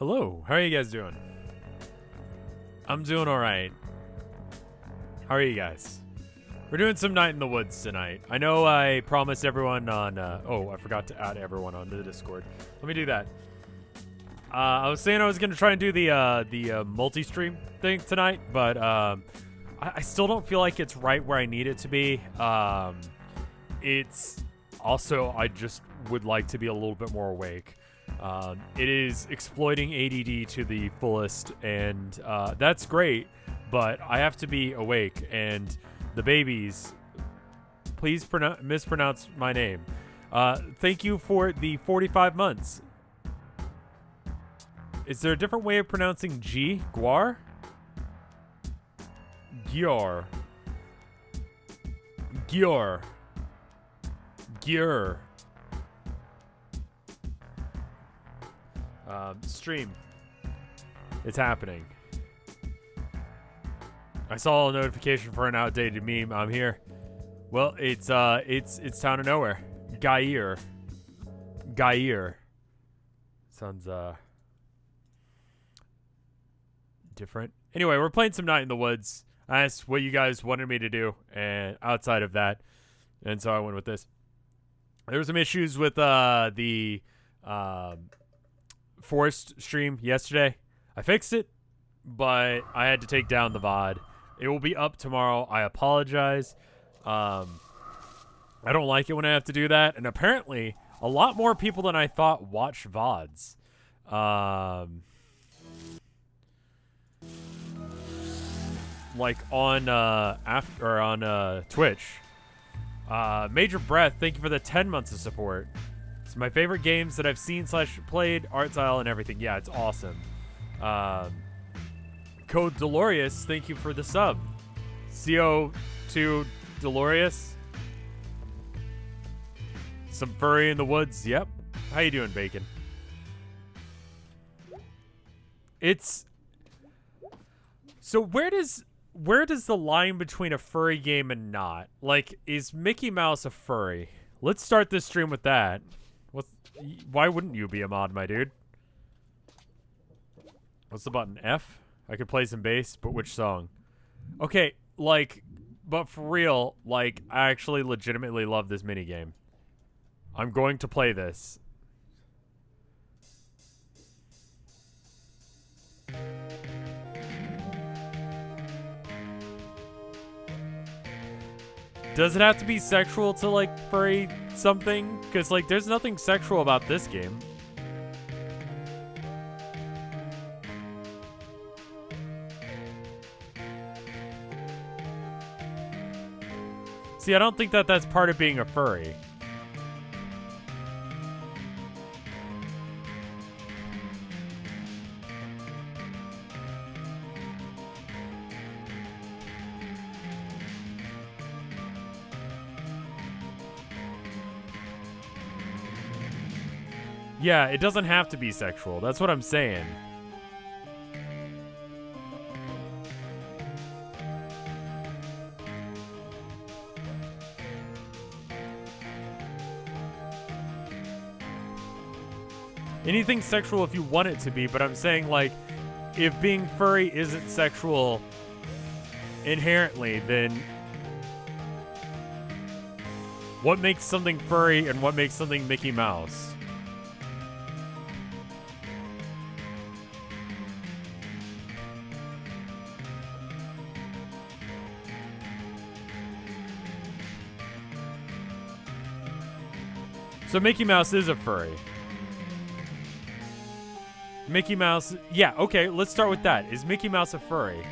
Hello, how are you guys doing? I'm doing alright. How are you guys? We're doing some Night in the Woods tonight. I know I promised everyone on, I forgot to add everyone onto the Discord. Let me do that. I was saying I was going to try and do the multi-stream thing tonight, but I still don't feel like it's right where I need it to be. It's also, I just would like to be a little bit more awake. It is exploiting ADD to the fullest, and that's great, but I have to be awake, and the babies, please mispronounce my name. Thank you for the 45 months. Is there a different way of pronouncing G? Guar? Gior. Gior. Gior. Stream. It's happening. I saw a notification for an outdated meme. I'm here. Well, it's town of nowhere. Gair. Sounds different. Anyway, we're playing some Night in the Woods. I asked what you guys wanted me to do, and outside of that, and so I went with this. There were some issues with the Forest stream yesterday. I fixed it, but I had to take down the VOD. It will be up tomorrow. I apologize. I don't like it when I have to do that, and apparently a lot more people than I thought watch VODs. Like on Twitch. Major Breath, thank you for the 10 months of support. It's my favorite games that I've seen / played, art style and everything. Yeah, it's awesome. Code Delorious, thank you for the sub. CO2 Delorious. Some furry in the woods. Yep. How you doing, Bacon? It's so where does the line between a furry game and not? Like, is Mickey Mouse a furry? Let's start this stream with that. Why wouldn't you be a mod, my dude? What's the button? F? I could play some bass, but which song? Okay, like, but for real, like, I actually legitimately love this minigame. I'm going to play this. Does it have to be sexual to, like, furry something? Because, like, there's nothing sexual about this game. See, I don't think that that's part of being a furry. Yeah, it doesn't have to be sexual. That's what I'm saying. Anything sexual if you want it to be, but I'm saying, like, if being furry isn't sexual inherently, then what makes something furry and what makes something Mickey Mouse? So Mickey Mouse is a furry. Mickey Mouse... Yeah, okay, let's start with that. Is Mickey Mouse a furry?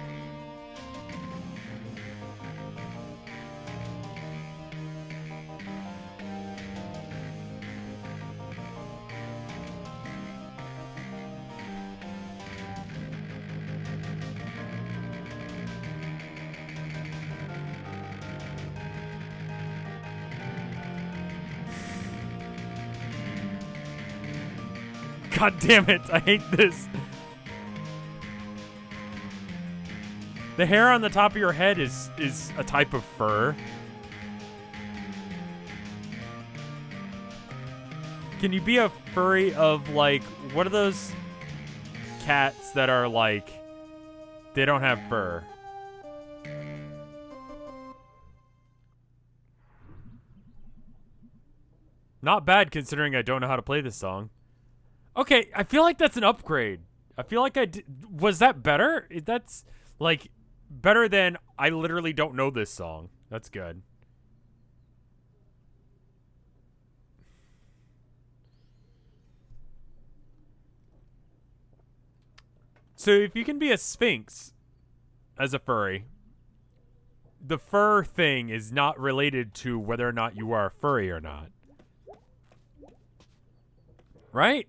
God damn it, I hate this. The hair on the top of your head is a type of fur. Can you be a furry of, like, what are those? cats that are like, they don't have fur. Not bad considering I don't know how to play this song. Okay, I feel like that's an upgrade. I feel like was that better? That's like better than I literally don't know this song. That's good. So if you can be a sphinx as a furry, the fur thing is not related to whether or not you are a furry or not. Right?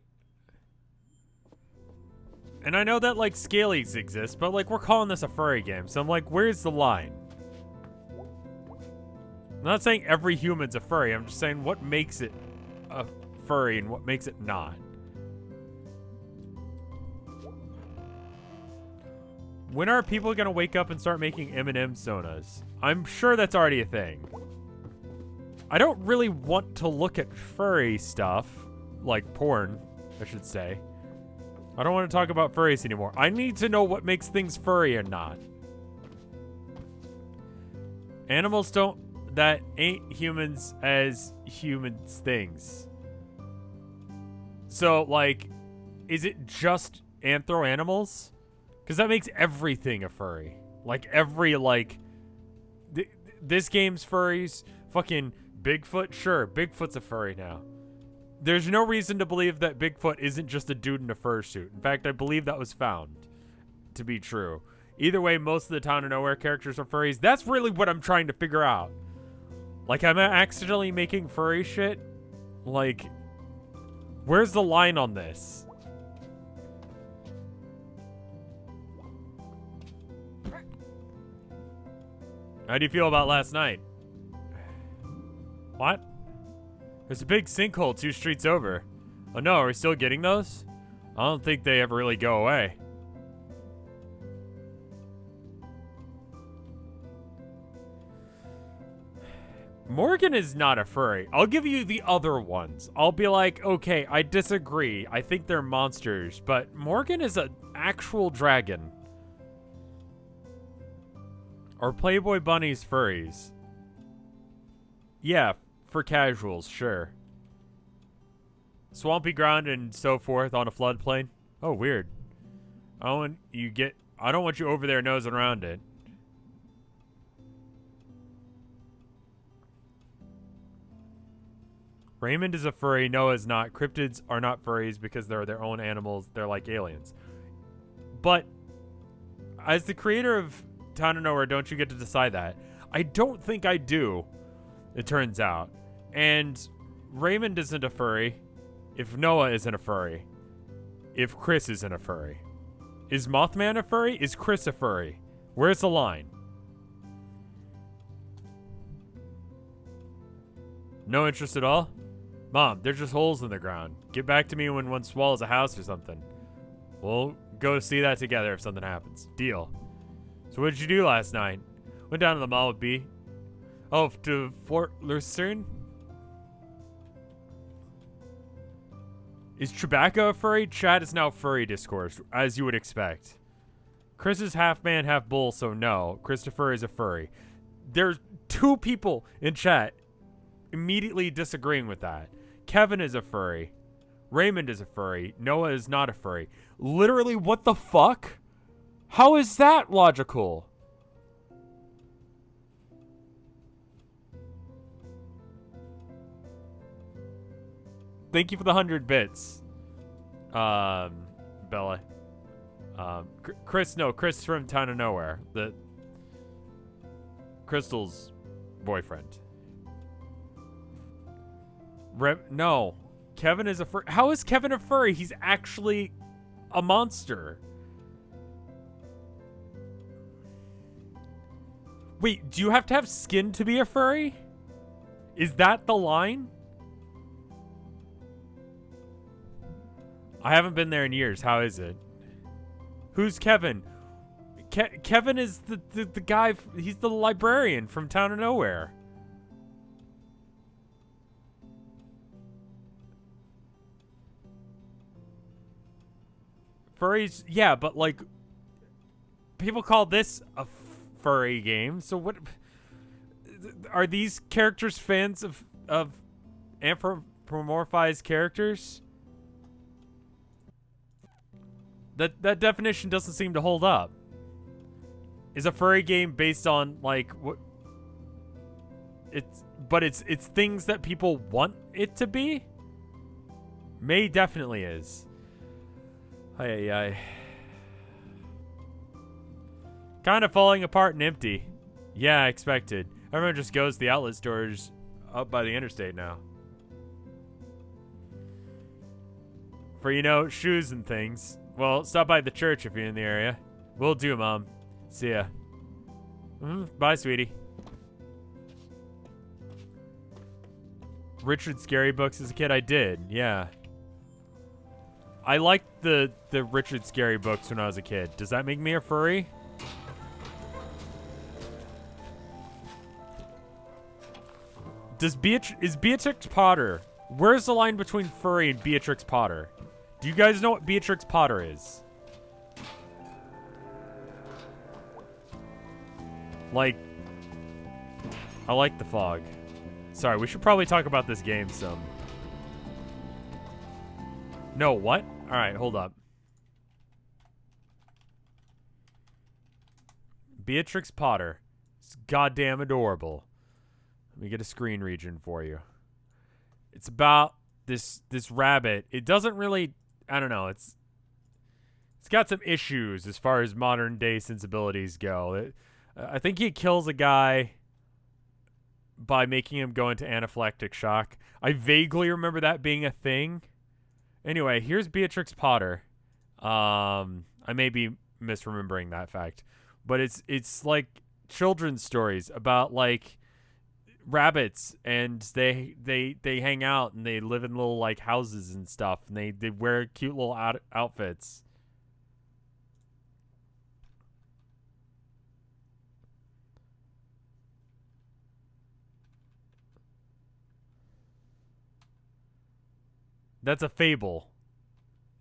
And I know that, like, scalies exist, but, like, we're calling this a furry game. So I'm like, where's the line? I'm not saying every human's a furry. I'm just saying what makes it a furry and what makes it not. When are people going to wake up and start making M&M sonas? I'm sure that's already a thing. I don't really want to look at furry stuff. Like porn, I should say. I don't want to talk about furries anymore. I need to know what makes things furry or not. Animals that ain't humans as humans things. So, like, is it just anthro animals? Because that makes everything a furry. Like, every, like... this game's furries. Fucking Bigfoot? Sure, Bigfoot's a furry now. There's no reason to believe that Bigfoot isn't just a dude in a fursuit. In fact, I believe that was found to be true. Either way, most of the Town of Nowhere characters are furries. That's really what I'm trying to figure out. Like, am I accidentally making furry shit? Like, where's the line on this? How do you feel about last night? What? There's a big sinkhole 2 streets over. Oh no, are we still getting those? I don't think they ever really go away. Morgan is not a furry. I'll give you the other ones. I'll be like, okay, I disagree. I think they're monsters, but Morgan is an actual dragon. Are Playboy bunnies furries? Yeah, for casuals, sure. Swampy ground and so forth on a floodplain. Oh, weird. I don't want you over there nosing around it. Raymond is a furry. Noah's not. Cryptids are not furries because they're their own animals. They're like aliens. But as the creator of Town of Nowhere, don't you get to decide that? I don't think I do, it turns out. And Raymond isn't a furry if Noah isn't a furry. If Chris isn't a furry. Is Mothman a furry? Is Chris a furry? Where's the line? No interest at all? Mom, they're just holes in the ground. Get back to me when one swallows a house or something. We'll go see that together if something happens. Deal. So what did you do last night? Went down to the mall with B. Oh, to Fort Lucerne? Is Chewbacca a furry? Chat is now furry discourse, as you would expect. Chris is half man, half bull, so no. Christopher is a furry. There's 2 people in chat immediately disagreeing with that. Kevin is a furry. Raymond is a furry. Noah is not a furry. Literally, what the fuck? How is that logical? Thank you for the 100 bits. Bella. Chris from Town of Nowhere. The Crystal's boyfriend. No. Kevin is a furry. How is Kevin a furry? He's actually a monster. Wait, do you have to have skin to be a furry? Is that the line? I haven't been there in years. How is it? Who's Kevin? Kevin is the guy. He's the librarian from Town of Nowhere. Furries, yeah, but like people call this a furry game. So what are these characters fans of anthropomorphized characters? That definition doesn't seem to hold up. Is a furry game based on like what it's things that people want it to be? May definitely is. Ay. Kind of falling apart and empty. Yeah, expected. Everyone just goes to the outlet stores up by the interstate now. For, you know, shoes and things. Well, stop by the church if you're in the area. Will do, Mom. See ya. Bye, sweetie. Richard Scary books as a kid? I did, yeah. I liked the Richard Scary books when I was a kid. Does that make me a furry? Is Beatrix Potter? Where's the line between furry and Beatrix Potter? Do you guys know what Beatrix Potter is? Like, I like the fog. Sorry, we should probably talk about this game some. No, what? Alright, hold up. Beatrix Potter. It's goddamn adorable. Let me get a screen region for you. It's about this rabbit. It doesn't really, I don't know, it's got some issues as far as modern day sensibilities go. I think he kills a guy by making him go into anaphylactic shock. I vaguely remember that being a thing. Anyway, here's Beatrix Potter. I may be misremembering that fact, but it's like children's stories about like rabbits, and they hang out and they live in little like houses and stuff, and they wear cute little outfits. That's a fable.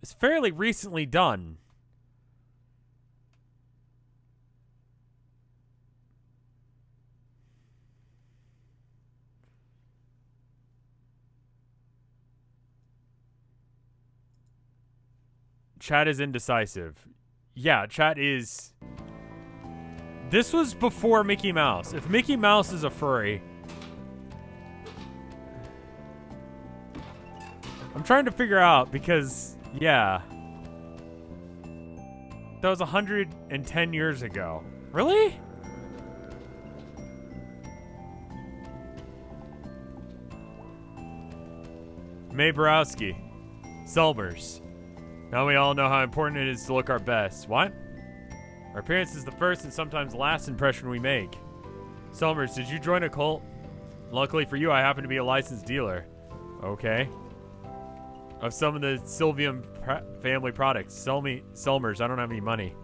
It's fairly recently done. Chat is indecisive. Yeah, chat is... This was before Mickey Mouse. If Mickey Mouse is a furry... I'm trying to figure out because, yeah. That was 110 years ago. Really? Mae Borowski. Selmers. Now we all know how important it is to look our best. What? Our appearance is the first and sometimes last impression we make. Selmers, did you join a cult? Luckily for you, I happen to be a licensed dealer. Okay. Of some of the Sylvium family products. Sell me, Selmers, I don't have any money.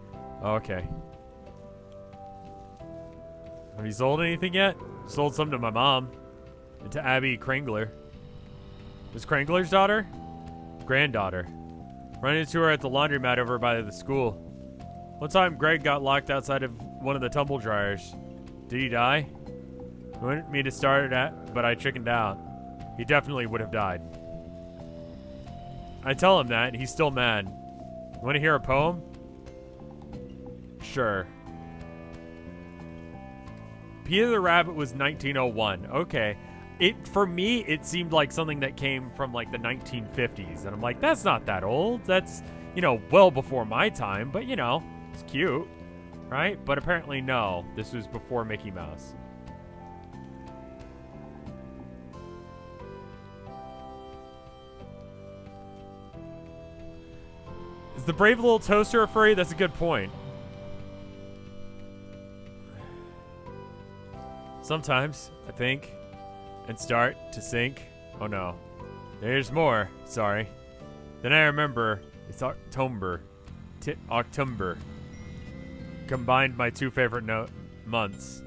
Okay. Have you sold anything yet? Sold some to my mom. And to Abby Krangler. Was Krangler's daughter? Granddaughter. Run into her at the laundromat over by the school. One time, Greg got locked outside of one of the tumble dryers. Did he die? He wanted me to start it at, but I chickened out. He definitely would have died. I tell him that, and he's still mad. You want to hear a poem? Sure. Peter the Rabbit was 1901. Okay. For me, it seemed like something that came from like the 1950s. And I'm like, that's not that old. That's, you know, well before my time. But, you know, it's cute. Right? But apparently, no. This was before Mickey Mouse. Is the brave little toaster a furry? That's a good point. Sometimes, I think. And start to sink. Oh no. There's more. Sorry. Then I remember it's October. October. Combined my two favorite months.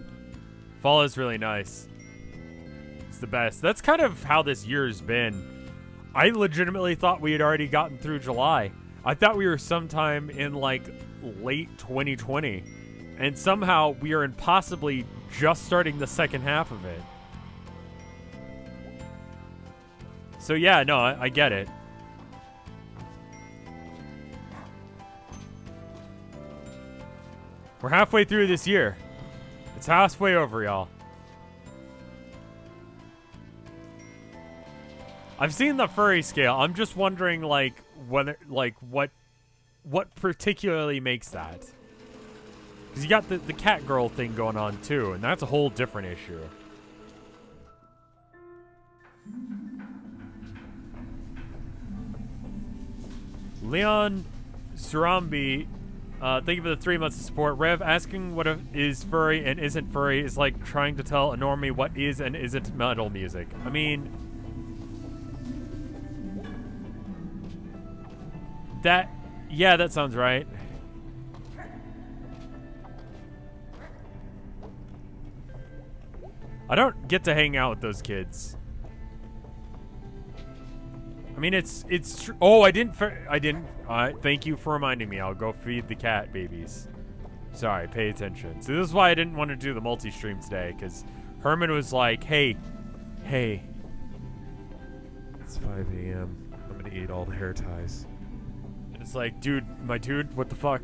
Fall is really nice. It's the best. That's kind of how this year's been. I legitimately thought we had already gotten through July. I thought we were sometime in like late 2020, and somehow we are possibly just starting the second half of it. So yeah, no, I get it. We're halfway through this year. It's halfway over, y'all. I've seen the furry scale. I'm just wondering, like, what particularly makes that? Because you got the cat girl thing going on too, and that's a whole different issue. Leon Surambi, thank you for the 3 months of support. Rev, asking what is furry and isn't furry is like trying to tell a normie what is and isn't metal music. I mean, yeah, that sounds right. I don't get to hang out with those kids. I mean, it's true. Oh, I didn't. Thank you for reminding me. I'll go feed the cat babies. Sorry, pay attention. So this is why I didn't want to do the multi-stream today, because Herman was like, hey. It's 5 a.m. I'm gonna eat all the hair ties. And it's like, dude, what the fuck?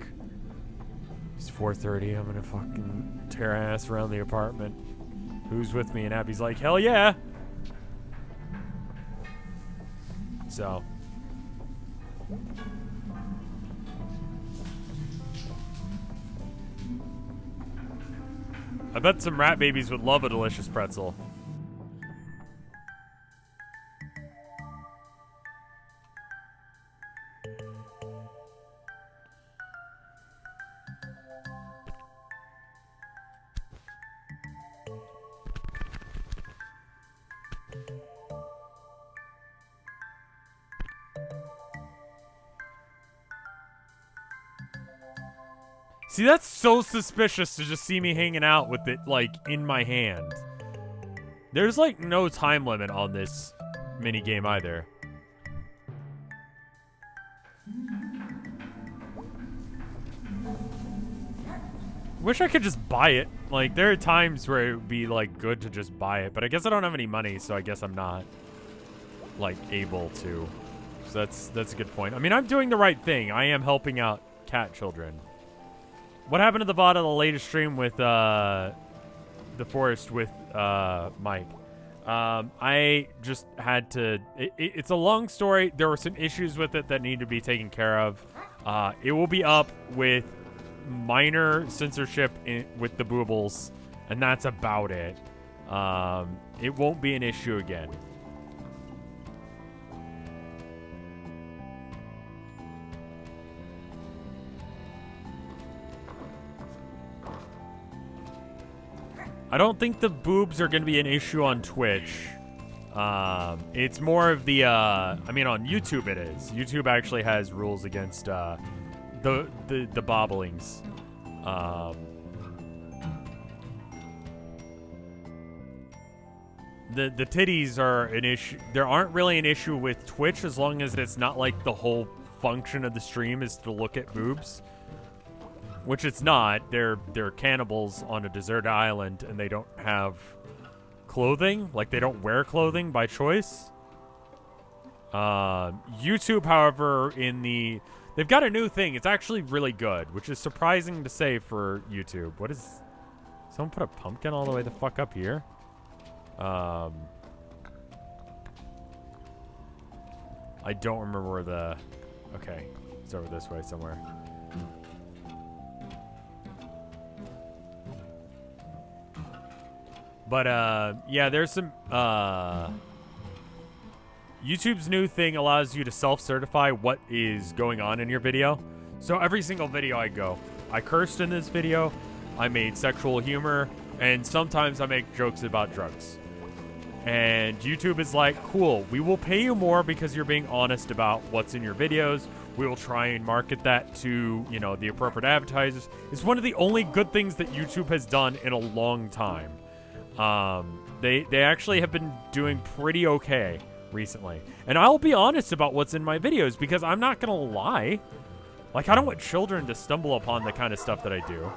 It's 4:30. I'm gonna fucking tear ass around the apartment. Who's with me? And Abby's like, hell yeah. So. I bet some rat babies would love a delicious pretzel. See, that's so suspicious to just see me hanging out with it, like, in my hand. There's, like, no time limit on this minigame either. Wish I could just buy it. Like, there are times where it would be, like, good to just buy it, but I guess I don't have any money, so I guess I'm not, like, able to. So that's a good point. I mean, I'm doing the right thing. I am helping out cat children. What happened to the VOD of the latest stream with the forest with Mike? I just had to. It's a long story. There were some issues with it that need to be taken care of. It will be up with minor censorship with the boobles, and that's about it. It won't be an issue again. I don't think the boobs are going to be an issue on Twitch. It's more of the, I mean, on YouTube it is. YouTube actually has rules against the bobblings. The titties are an issue. There aren't really an issue with Twitch as long as it's not like the whole function of the stream is to look at boobs. Which it's not. They're cannibals on a deserted island, and they don't have clothing. Like, they don't wear clothing by choice. YouTube, however, they've got a new thing. It's actually really good, which is surprising to say for YouTube. What is... Someone put a pumpkin all the way the fuck up here? I don't remember where the... Okay. It's over this way somewhere. But, yeah, there's some, YouTube's new thing allows you to self-certify what is going on in your video. So every single video I cursed in this video, I made sexual humor, and sometimes I make jokes about drugs. And YouTube is like, cool, we will pay you more because you're being honest about what's in your videos. We will try and market that to, you know, the appropriate advertisers. It's one of the only good things that YouTube has done in a long time. They actually have been doing pretty okay recently. And I'll be honest about what's in my videos because I'm not gonna lie. Like, I don't want children to stumble upon the kind of stuff that I do.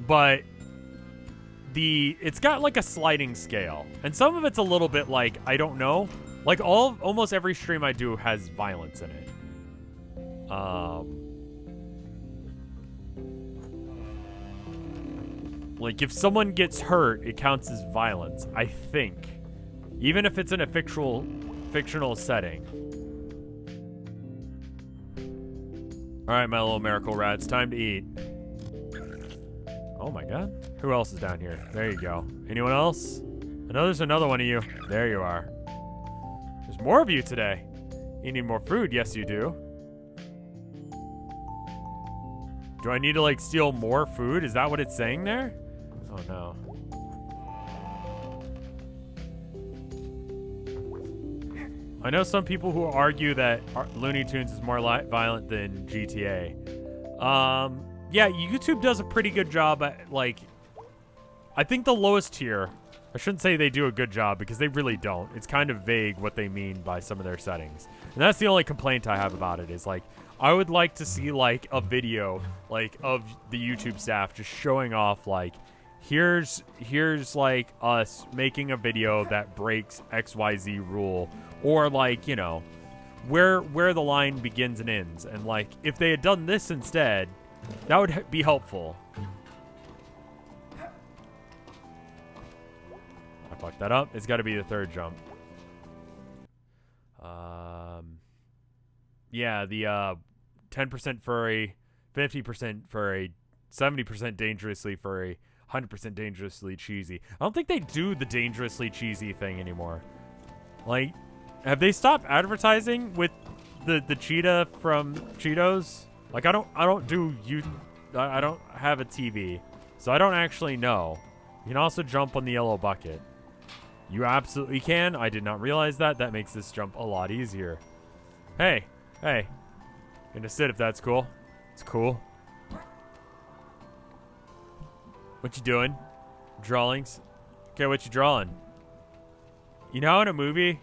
But it's got like a sliding scale. And some of it's a little bit like, I don't know. Like almost every stream I do has violence in it. Like if someone gets hurt, it counts as violence, I think. Even if it's in a fictional setting. Alright, my little miracle rats, time to eat. Oh my god. Who else is down here? There you go. Anyone else? I know there's another one of you. There you are. There's more of you today. You need more food? Yes, you do. Do I need to, like, steal more food? Is that what it's saying there? Oh, no. I know some people who argue that Looney Tunes is more violent than GTA. Yeah, YouTube does a pretty good job at, like... I think the lowest tier... I shouldn't say they do a good job, because they really don't. It's kind of vague what they mean by some of their settings. And that's the only complaint I have about it, is, like... I would like to see, like, a video, like, of the YouTube staff just showing off, like... Here's like, us making a video that breaks XYZ rule. Or, like, you know... Where the line begins and ends. And, like, if they had done this instead... That would be helpful. I fucked that up. It's got to be the third jump. Yeah, the 10% furry, 50% furry, 70% dangerously furry, 100% dangerously cheesy. I don't think they do the dangerously cheesy thing anymore. Like, have they stopped advertising with the cheetah from Cheetos? Like, I don't have a TV, so I don't actually know. You can also jump on the yellow bucket. You absolutely can. I did not realize that. That makes this jump a lot easier. Hey. Gonna sit if that's cool. It's cool. What you doing? Drawings? Okay, what you drawing? You know, in a movie,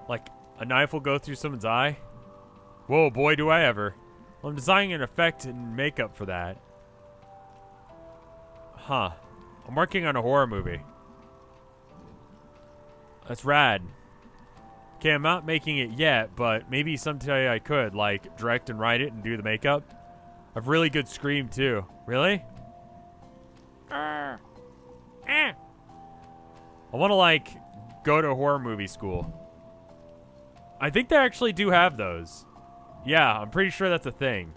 like, a knife will go through someone's eye? Whoa, boy, do I ever. Well, I'm designing an effect and makeup for that. Huh. I'm working on a horror movie. That's rad. Okay, I'm not making it yet, but maybe someday I could, like, direct and write it and do the makeup. I have really good scream, too. Really? I want to, like, go to a horror movie school. I think they actually do have those. Yeah, I'm pretty sure that's a thing.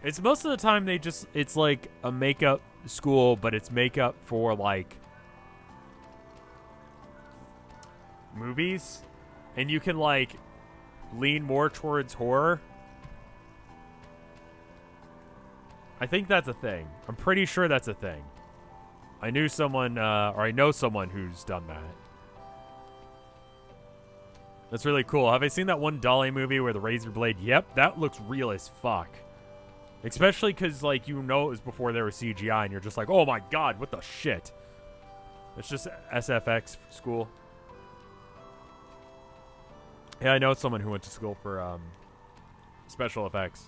It's most of the time it's like a makeup school, but it's makeup for, like, movies. And you can, like, lean more towards horror. I think that's a thing. I'm pretty sure that's a thing. I knew someone, or I know someone who's done that. That's really cool. Have I seen that one Dolly movie where the razor blade? Yep, that looks real as fuck. Especially because, like, you know it was before there was CGI, and you're just like, oh my god, what the shit? It's just SFX school. Yeah, I know someone who went to school for special effects.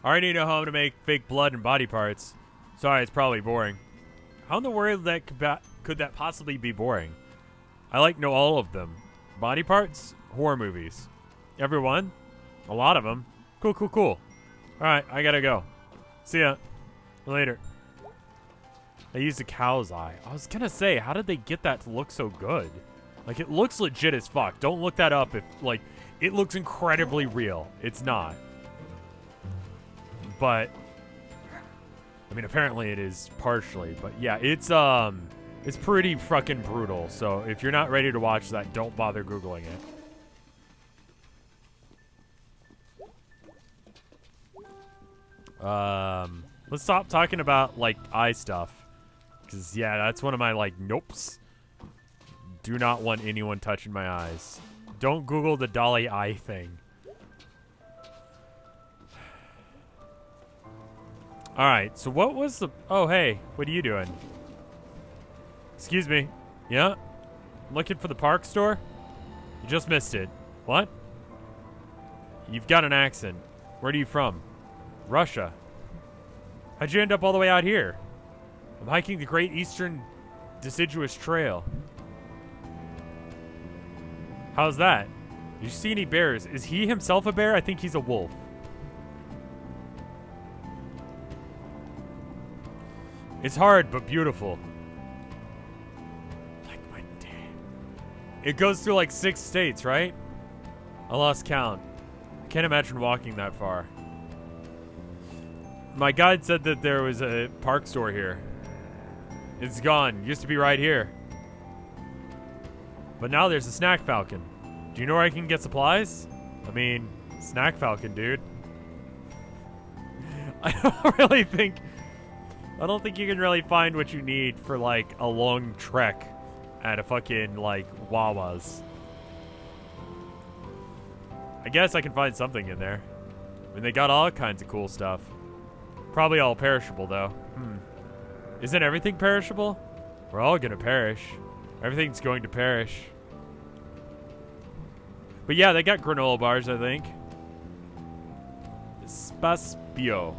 I already know how to make fake blood and body parts. Sorry, it's probably boring. How in the world could that possibly be boring? I know all of them. Body parts, horror movies. Everyone, a lot of them. Cool. All right, I gotta go. See ya later. I used a cow's eye. I was gonna say, how did they get that to look so good? Like, it looks legit as fuck. Don't look that up if, like, it looks incredibly real. It's not. But, I mean, apparently it is partially. But, yeah, it's pretty fucking brutal. So, if you're not ready to watch that, don't bother Googling it. Let's stop talking about, like, eye stuff. Because, yeah, that's one of my, like, nopes. Do not want anyone touching my eyes. Don't Google the Dolly eye thing. All right, so what was the... Oh, hey, what are you doing? Excuse me. Yeah? I'm looking for the park store? You just missed it. What? You've got an accent. Where are you from? Russia. How'd you end up all the way out here? I'm hiking the Great Eastern Deciduous Trail. How's that? Did you see any bears? Is he himself a bear? I think he's a wolf. It's hard, but beautiful. Like my day. It goes through like 6 states, right? I lost count. I can't imagine walking that far. My guide said that there was a park store here. It's gone. Used to be right here. But now there's a Snack Falcon. Do you know where I can get supplies? I mean, Snack Falcon, dude. I don't think you can really find what you need for like a long trek at a fucking like Wawa's. I guess I can find something in there. I mean, they got all kinds of cool stuff. Probably all perishable though. Isn't everything perishable? We're all gonna perish. Everything's going to perish. But yeah, they got granola bars, I think. Spaspio.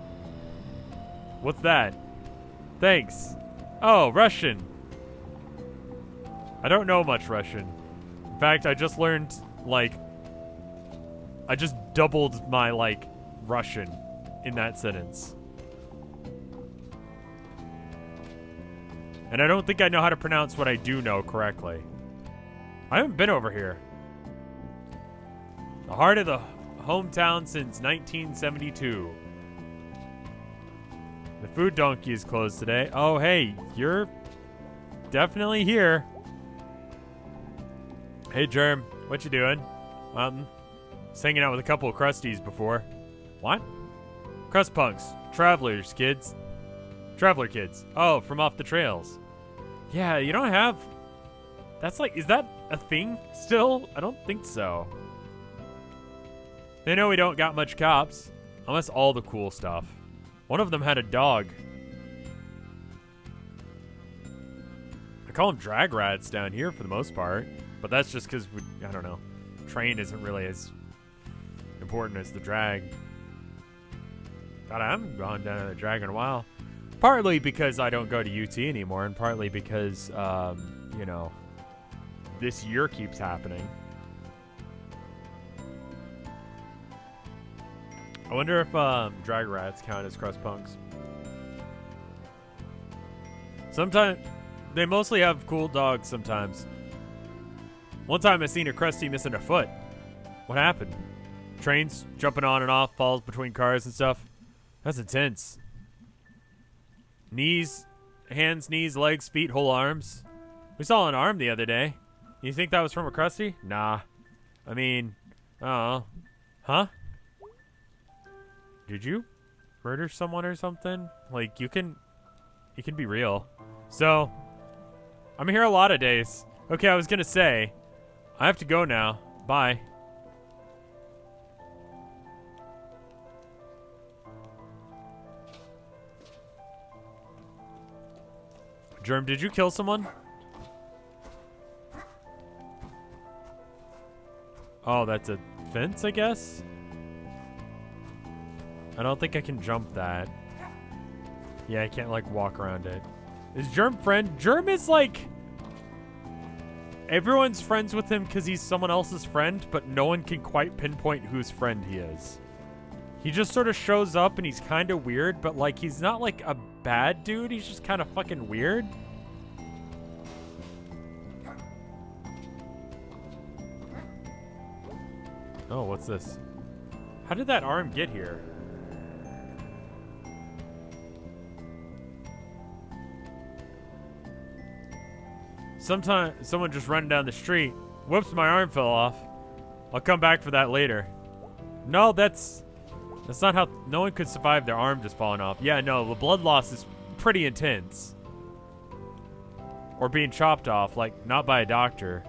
What's that? Thanks. Oh, Russian. I don't know much Russian. In fact, I just learned, like... I just doubled my, like, Russian in that sentence. And I don't think I know how to pronounce what I do know correctly. I haven't been over here. The heart of the hometown since 1972. The food donkey is closed today. Oh, hey, you're definitely here. Hey, Germ, what you doing? Just hanging out with a couple of crusties before. What? Crust punks, travelers, kids. Traveler kids. Oh, from off the trails. Yeah, you don't have... That's like, is that a thing still? I don't think so. They know we don't got much cops. Unless all the cool stuff. One of them had a dog. I call them drag rats down here for the most part. But that's just because, I don't know. Train isn't really as important as the drag. God, I haven't gone down to the drag in a while. Partly because I don't go to UT anymore, and partly because, you know, this year keeps happening. I wonder if drag rats count as crust punks. Sometimes they mostly have cool dogs sometimes. One time I seen a crusty missing a foot. What happened? Trains jumping on and off, falls between cars and stuff. That's intense. Knees, hands, knees, legs, feet, whole arms. We saw an arm the other day. You think that was from a crusty? Nah. I mean, oh. Huh? Did you murder someone or something? Like, you can be real. So, I'm here a lot of days. Okay, I was gonna say, I have to go now. Bye. Germ, did you kill someone? Oh, that's a fence, I guess? I don't think I can jump that. Yeah, I can't, like, walk around it. Is Germ friend? Germ is, like... Everyone's friends with him because he's someone else's friend, but no one can quite pinpoint whose friend he is. He just sort of shows up and he's kind of weird, but, like, he's not, like, a bad dude. He's just kind of fucking weird. Oh, what's this? How did that arm get here? Sometimes someone just running down the street. Whoops, my arm fell off. I'll come back for that later. No, that's not how... No one could survive their arm just falling off. Yeah, no, the blood loss is pretty intense. Or being chopped off, like, not by a doctor.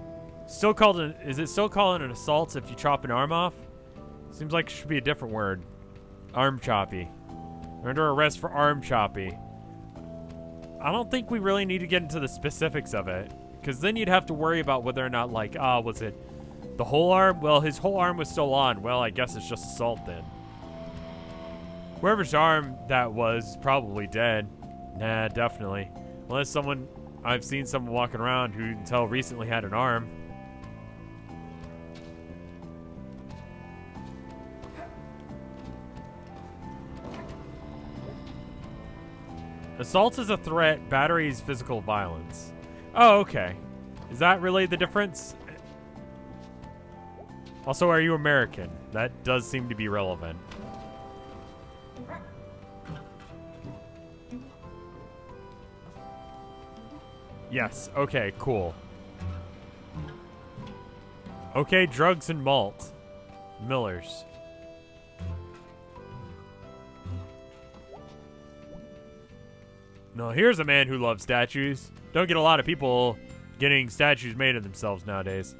Still called an... Is it still called an assault if you chop an arm off? Seems like it should be a different word. Arm choppy. You're under arrest for arm choppy. I don't think we really need to get into the specifics of it, because then you'd have to worry about whether or not, like, was it the whole arm? Well, his whole arm was still on. Well, I guess it's just assault then. Whoever's arm that was probably dead. Nah, definitely. Unless someone, I've seen someone walking around who until recently had an arm. Assault is a threat, battery is physical violence. Oh, okay. Is that really the difference? Also, are you American? That does seem to be relevant. Yes, okay, cool. Okay, drugs and malt. Miller's. No, here's a man who loves statues. Don't get a lot of people getting statues made of themselves nowadays.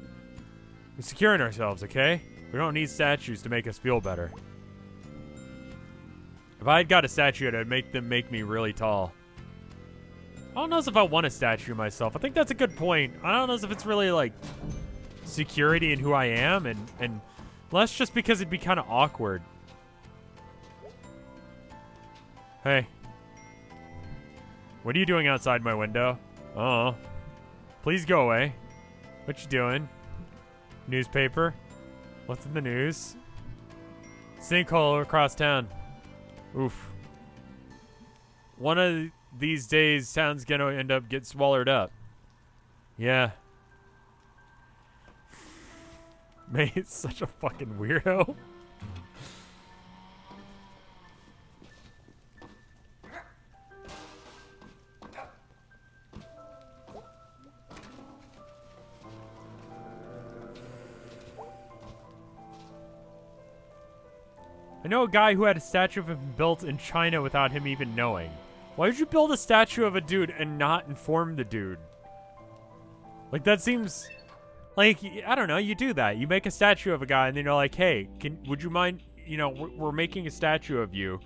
We're securing ourselves, okay? We don't need statues to make us feel better. If I had got a statue, I'd make them make me really tall. I don't know if I want a statue myself. I think that's a good point. I don't know if it's really, like, security in who I am, and less just because it'd be kind of awkward. Hey. What are you doing outside my window? Oh. Please go away. What you doing? Newspaper? What's in the news? Sinkhole across town. Oof. One of these days, town's gonna end up getting swallowed up. Yeah. Man, it's such a fucking weirdo. I know a guy who had a statue of him built in China without him even knowing. Why would you build a statue of a dude and not inform the dude? Like, that seems... Like, I don't know, you do that. You make a statue of a guy and then you're like, hey, would you mind, you know, we're making a statue of you.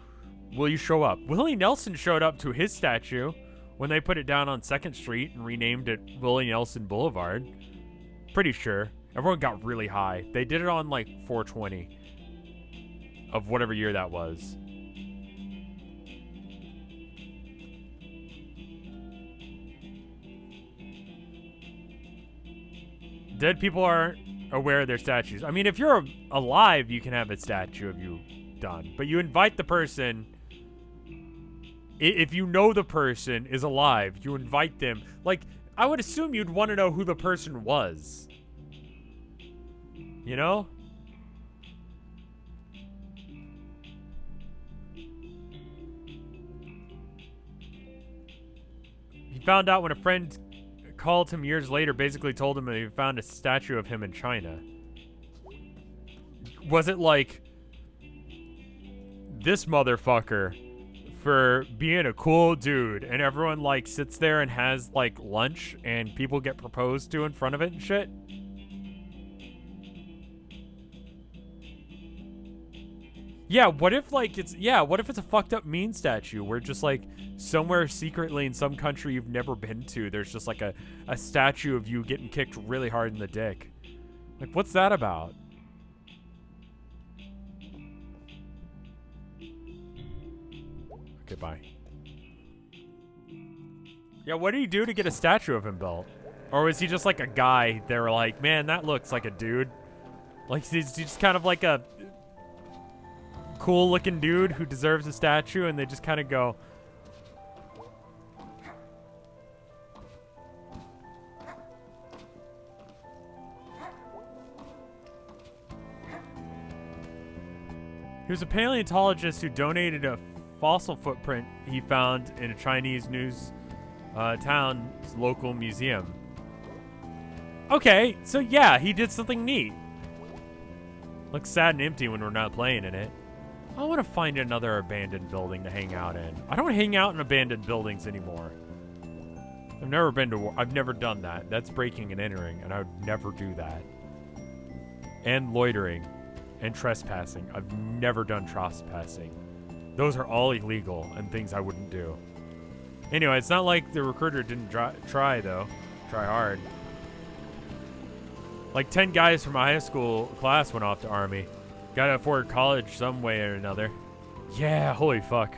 Will you show up? Willie Nelson showed up to his statue when they put it down on 2nd Street and renamed it Willie Nelson Boulevard. Pretty sure. Everyone got really high. They did it on, like, 420. Of whatever year that was. Dead people aren't aware of their statues. I mean, if you're alive, you can have a statue of you done. But you invite the person. If you know the person is alive, you invite them. Like, I would assume you'd want to know who the person was. You know? He found out when a friend called him years later, basically told him that he found a statue of him in China. Was it like, this motherfucker for being a cool dude, and everyone like sits there and has like lunch and people get proposed to in front of it and shit? Yeah, what if like what if it's a fucked up mean statue where just like somewhere secretly in some country you've never been to, there's just like a statue of you getting kicked really hard in the dick. Like, what's that about? Okay, bye. Yeah, what did he do to get a statue of him built? Or was he just like a guy, they were like, man, that looks like a dude. Like, he's just kind of like a cool looking dude who deserves a statue, and they just kind of go, he was a paleontologist who donated a fossil footprint he found in a Chinese news town's local museum. Okay, so yeah, he did something neat. Looks sad and empty when we're not playing in it. I want to find another abandoned building to hang out in. I don't hang out in abandoned buildings anymore. I've never done that. That's breaking and entering, and I would never do that. And loitering and trespassing. I've never done trespassing. Those are all illegal and things I wouldn't do. Anyway, it's not like the recruiter didn't try, though. Try hard. Like 10 guys from my high school class went off to Army. Gotta afford college some way or another. Yeah, holy fuck.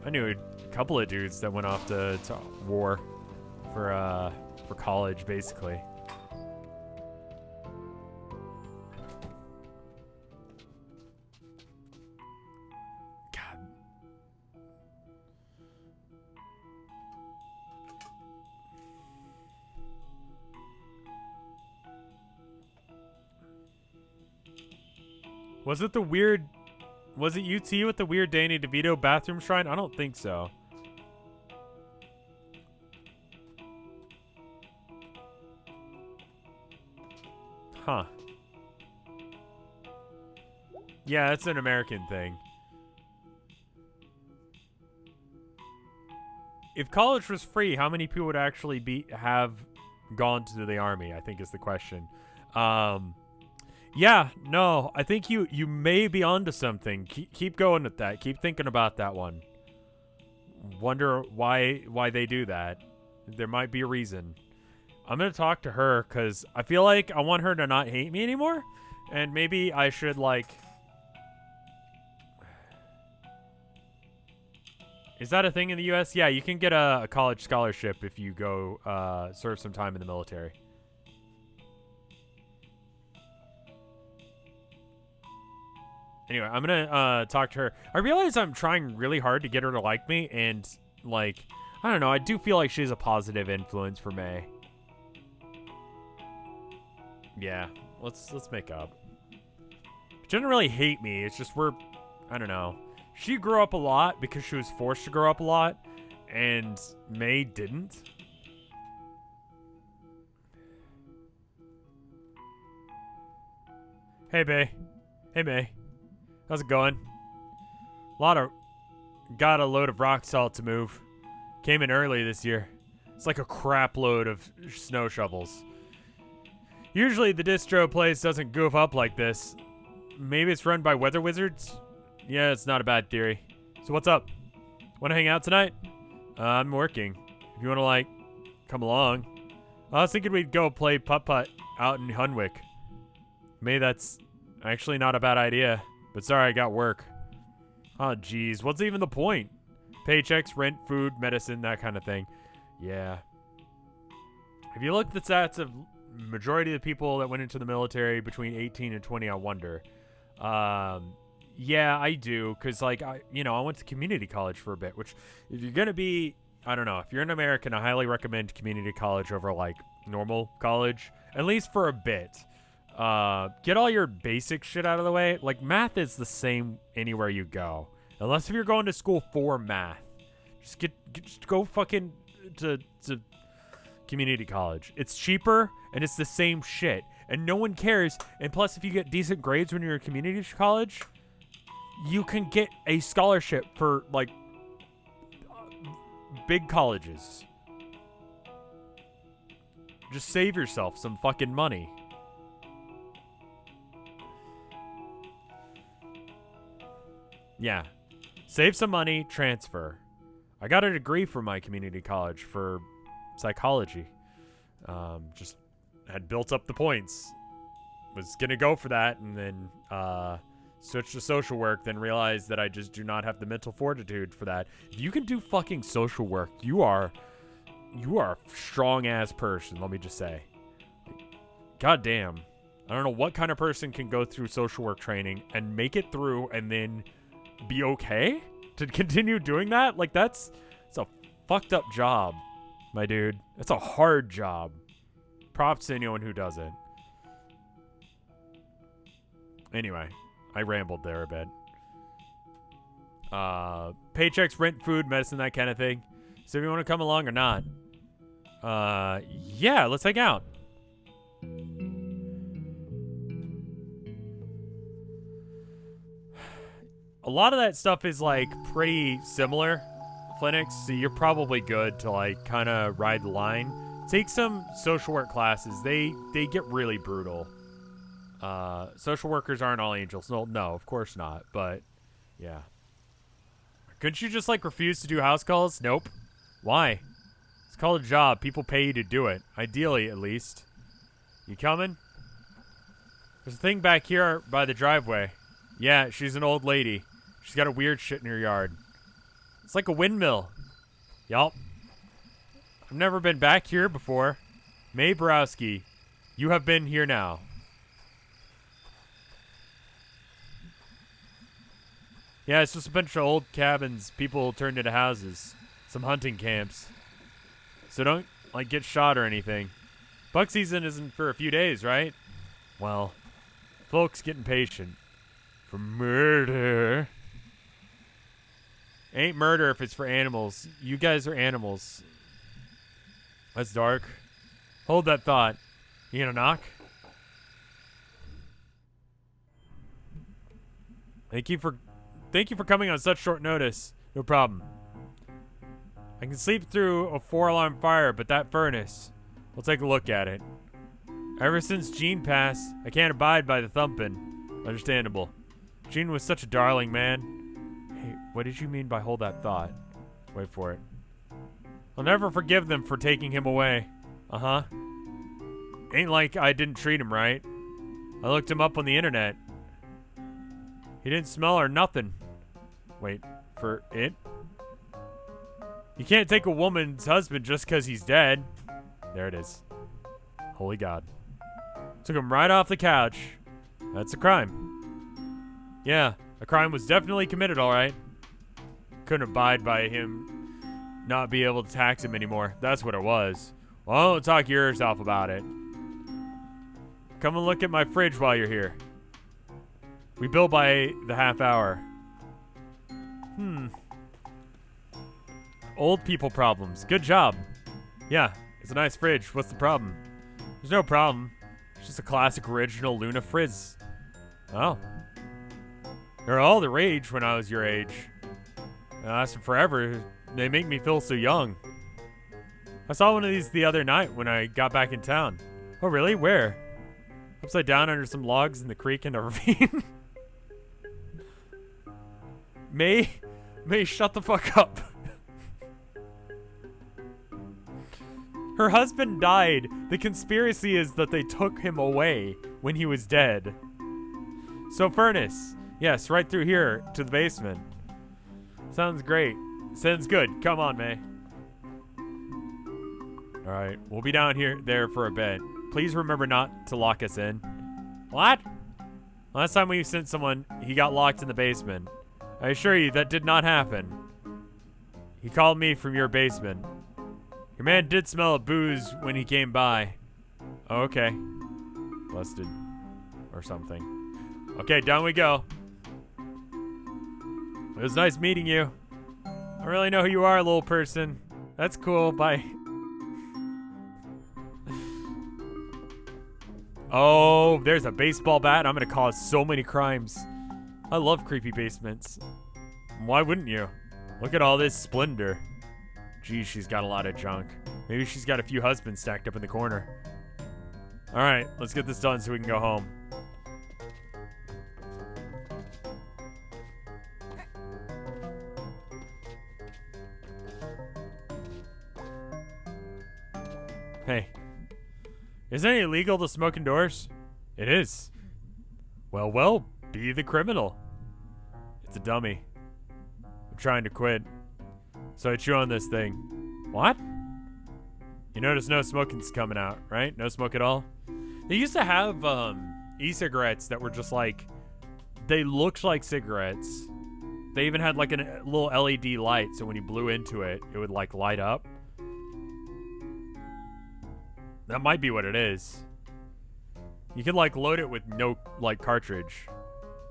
I knew a couple of dudes that went off to war for college, basically. God. Was it UT with the weird Danny DeVito bathroom shrine? I don't think so. Huh. Yeah, that's an American thing. If college was free, how many people would actually have gone to the Army, I think is the question. Yeah, no, I think you may be onto something. Keep going with that. Keep thinking about that one. Wonder why they do that. There might be a reason. I'm going to talk to her because I feel like I want her to not hate me anymore. And maybe I should, like... Is that a thing in the U.S.? Yeah, you can get a college scholarship if you go serve some time in the military. Anyway, I'm going to talk to her. I realize I'm trying really hard to get her to like me. And, like, I don't know. I do feel like she's a positive influence for May. Yeah, let's make up. She doesn't really hate me. It's just I don't know. She grew up a lot because she was forced to grow up a lot, and May didn't. Hey, May. Hey, May. How's it going? Got a load of rock salt to move. Came in early this year. It's like a crap load of snow shovels. Usually the distro place doesn't goof up like this. Maybe it's run by weather wizards? Yeah, it's not a bad theory. So what's up? Want to hang out tonight? I'm working. If you want to, like, come along. I was thinking we'd go play putt-putt out in Hunwick. Maybe that's actually not a bad idea. But sorry, I got work. Oh, geez. What's even the point? Paychecks, rent, food, medicine, that kind of thing. Yeah. Have you looked at the stats of majority of the people that went into the military between 18 and 20, I wonder. Yeah, I do. Because, like, I went to community college for a bit, which if you're going to be, I don't know, if you're an American, I highly recommend community college over, like, normal college, at least for a bit. Get all your basic shit out of the way. Like, math is the same anywhere you go. Unless if you're going to school for math. Just go fucking to community college. It's cheaper, and it's the same shit. And no one cares. And plus, if you get decent grades when you're in community college, you can get a scholarship for, like, big colleges. Just save yourself some fucking money. Yeah. Save some money, transfer. I got a degree from my community college for psychology. Just had built up the points. Was going to go for that and then switched to social work, then realized that I just do not have the mental fortitude for that. If you can do fucking social work, you are a strong-ass person, let me just say. God damn. I don't know what kind of person can go through social work training and make it through and then be okay to continue doing that. Like, it's a fucked up job, my dude. It's a hard job. Props to anyone who does it. Anyway, I rambled there a bit. Paychecks, rent, food, medicine, that kind of thing. So if you want to come along or not, yeah, let's hang out. A lot of that stuff is, like, pretty similar, Phoenix, so you're probably good to, like, kind of ride the line. Take some social work classes. They get really brutal. Social workers aren't all angels. No, of course not, but, yeah. Couldn't you just, like, refuse to do house calls? Nope. Why? It's called a job. People pay you to do it. Ideally, at least. You coming? There's a thing back here by the driveway. Yeah, she's an old lady. She's got a weird shit in her yard. It's like a windmill. Yup. I've never been back here before. May Borowski, you have been here now. Yeah, it's just a bunch of old cabins people turned into houses. Some hunting camps. So don't, like, get shot or anything. Buck season isn't for a few days, right? Well, folks getting patient. For murder. Ain't murder if it's for animals. You guys are animals. That's dark. Hold that thought. You gonna knock? Thank you for coming on such short notice. No problem. I can sleep through a 4-alarm fire, but that furnace. We'll take a look at it. Ever since Gene passed, I can't abide by the thumping. Understandable. Gene was such a darling, man. Hey, what did you mean by hold that thought? Wait for it. I'll never forgive them for taking him away. Uh-huh. Ain't like I didn't treat him right. I looked him up on the internet. He didn't smell or nothing. Wait, for it? You can't take a woman's husband just because he's dead. There it is. Holy God. Took him right off the couch. That's a crime. Yeah, a crime was definitely committed, all right. Couldn't abide by him not be able to tax him anymore. That's what it was. Well, don't talk your ears off about it. Come and look at my fridge while you're here. We bill by the half hour. Old people problems. Good job. Yeah, it's a nice fridge. What's the problem? There's no problem. It's just a classic original Luna Frizz. Oh. They're all the rage when I was your age. It lasted forever. They make me feel so young. I saw one of these the other night when I got back in town. Oh, really? Where? Upside down under some logs in the creek in a ravine. May, shut the fuck up. Her husband died. The conspiracy is that they took him away when he was dead. So furnace. Yes, right through here to the basement. Sounds great. Sounds good. Come on, May. Alright, we'll be down there for a bit. Please remember not to lock us in. What? Last time we sent someone, he got locked in the basement. I assure you that did not happen. He called me from your basement. Your man did smell of booze when he came by. Oh, okay. Busted. Or something. Okay, down we go. It was nice meeting you. I don't really know who you are, little person. That's cool. Bye. Oh, there's a baseball bat. I'm going to cause so many crimes. I love creepy basements. Why wouldn't you? Look at all this splendor. Geez, she's got a lot of junk. Maybe she's got a few husbands stacked up in the corner. All right, let's get this done so we can go home. Hey, isn't it illegal to smoke indoors? It is. Well, be the criminal. It's a dummy. I'm trying to quit. So I chew on this thing. What? You notice no smoking's coming out, right? No smoke at all? They used to have e-cigarettes that were just like, they looked like cigarettes. They even had like a little LED light, so when you blew into it, it would like light up. That might be what it is. You could like load it with no like cartridge.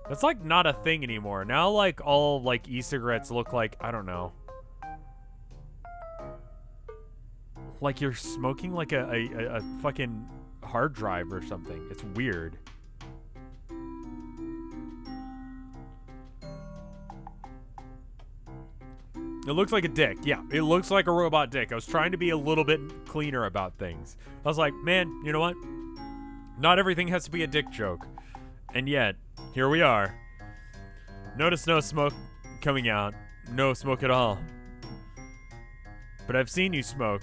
That's like not a thing anymore. Now like all like e-cigarettes look like, I don't know. Like you're smoking like a fucking hard drive or something. It's weird. It looks like a dick. Yeah, it looks like a robot dick. I was trying to be a little bit cleaner about things. I was like, man, you know what? Not everything has to be a dick joke. And yet, here we are. Notice no smoke coming out. no smoke at all. But I've seen you smoke.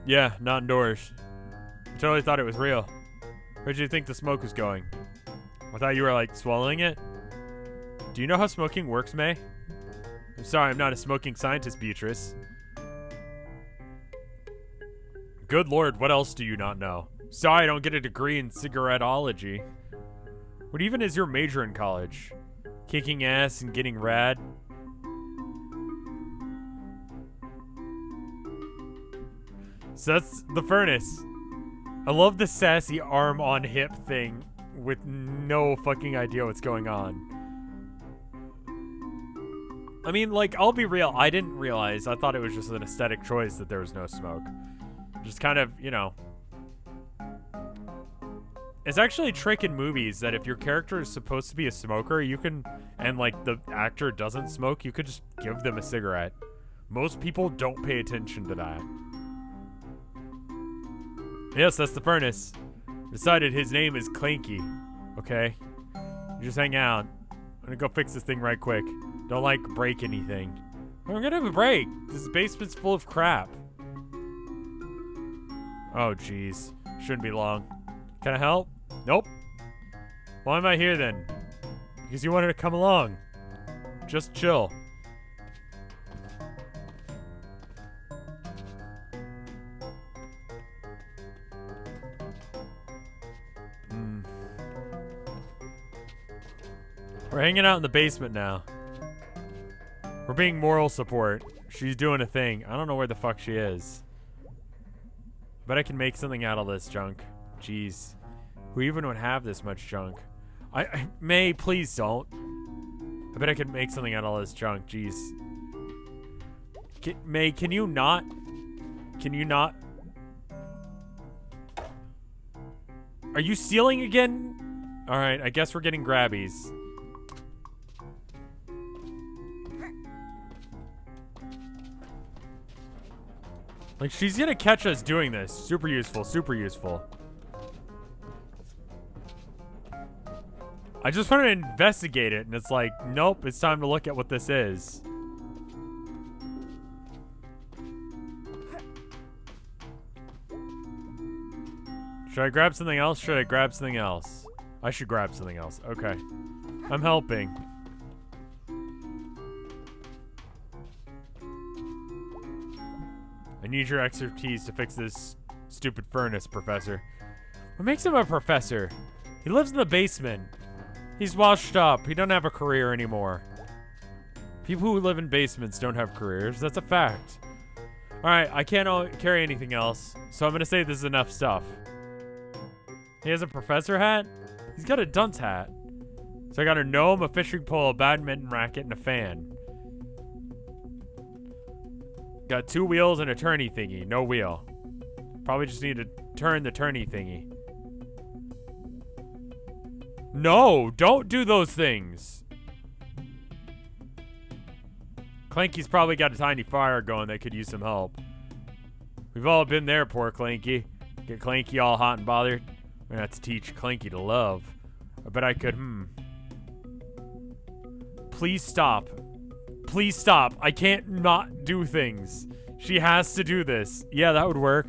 Yeah, not indoors. I totally thought it was real. Where'd you think the smoke was going? I thought you were, like, swallowing it. Do you know how smoking works, May? I'm sorry, I'm not a smoking scientist, Beatrice. Good lord, what else do you not know? Sorry I don't get a degree in cigaretteology. What even is your major in college? Kicking ass and getting rad? So that's the furnace. I love the sassy arm on hip thing with no fucking idea what's going on. I mean, like, I'll be real. I didn't realize. I thought it was just an aesthetic choice that there was no smoke. Just kind of, you know. It's actually a trick in movies that if your character is supposed to be a smoker, you can, and like the actor doesn't smoke, you could just give them a cigarette. Most people don't pay attention to that. Yes, that's the furnace. Decided his name is Clanky. Okay? You just hang out. I'm gonna go fix this thing right quick. Don't, like, break anything. We're gonna have a break. This basement's full of crap. Oh, jeez. Shouldn't be long. Can I help? Nope. Why am I here, then? Because you wanted to come along. Just chill. We're hanging out in the basement now. We're being moral support. She's doing a thing. I don't know where the fuck she is. Bet I can make something out of this junk. Jeez. Who even would have this much junk? May, please don't. I bet I could make something out of all this junk. Jeez. May, can you not? Can you not? Are you stealing again? Alright, I guess we're getting grabbies. Like, she's gonna catch us doing this. Super useful, super useful. I just want to investigate it, and it's like, nope, it's time to look at what this is. Should I grab something else? Should I grab something else? I should grab something else. Okay. I'm helping. I need your expertise to fix this stupid furnace, Professor. What makes him a professor? He lives in the basement. He's washed up. He doesn't have a career anymore. People who live in basements don't have careers. That's a fact. Alright, I can't carry anything else, so I'm gonna say this is enough stuff. He has a professor hat? He's got a dunce hat. So I got a gnome, a fishing pole, a badminton racket, and a fan. Got 2 wheels and a turny thingy. No wheel. Probably just need to turn the turny thingy. No, don't do those things. Clanky's probably got a tiny fire going that could use some help. We've all been there, poor Clanky. Get Clanky all hot and bothered. We're gonna have to teach Clanky to love. I bet I could, Please stop. Please stop. I can't not do things. She has to do this. Yeah, that would work.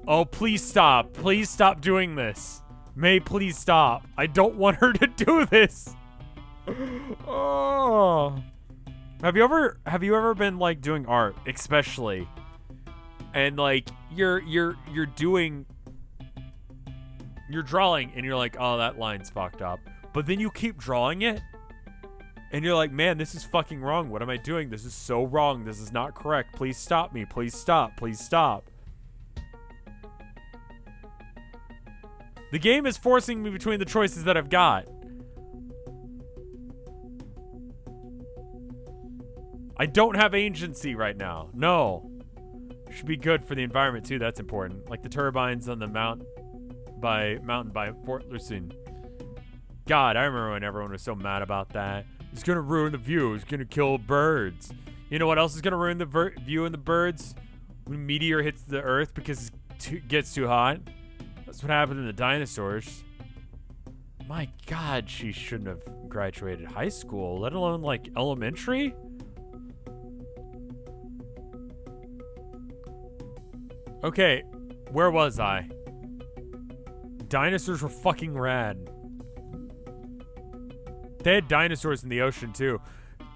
Oh, please stop. Please stop doing this. May, please stop. I don't want her to do this. Oh. Have you ever been like doing art, especially, and like you're drawing and you're like, oh, that line's fucked up, but then you keep drawing it and you're like, man, this is fucking wrong. What am I doing? This is so wrong. This is not correct. Please stop me. Please stop. Please stop. The game is forcing me between the choices that I've got. I don't have agency right now. No. Should be good for the environment too. That's important. Like the turbines on the mountain by Fort Lucin. God, I remember when everyone was so mad about that. It's gonna ruin the view. It's gonna kill birds. You know what else is gonna ruin the view and the birds? When a meteor hits the Earth because it gets too hot. That's what happened to the dinosaurs. My God, she shouldn't have graduated high school, let alone like elementary. Okay, where was I? Dinosaurs were fucking rad. They had dinosaurs in the ocean too.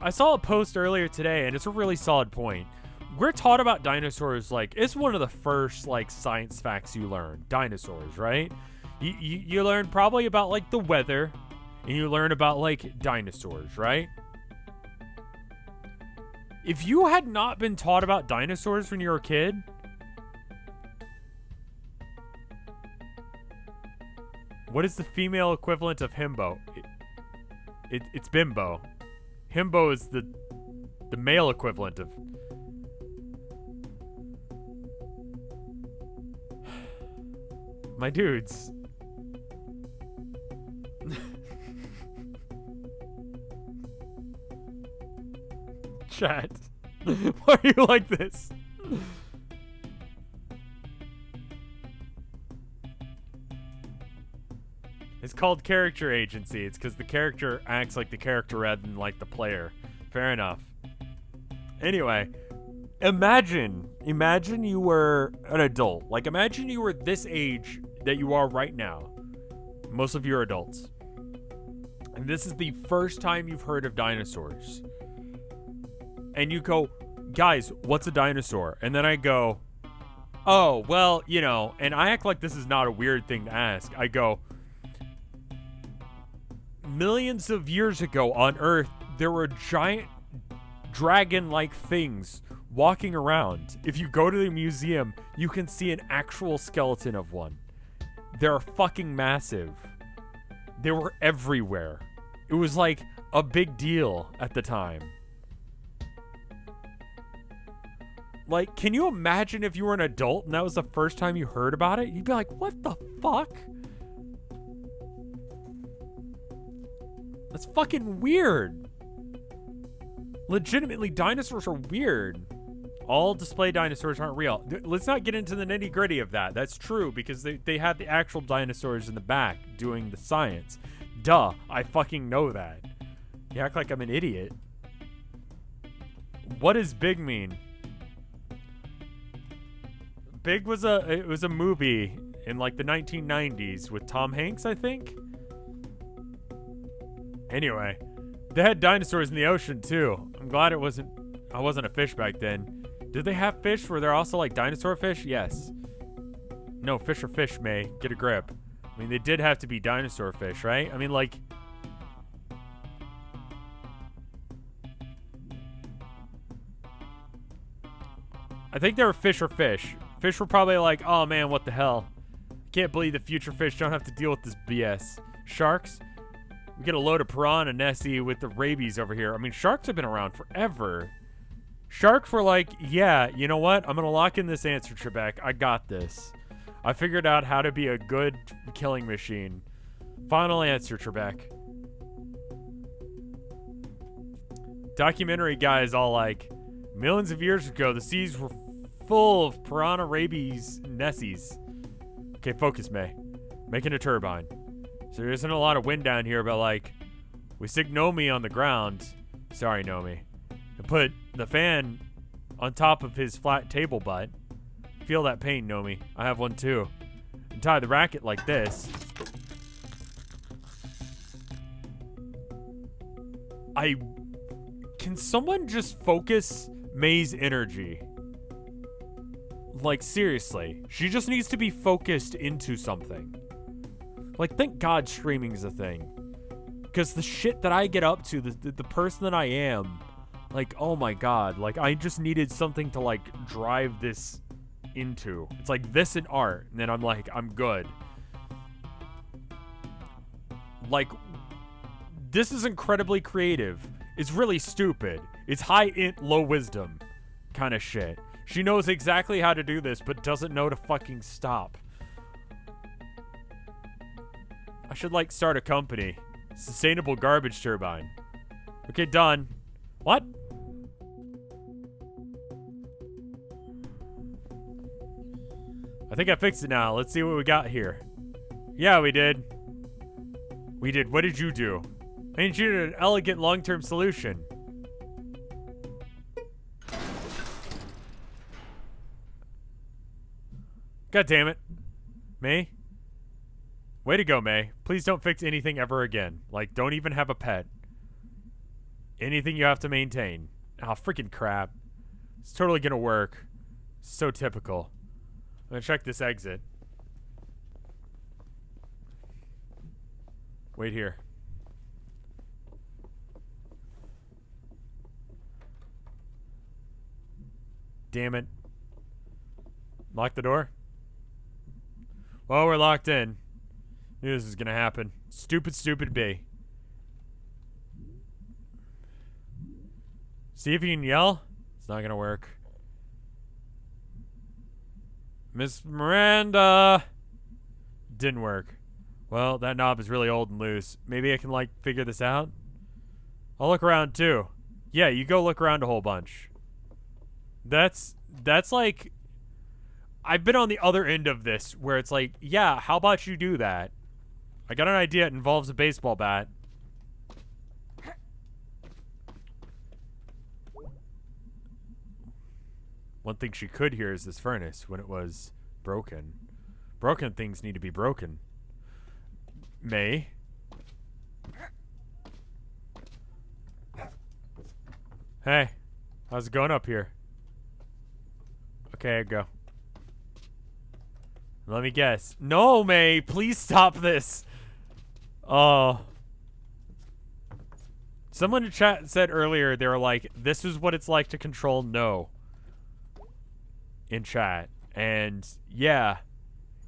I saw a post earlier today, and it's a really solid point. We're taught about dinosaurs like it's one of the first like science facts you learn. Dinosaurs, right? You learn probably about like the weather, and you learn about like dinosaurs, right? If you had not been taught about dinosaurs when you were a kid, what is the female equivalent of himbo? It's bimbo. Himbo is the male equivalent of... My dudes. Chat. Why are you like this? It's called character agency. It's because the character acts like the character rather than like the player. Fair enough. Anyway, imagine you were an adult. Like, imagine you were this age that you are right now. Most of you are adults. And this is the first time you've heard of dinosaurs. And you go, guys, what's a dinosaur? And then I go, oh, well, you know, and I act like this is not a weird thing to ask. I go, millions of years ago on Earth, there were giant dragon-like things walking around. If you go to the museum, you can see an actual skeleton of one. They're fucking massive. They were everywhere. It was like a big deal at the time. Like, can you imagine if you were an adult and that was the first time you heard about it? You'd be like, what the fuck? That's fucking weird. Legitimately, dinosaurs are weird. All display dinosaurs aren't real. Let's not get into the nitty gritty of that. That's true because they had the actual dinosaurs in the back doing the science. Duh, I fucking know that. You act like I'm an idiot. What does big mean? Big was a movie in like the 1990s with Tom Hanks, I think. Anyway, they had dinosaurs in the ocean too. I'm glad I wasn't a fish back then. Did they have fish? Were there also like dinosaur fish? Yes. No, fish are fish, May. Get a grip. I mean, they did have to be dinosaur fish, right? I mean, like... I think they were fish or fish. Fish were probably like, oh man, what the hell? Can't believe the future fish don't have to deal with this BS. Sharks? We get a load of piranha Nessie with the rabies over here. I mean, sharks have been around forever. Sharks were like, yeah, you know what? I'm going to lock in this answer, Trebek. I got this. I figured out how to be a good killing machine. Final answer, Trebek. Documentary guy is all like, millions of years ago, the seas were full of piranha rabies Nessies. Okay, focus, May. Making a turbine. So there isn't a lot of wind down here, but like, we stick Nomi on the ground. Sorry, Nomi. And put the fan on top of his flat table butt. Feel that pain, Nomi. I have one too. And tie the racket like this. Can someone just focus May's energy? Like, seriously. She just needs to be focused into something. Like, thank God streaming is a thing. Because the shit that I get up to, the person that I am, like, oh my God. Like, I just needed something to, like, drive this into. It's like this in art. And then I'm like, I'm good. Like, this is incredibly creative. It's really stupid. It's high int, low wisdom kind of shit. She knows exactly how to do this, but doesn't know to fucking stop. I should, like, start a company. Sustainable garbage turbine. Okay, done. What? I think I fixed it now. Let's see what we got here. Yeah, we did. We did. What did you do? I engineered an elegant long-term solution. God damn it. May? Way to go, May. Please don't fix anything ever again. Like, don't even have a pet. Anything you have to maintain. Oh, freaking crap. It's totally gonna work. So typical. I'm gonna check this exit. Wait here. Damn it. Lock the door? Well, we're locked in. Knew this was gonna happen. Stupid, stupid B. See if you can yell. It's not gonna work. Miss Miranda! Didn't work. Well, that knob is really old and loose. Maybe I can, like, figure this out? I'll look around, too. Yeah, you go look around a whole bunch. That's like... I've been on the other end of this, where it's like, yeah, how about you do that? I got an idea. It involves a baseball bat. One thing she could hear is this furnace when it was broken. Broken things need to be broken. May? Hey, how's it going up here? Okay, go. Let me guess. No, May, please stop this. Oh. Someone in chat said earlier, they were like, this is what it's like to control no. In chat. And, yeah.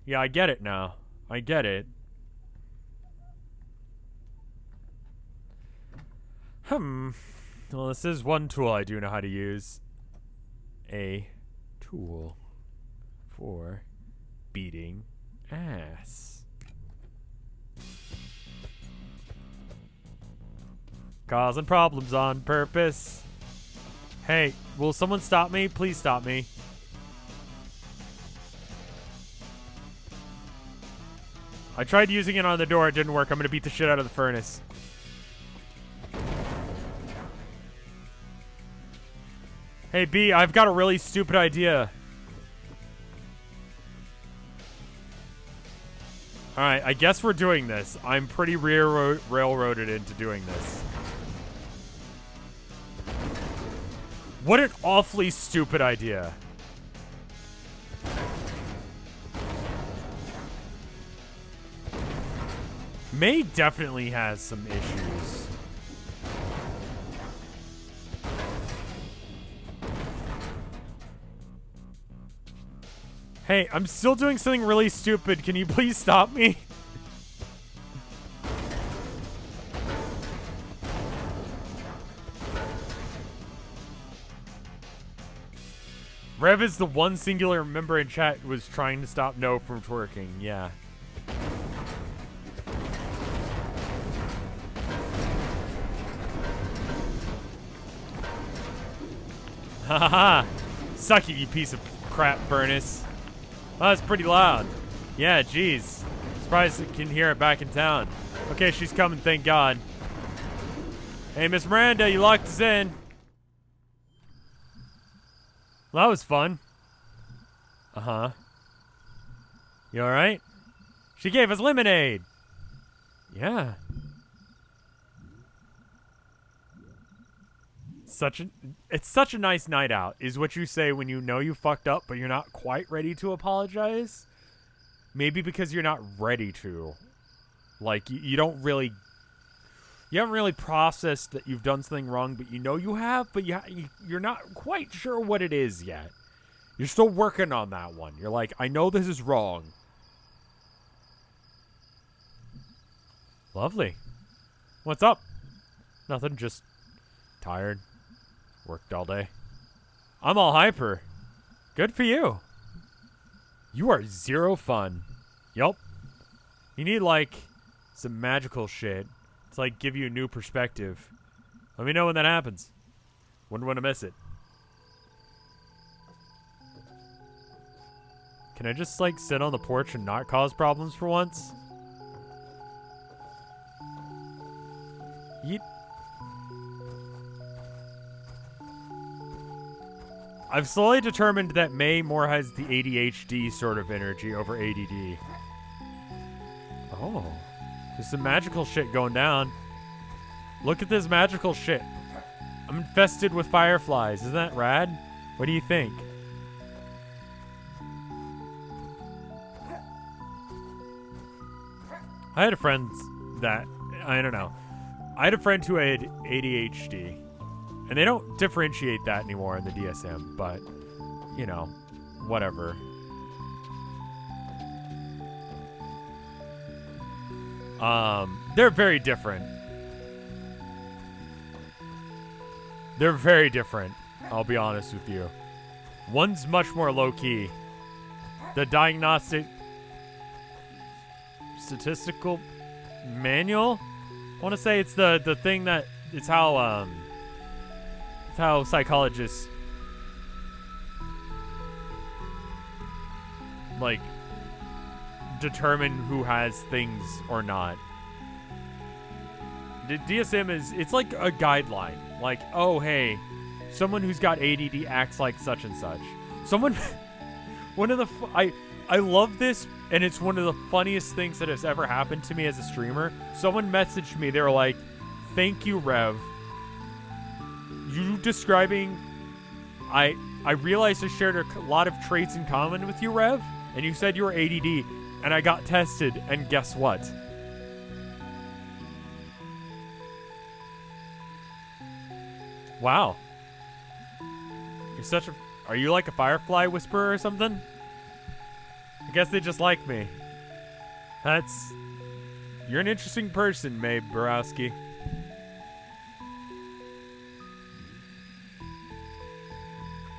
Yeah, I get it now. I get it. Well, this is one tool I do know how to use. A tool for beating ass. Causing problems on purpose. Hey, will someone stop me? Please stop me. I tried using it on the door. It didn't work. I'm going to beat the shit out of the furnace. Hey, B, I've got a really stupid idea. Alright, I guess we're doing this. I'm pretty railroaded into doing this. What an awfully stupid idea. May definitely has some issues. Hey, I'm still doing something really stupid. Can you please stop me? Rev is the one singular member in chat who was trying to stop No from twerking. Yeah. Haha. Suck it, you piece of crap, furnace. Oh, that's pretty loud. Yeah, jeez. Surprised I can hear it back in town. Okay, she's coming, thank God. Hey, Miss Miranda, you locked us in. Well, that was fun. Uh-huh. You alright? She gave us lemonade. Yeah. It's such a nice night out, is what you say when you know you fucked up, but you're not quite ready to apologize. Maybe because you're not ready to. Like, you don't really... You haven't really processed that you've done something wrong, but you know you have, but you're not quite sure what it is yet. You're still working on that one. You're like, I know this is wrong. Lovely. What's up? Nothing, just tired. Worked all day. I'm all hyper. Good for you. You are zero fun. Yup. You need, like, some magical shit to, like, give you a new perspective. Let me know when that happens. Wouldn't want to miss it. Can I just, like, sit on the porch and not cause problems for once? I've slowly determined that May more has the ADHD sort of energy over ADD. Oh, there's some magical shit going down. Look at this magical shit. I'm infested with fireflies. Isn't that rad? What do you think? I had a friend that, I don't know. I had a friend who had ADHD. And they don't differentiate that anymore in the DSM, but, you know, whatever. They're very different. They're very different, I'll be honest with you. One's much more low-key. The diagnostic statistical manual? I want to say it's the thing that, it's how psychologists, like, determine who has things or not. The DSM it's like a guideline. Like, oh, hey, someone who's got ADD acts like such and such. Someone, I love this, and it's one of the funniest things that has ever happened to me as a streamer. Someone messaged me, they were like, thank you, Rev. You describing, I realized I shared a lot of traits in common with you, Rev, and you said you were ADD, and I got tested, and guess what? Wow. You're such a... Are you like a firefly whisperer or something? I guess they just like me. That's... You're an interesting person, Mae Borowski.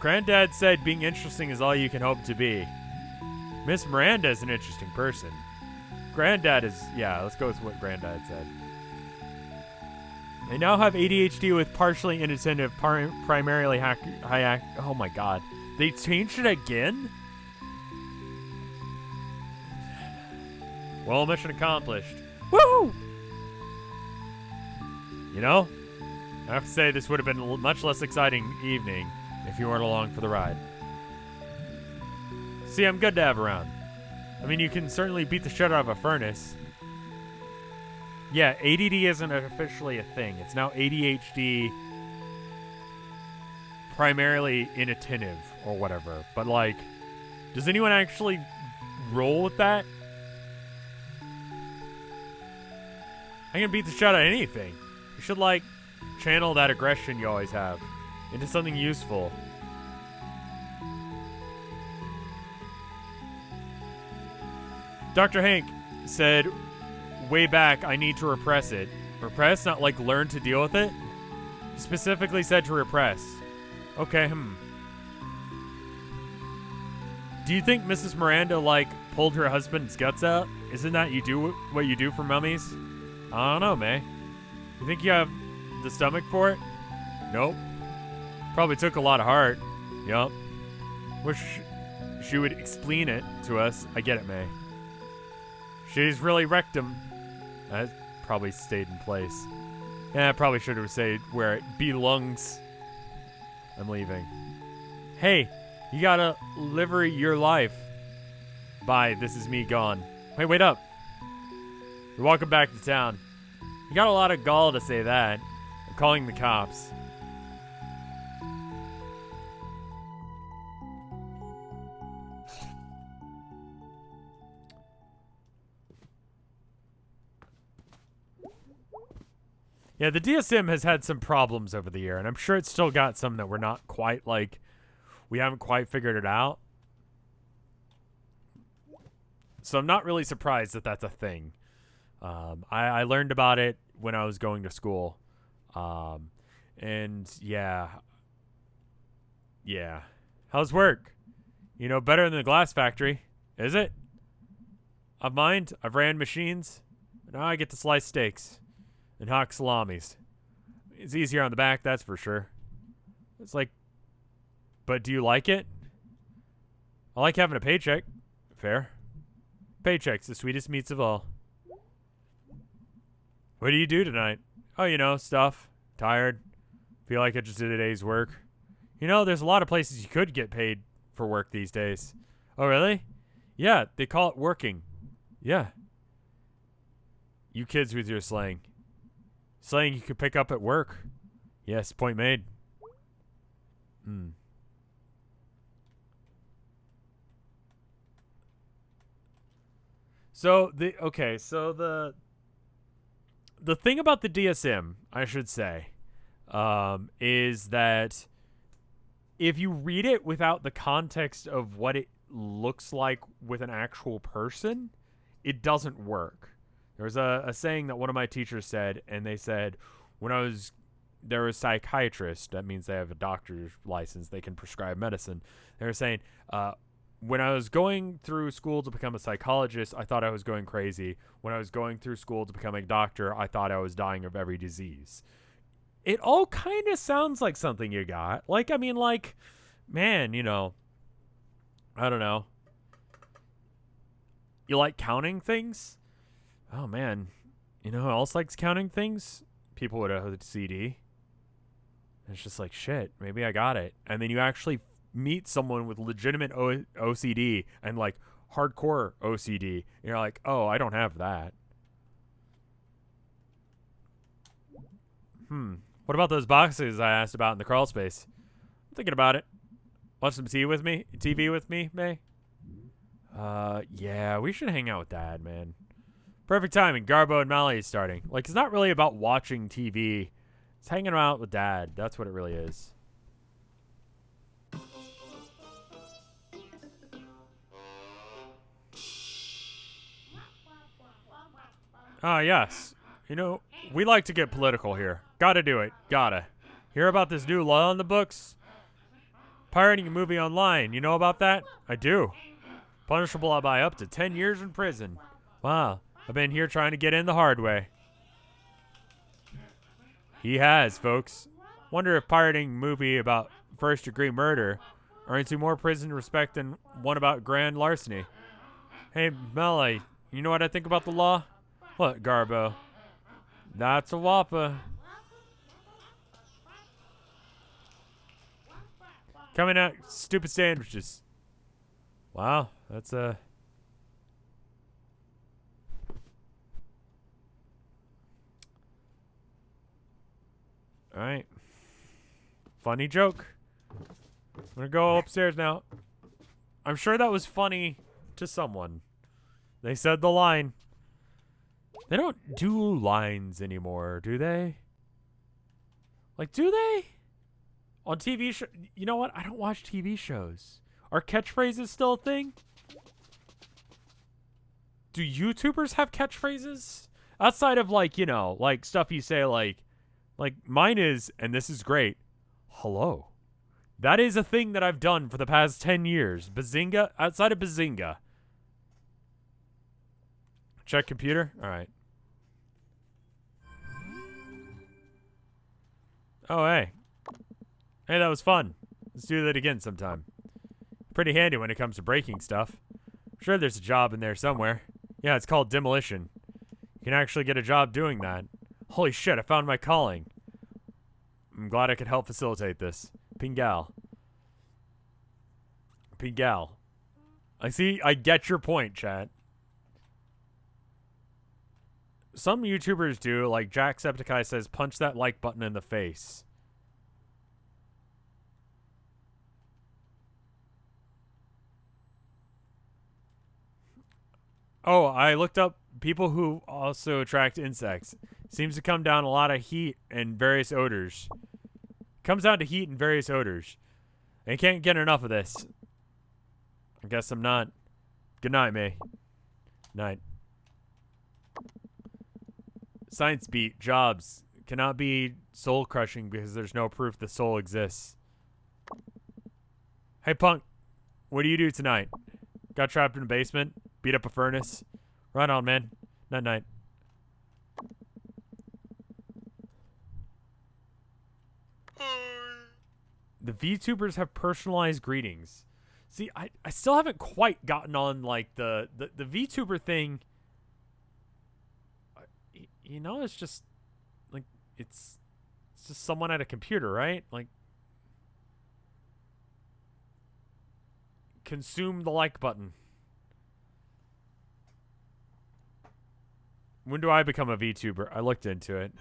Granddad said being interesting is all you can hope to be. Miss Miranda is an interesting person. Granddad is... Yeah, let's go with what Granddad said. I now have ADHD with partially inattentive, primarily high... Oh my god. They changed it again? Well, mission accomplished. Woo! You know, I have to say this would have been a much less exciting evening if you weren't along for the ride. See, I'm good to have around. I mean, you can certainly beat the shit out of a furnace. Yeah, ADD isn't officially a thing. It's now ADHD, primarily inattentive or whatever. But, like, does anyone actually roll with that? I can beat the shit out of anything. You should, like, channel that aggression you always have into something useful. Dr. Hank said... Way back, I need to repress it. Repress? Not like learn to deal with it? He specifically said to repress. Okay, Do you think Mrs. Miranda, like, pulled her husband's guts out? Isn't that what you do for mummies? I don't know, May. You think you have the stomach for it? Nope. Probably took a lot of heart. Yup. Wish she would explain it to us. I get it, May. She's really wrecked him. That probably stayed in place. Yeah, I probably should have said where it belongs. I'm leaving. Hey, you gotta livery your life. Bye, this is me gone. Wait up. We're walking back to town. You got a lot of gall to say that. I'm calling the cops. Yeah, the DSM has had some problems over the year, and I'm sure it's still got some that we're not quite, like, we haven't quite figured it out. So I'm not really surprised that that's a thing. I learned about it when I was going to school. And, yeah. Yeah. How's work? You know, better than the glass factory. Is it? I've mined. I've ran machines. Now I get to slice steaks. And hawk salamis. It's easier on the back, that's for sure. It's like, but do you like it? I like having a paycheck. Fair. Paycheck's the sweetest meats of all. What do you do tonight? Oh, you know, stuff. Tired. Feel like I just did a day's work. You know, there's a lot of places you could get paid for work these days. Oh, really? Yeah, they call it working. Yeah. You kids with your slang. Slang you could pick up at work. Yes, point made. Hmm. So the thing about the DSM, I should say, is that if you read it without the context of what it looks like with an actual person, it doesn't work. There was a saying that one of my teachers said, and they said, there was psychiatrists, that means they have a doctor's license, they can prescribe medicine. They were saying, when I was going through school to become a psychologist, I thought I was going crazy. When I was going through school to become a doctor, I thought I was dying of every disease. It all kind of sounds like something you got. Like, I mean, like, man, you know, I don't know. You like counting things? Oh, man. You know who else likes counting things? People with OCD. It's just like, shit, maybe I got it. And then you actually meet someone with legitimate OCD and, like, hardcore OCD. And you're like, oh, I don't have that. What about those boxes I asked about in the crawl space? I'm thinking about it. Watch some TV with me, May? Yeah, we should hang out with Dad, man. Perfect timing. Garbo and Mally is starting. Like, it's not really about watching TV. It's hanging out with Dad. That's what it really is. Ah, yes. You know, we like to get political here. Gotta do it. Gotta. Hear about this new law in the books? Pirating a movie online. You know about that? I do. Punishable by up to 10 years in prison. Wow. I've been here trying to get in the hard way. He has, folks. Wonder if pirating a movie about first-degree murder earns you more prison respect than one about grand larceny. Hey, Melly, you know what I think about the law? What, Garbo? That's a wappa. Coming out, stupid sandwiches. Wow, that's a... Alright. Funny joke. I'm gonna go upstairs now. I'm sure that was funny to someone. They said the line. They don't do lines anymore, do they? Like, do they? On TV show, you know what? I don't watch TV shows. Are catchphrases still a thing? Do YouTubers have catchphrases? Outside of, like, you know, like stuff you say like mine is, and this is great, hello. That is a thing that I've done for the past 10 years. Bazinga, outside of Bazinga. Check computer? All right. Oh, hey. Hey, that was fun. Let's do that again sometime. Pretty handy when it comes to breaking stuff. I'm sure there's a job in there somewhere. Yeah, it's called demolition. You can actually get a job doing that. Holy shit, I found my calling. I'm glad I could help facilitate this. Pingal. Pingal. I get your point, chat. Some YouTubers do, like Jacksepticeye says, punch that like button in the face. Oh, I looked up people who also attract insects. Seems to come down a lot of heat and various odors. Comes down to heat and various odors. I can't get enough of this. I guess I'm not. Good night, May. Night. Science beat. Jobs. Cannot be soul crushing because there's no proof the soul exists. Hey, punk. What do you do tonight? Got trapped in a basement? Beat up a furnace? Right on, man. Night-night. The VTubers have personalized greetings. See, I still haven't quite gotten on, like, the VTuber thing. You know, it's just, like, it's just someone at a computer, right? Like, Consume the like button. When do I become a VTuber? I looked into it.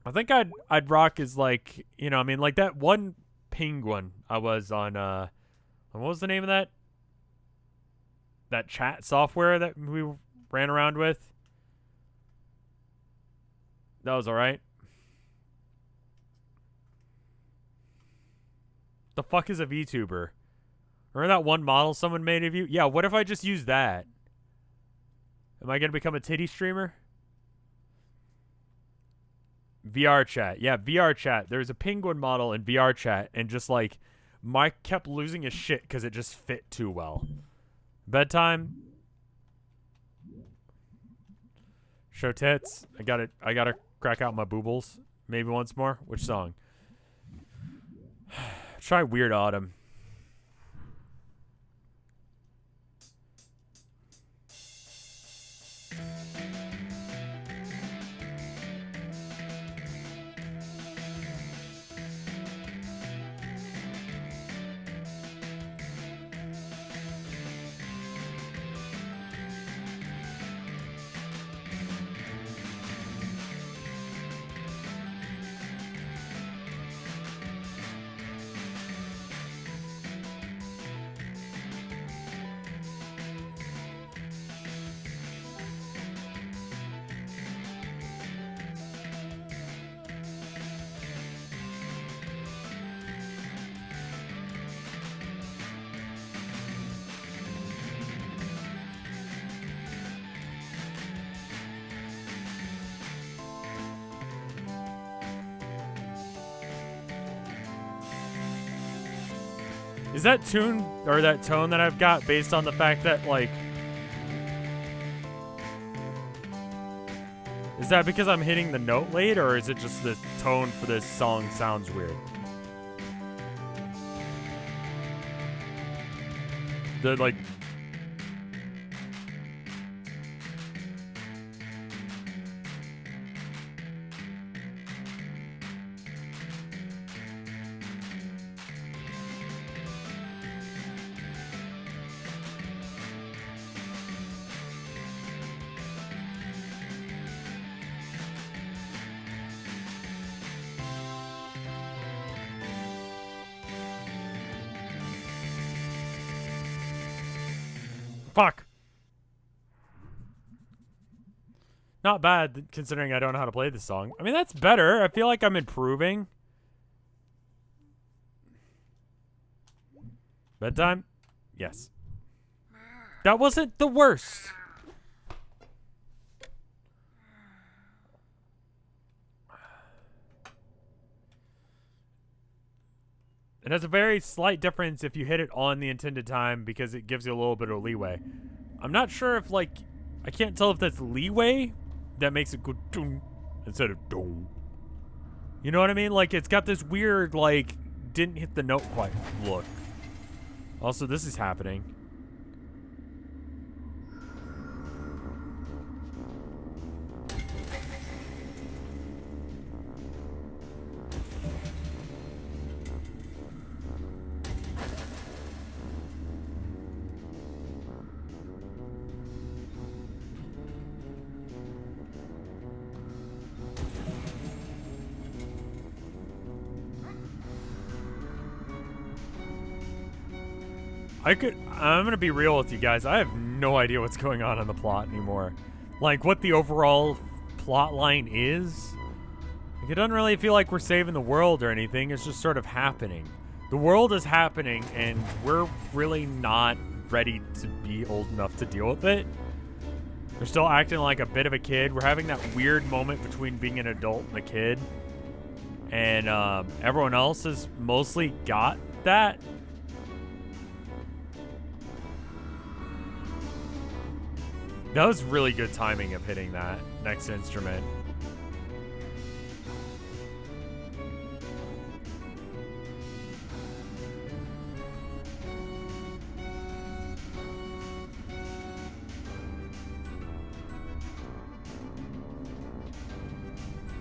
I think I'd rock as like, you know, I mean, like that one penguin I was on, what was the name of that? That chat software that we ran around with? That was alright. The fuck is a VTuber? Remember that one model someone made of you? Yeah, what if I just use that? Am I gonna become a titty streamer? VR chat. Yeah, VR chat. There's a penguin model in VR chat, and just like Mike kept losing his shit because it just fit too well. Bedtime. Show tits. I gotta crack out my boobles. Maybe once more. Which song? Try Weird Autumn. Is that tune or that tone that I've got based on the fact that, like, is that because I'm hitting the note late, or is it just the tone for this song sounds weird? The, like, fuck. Not bad, considering I don't know how to play this song. I mean, that's better. I feel like I'm improving. Bedtime? Yes. That wasn't the worst. It has a very slight difference if you hit it on the intended time because it gives you a little bit of leeway. I'm not sure if, like, I can't tell if that's leeway that makes it go doom instead of doom. You know what I mean? Like, it's got this weird, like, didn't hit the note quite look. Also, this is happening. I'm gonna be real with you guys. I have no idea what's going on in the plot anymore. Like, what the overall plot line is. Like, it doesn't really feel like we're saving the world or anything. It's just sort of happening. The world is happening, and we're really not ready to be old enough to deal with it. We're still acting like a bit of a kid. We're having that weird moment between being an adult and a kid. And everyone else has mostly got that. That was really good timing of hitting that next instrument.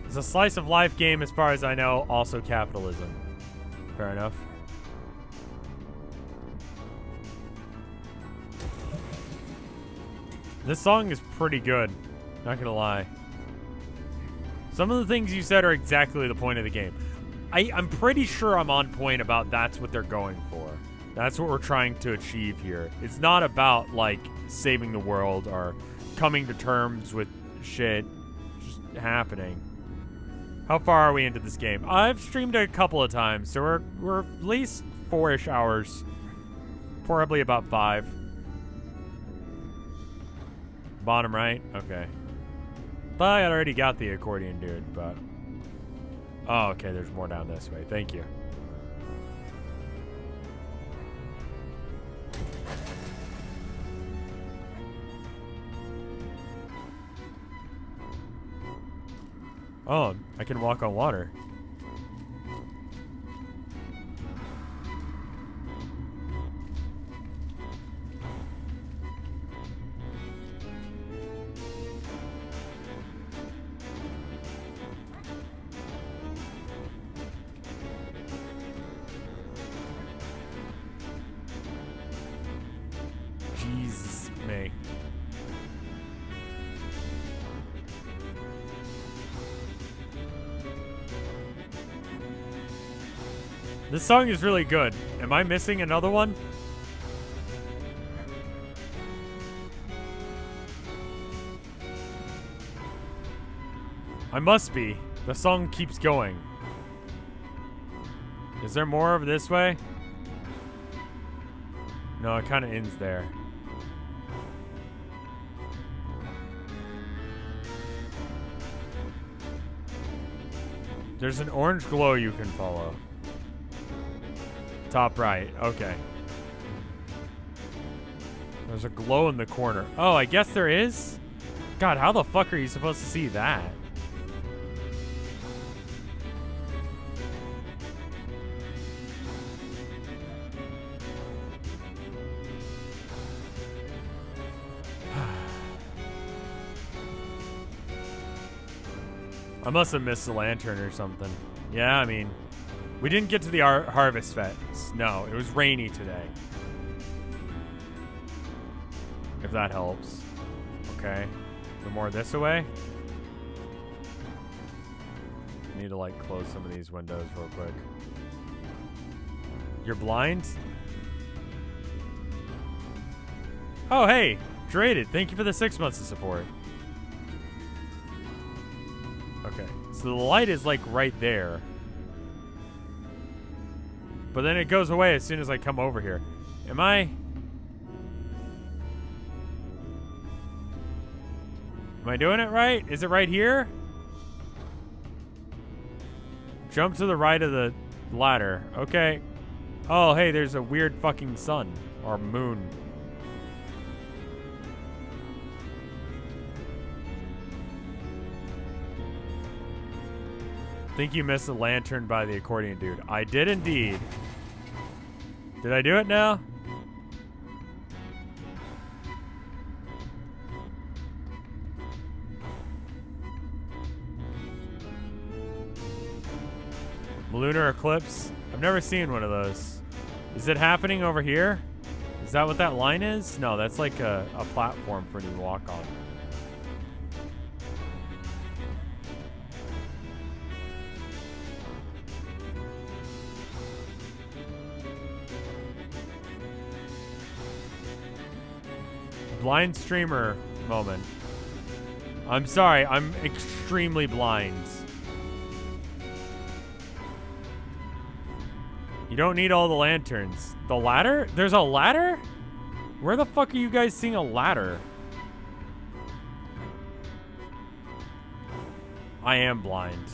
It's a slice of life game as far as I know, also capitalism. Fair enough. This song is pretty good. Not gonna lie. Some of the things you said are exactly the point of the game. I'm pretty sure I'm on point about that's what they're going for. That's what we're trying to achieve here. It's not about, like, saving the world or coming to terms with shit just happening. How far are we into this game? I've streamed a couple of times, so we're at least 4-ish hours. Probably about 5. Bottom right? Okay. Thought I already got the accordion dude, but... Oh, okay, there's more down this way. Thank you. Oh, I can walk on water. Jesus, me. This song is really good. Am I missing another one? I must be. The song keeps going. Is there more over this way? No, it kind of ends there. There's an orange glow you can follow. Top right. Okay. There's a glow in the corner. Oh, I guess there is? God, how the fuck are you supposed to see that? I must have missed the lantern or something. Yeah, I mean, we didn't get to the Harvest Fest. No, it was rainy today. If that helps. Okay. The more this away. I need to, like, close some of these windows real quick. You're blind? Oh, hey! Draded, thank you for the 6 months of support. Okay, so the light is, like, right there. But then it goes away as soon as I come over here. Am I doing it right? Is it right here? Jump to the right of the ladder. Okay. Oh, hey, there's a weird fucking sun. Or moon. Think you missed the lantern by the accordion dude. I did indeed. Did I do it now? Lunar eclipse? I've never seen one of those. Is it happening over here? Is that what that line is? No, that's like a platform for you to walk on. Blind streamer moment. I'm sorry, I'm extremely blind. You don't need all the lanterns. The ladder? There's a ladder? Where the fuck are you guys seeing a ladder? I am blind.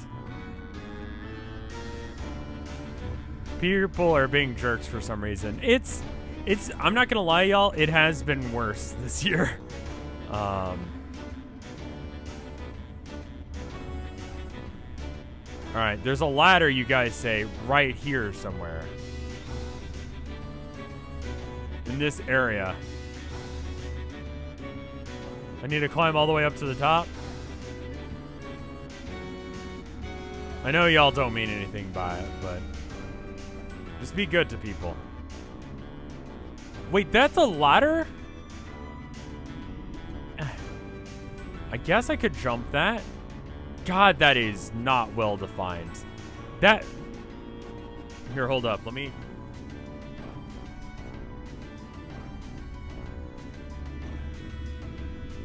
People are being jerks for some reason. It's I'm not gonna lie, y'all, it has been worse this year. Alright, there's a ladder, you guys say, right here somewhere. In this area. I need to climb all the way up to the top. I know y'all don't mean anything by it, but just be good to people. Wait, that's a ladder? I guess I could jump that. God, that is not well defined. That... Here, hold up. Let me...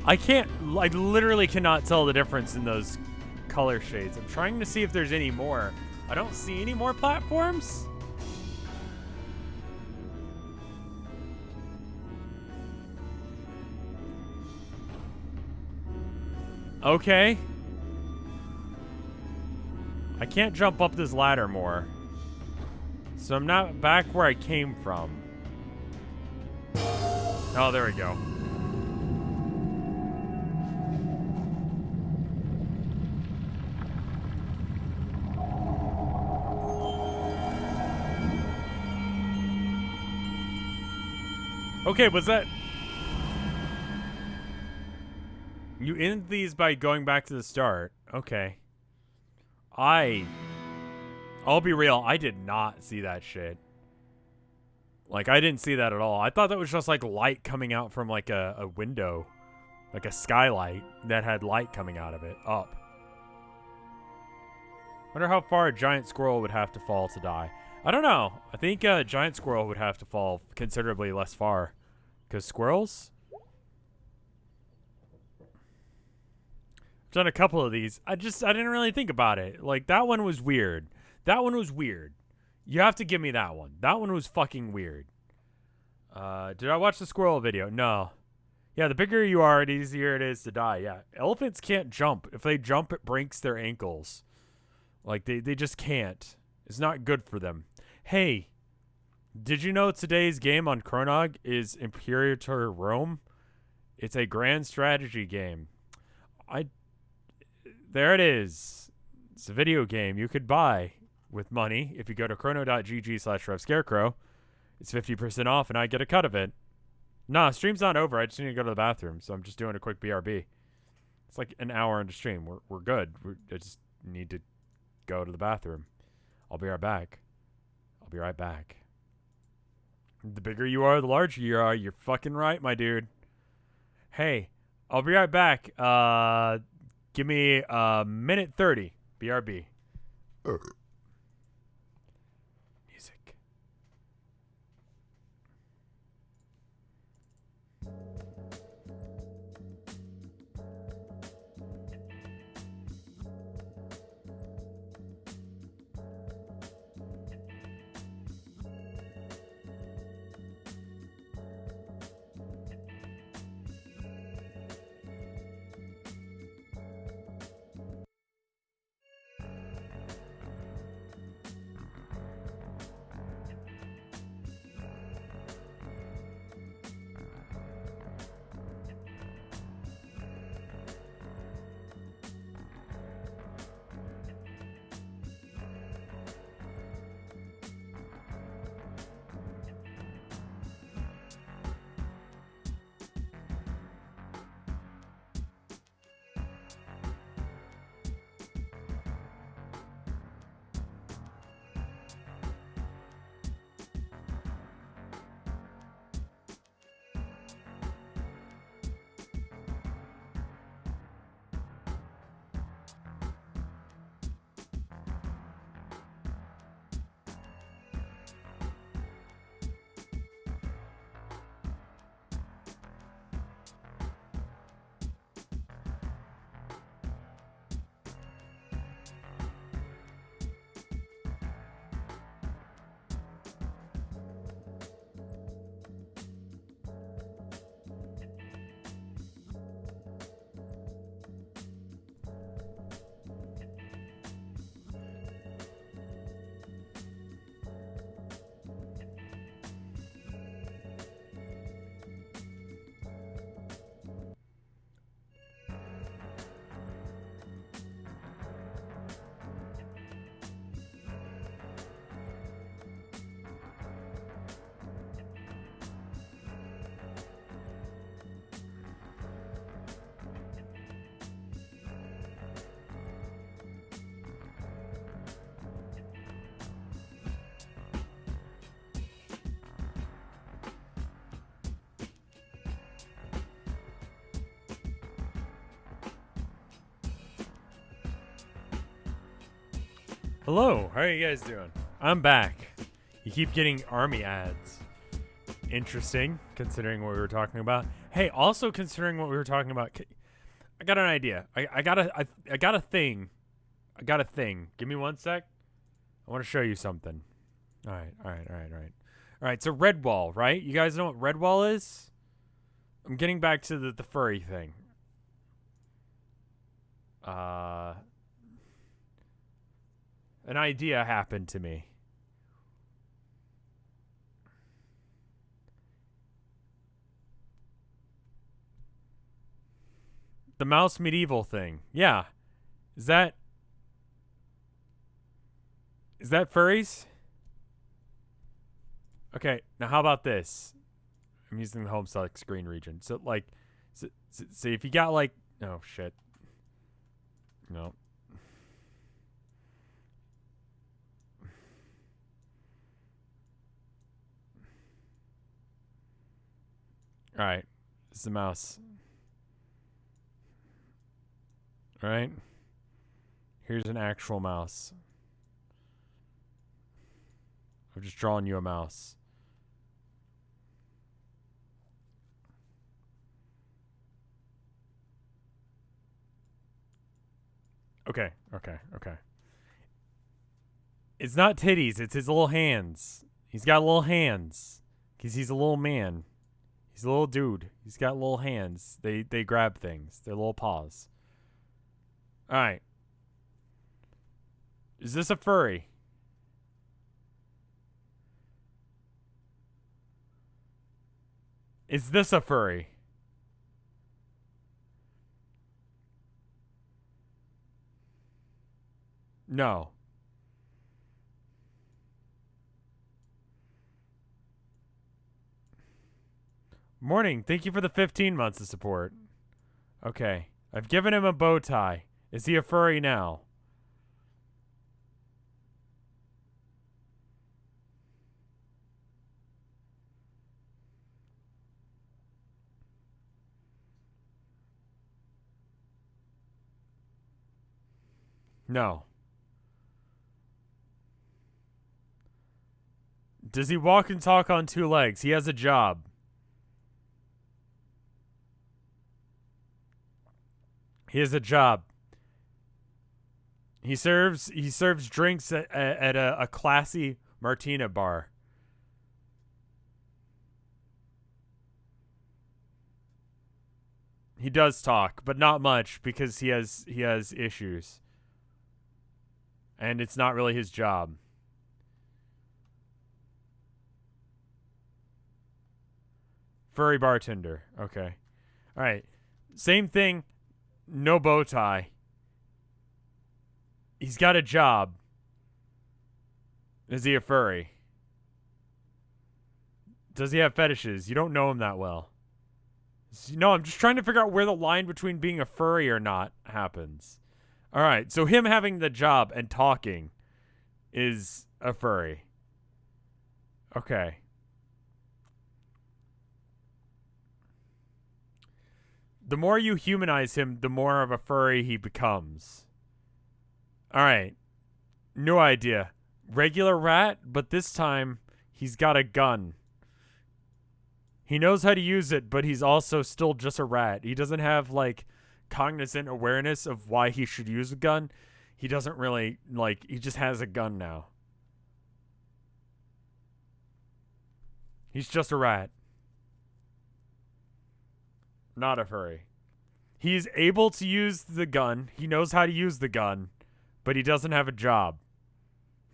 I literally cannot tell the difference in those color shades. I'm trying to see if there's any more. I don't see any more platforms. Okay. I can't jump up this ladder more. So I'm not back where I came from. Oh, there we go. Okay, was that... You end these by going back to the start. Okay. I'll be real, I did not see that shit. Like, I didn't see that at all. I thought that was just, like, light coming out from, like, a window. Like a skylight that had light coming out of it. Up. Wonder how far a giant squirrel would have to fall to die. I don't know. I think a giant squirrel would have to fall considerably less far. Because squirrels? I've done a couple of these. I didn't really think about it. Like, that one was weird. That one was weird. You have to give me that one. That one was fucking weird. Did I watch the squirrel video? No. Yeah, the bigger you are, the easier it is to die. Yeah, elephants can't jump. If they jump, it breaks their ankles. Like, they just can't. It's not good for them. Hey, did you know today's game on Chronog is Imperator Rome? It's a grand strategy game. There it is. It's a video game you could buy with money if you go to chrono.gg/RevScarecrow. It's 50% off and I get a cut of it. Nah, stream's not over. I just need to go to the bathroom, so I'm just doing a quick BRB. It's like an hour into stream. We're good. I just need to go to the bathroom. I'll be right back. I'll be right back. The bigger you are, the larger you are. You're fucking right, my dude. Hey, I'll be right back. Give me a minute 30. BRB. Music. Hello, how are you guys doing? I'm back. You keep getting army ads. Interesting, considering what we were talking about. Hey, also considering what we were talking about, I got an idea. I got a thing. I got a thing. Give me 1 sec. I want to show you something. All right. So Redwall, right? You guys know what Redwall is? I'm getting back to the furry thing. An idea happened to me. The mouse medieval thing. Yeah. Is that furries? Okay, now how about this? I'm using the home select screen region. So like so if you got like oh shit. No. All right. This is the mouse. All right. Here's an actual mouse. I'm just drawing you a mouse. Okay. It's not titties, it's his little hands. He's got little hands. Because he's a little man. He's a little dude. He's got little hands. They grab things. They're little paws. Alright. Is this a furry? Is this a furry? No. Morning. Thank you for the 15 months of support. Okay. I've given him a bow tie. Is he a furry now? No. Does he walk and talk on 2 legs? He has a job. He has a job. He serves drinks at a classy Martina bar. He does talk, but not much because he has issues. And it's not really his job. Furry bartender. Okay. All right. Same thing. No bow tie. He's got a job. Is he a furry? Does he have fetishes? You don't know him that well. No, I'm just trying to figure out where the line between being a furry or not happens. All right, so him having the job and talking is a furry. Okay. The more you humanize him, the more of a furry he becomes. All right. New idea. Regular rat, but this time he's got a gun. He knows how to use it, but he's also still just a rat. He doesn't have like cognizant awareness of why he should use a gun. He doesn't really like he just has a gun now. He's just a rat. Not a furry. He's able to use the gun. He knows how to use the gun, but he doesn't have a job.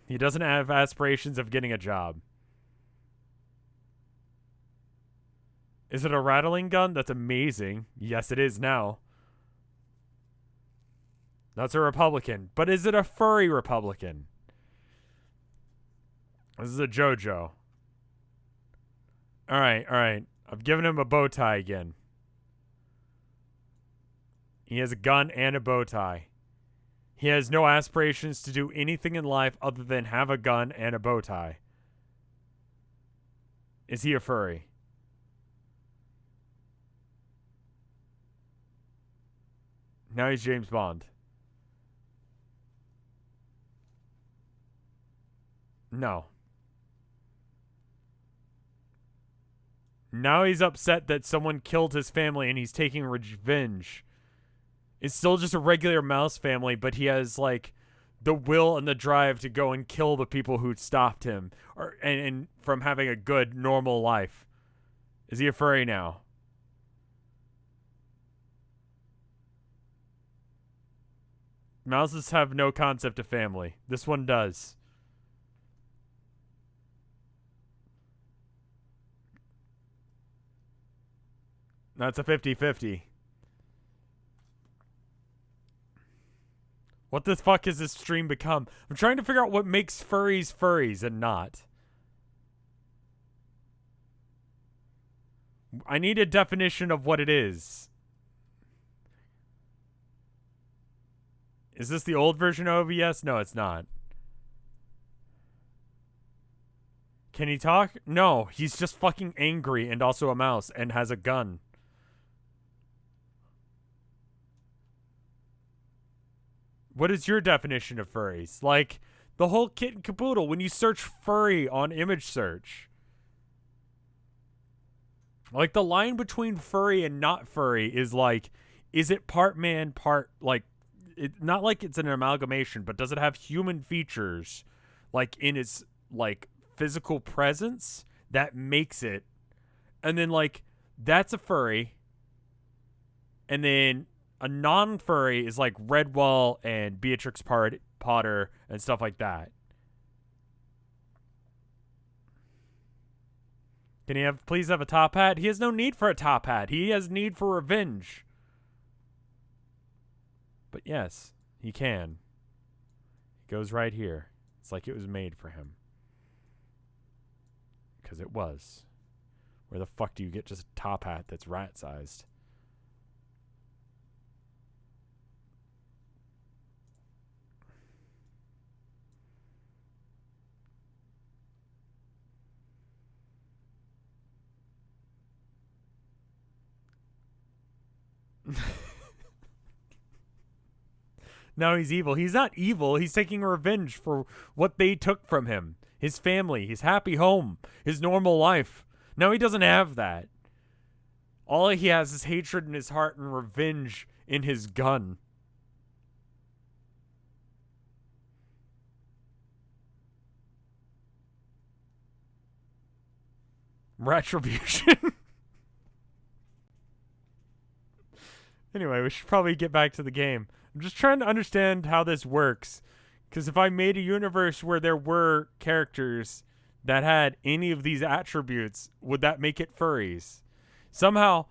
He doesn't have aspirations of getting a job. Is it a rattling gun? That's amazing. Yes, it is now. That's a Republican. But is it a furry Republican? This is a JoJo. Alright. I've given him a bow tie again. He has a gun and a bow tie. He has no aspirations to do anything in life other than have a gun and a bow tie. Is he a furry? Now he's James Bond. No. Now he's upset that someone killed his family and he's taking revenge. It's still just a regular mouse family, but he has, like, the will and the drive to go and kill the people who stopped him and from having a good, normal life. Is he a furry now? Mouses have no concept of family. This one does. That's a 50-50. What the fuck has this stream become? I'm trying to figure out what makes furries furries and not. I need a definition of what it is. Is this the old version of OBS? No, it's not. Can he talk? No, he's just fucking angry and also a mouse and has a gun. What is your definition of furries? Like, the whole kit and caboodle, when you search furry on image search. Like, the line between furry and not furry is like, is it part man, part, like, not like it's an amalgamation, but does it have human features, like, in its, like, physical presence that makes it? And then, like, that's a furry. And then a non-furry is like Redwall and Beatrix Potter and stuff like that. Can he please have a top hat? He has no need for a top hat. He has need for revenge. But yes, he can. He goes right here. It's like it was made for him. Because it was. Where the fuck do you get just a top hat that's rat-sized? Now he's evil. He's not evil. He's taking revenge for what they took from him. His family, his happy home, his normal life. Now he doesn't have that. All he has is hatred in his heart and revenge in his gun. Retribution. Anyway, we should probably get back to the game. I'm just trying to understand how this works. Because if I made a universe where there were characters that had any of these attributes, would that make it furries? Somehow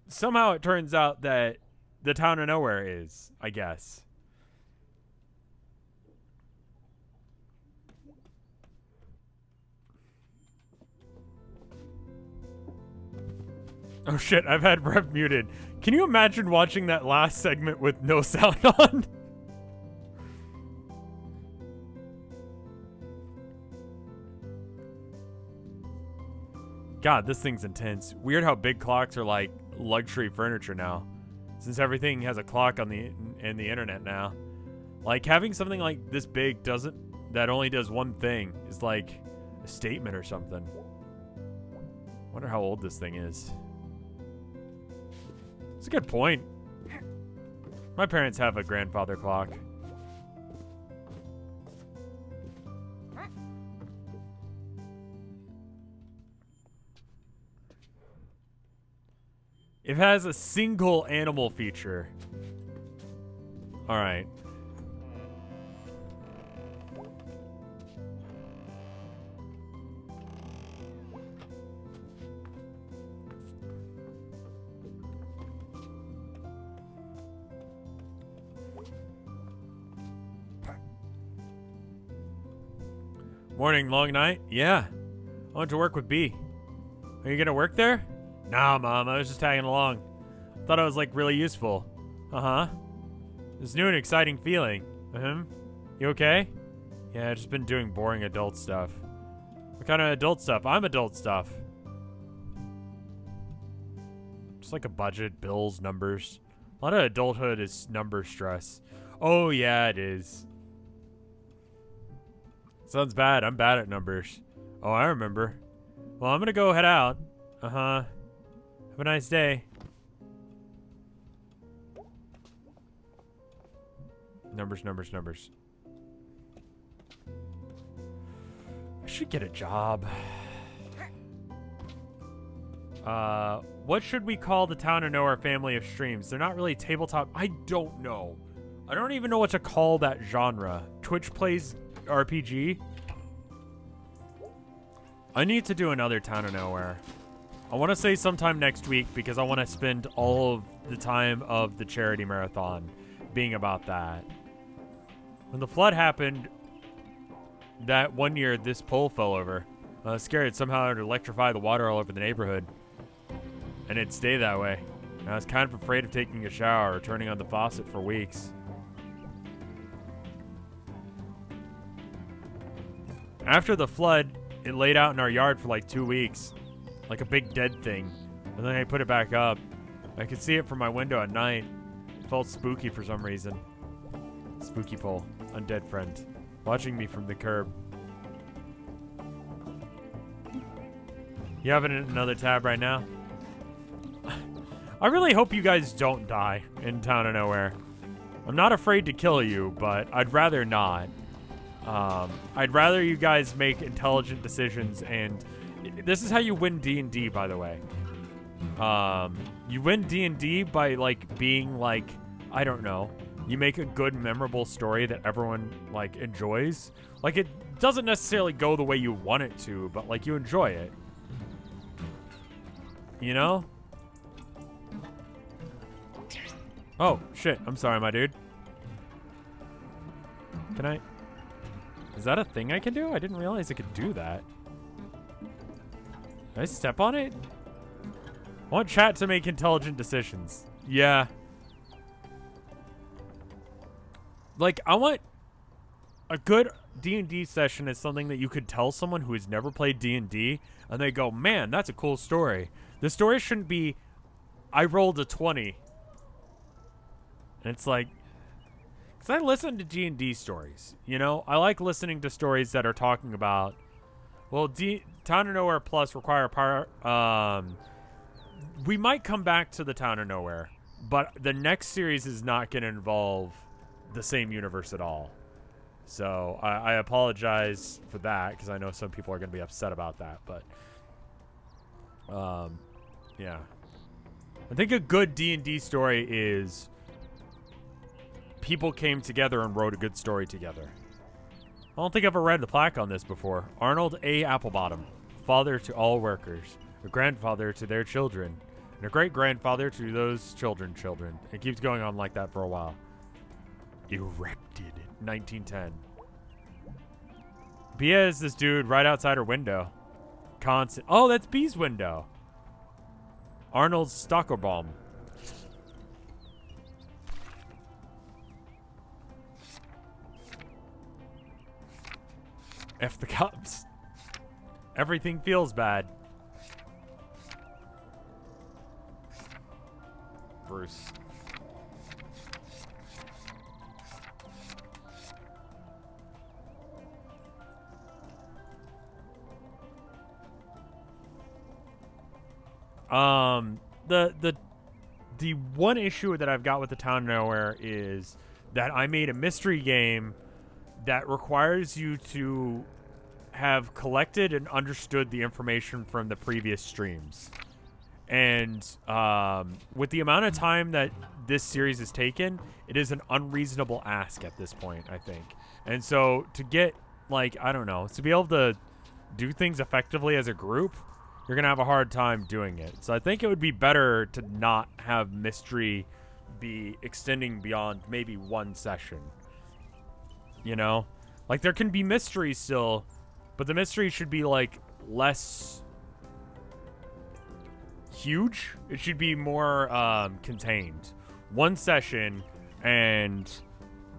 it turns out that the Town of Nowhere is, I guess. Oh shit, I've had Rev muted. Can you imagine watching that last segment with no sound on? God, this thing's intense. Weird how big clocks are like luxury furniture now. Since everything has a clock on the internet now. Like having something like this big that only does one thing is like a statement or something. Wonder how old this thing is. It's a good point. My parents have a grandfather clock. It has a single animal feature. All right. Morning, long night? Yeah. I went to work with B. Are you gonna work there? Nah, Mom, I was just tagging along. Thought I was, like, really useful. Uh-huh. This new and exciting feeling. You okay? Yeah, I've just been doing boring adult stuff. What kind of adult stuff? I'm adult stuff. Just like a budget, bills, numbers. A lot of adulthood is number stress. Oh, yeah, it is. Sounds bad. I'm bad at numbers. Oh, I remember. Well, I'm gonna go head out. Have a nice day. Numbers, numbers, numbers. I should get a job. What should we call the Town of Nowhere family of streams? They're not really tabletop. I don't know. I don't even know what to call that genre. Twitch plays RPG? I need to do another Town of Nowhere. I want to say sometime next week because I want to spend all of the time of the charity marathon being about that. When the flood happened, that one year this pole fell over. I was scared somehow it would electrify the water all over the neighborhood. And it'd stay that way. And I was kind of afraid of taking a shower or turning on the faucet for weeks. After the flood, it laid out in our yard for like 2 weeks. Like a big dead thing. And then I put it back up. I could see it from my window at night. It felt spooky for some reason. Spooky pole. Undead friend. Watching me from the curb. You have it in another tab right now? I really hope you guys don't die in Town of Nowhere. I'm not afraid to kill you, but I'd rather not. I'd rather you guys make intelligent decisions, and this is how you win D&D, by the way. You win D&D by, like, being, like, I don't know. You make a good, memorable story that everyone, like, enjoys. Like, it doesn't necessarily go the way you want it to, but, like, you enjoy it. You know? Oh, shit. I'm sorry, my dude. Can I... Is that a thing I can do? I didn't realize I could do that. Did I step on it? I want chat to make intelligent decisions. Yeah. Like, I want... A good D&D session is something that you could tell someone who has never played D&D, and they go, man, that's a cool story. The story shouldn't be, I rolled a 20. And it's like... Because I listen to D&D stories, you know? I like listening to stories that are talking about... Well, Town of Nowhere Plus require we might come back to the Town of Nowhere, but the next series is not going to involve the same universe at all. So I apologize for that, because I know some people are going to be upset about that, but... yeah. I think a good D&D story is... people came together and wrote a good story together. I don't think I've ever read the plaque on this before. Arnold A. Applebottom, father to all workers, a grandfather to their children, and a great-grandfather to those children. It keeps going on like that for a while. Erected, 1910. Bia is this dude right outside her window. Constant. Oh, that's B's window. Arnold's Stockerbaum. F the cops. Everything feels bad. Bruce. The one issue that I've got with the Town of Nowhere is that I made a mystery game that requires you to have collected and understood the information from the previous streams. And with the amount of time that this series has taken, it is an unreasonable ask at this point, I think. And so to get, like, I don't know, to be able to do things effectively as a group, you're going to have a hard time doing it. So I think it would be better to not have mystery be extending beyond maybe one session. You know? Like, there can be mystery still, but the mystery should be, like, less huge. It should be more contained. One session, and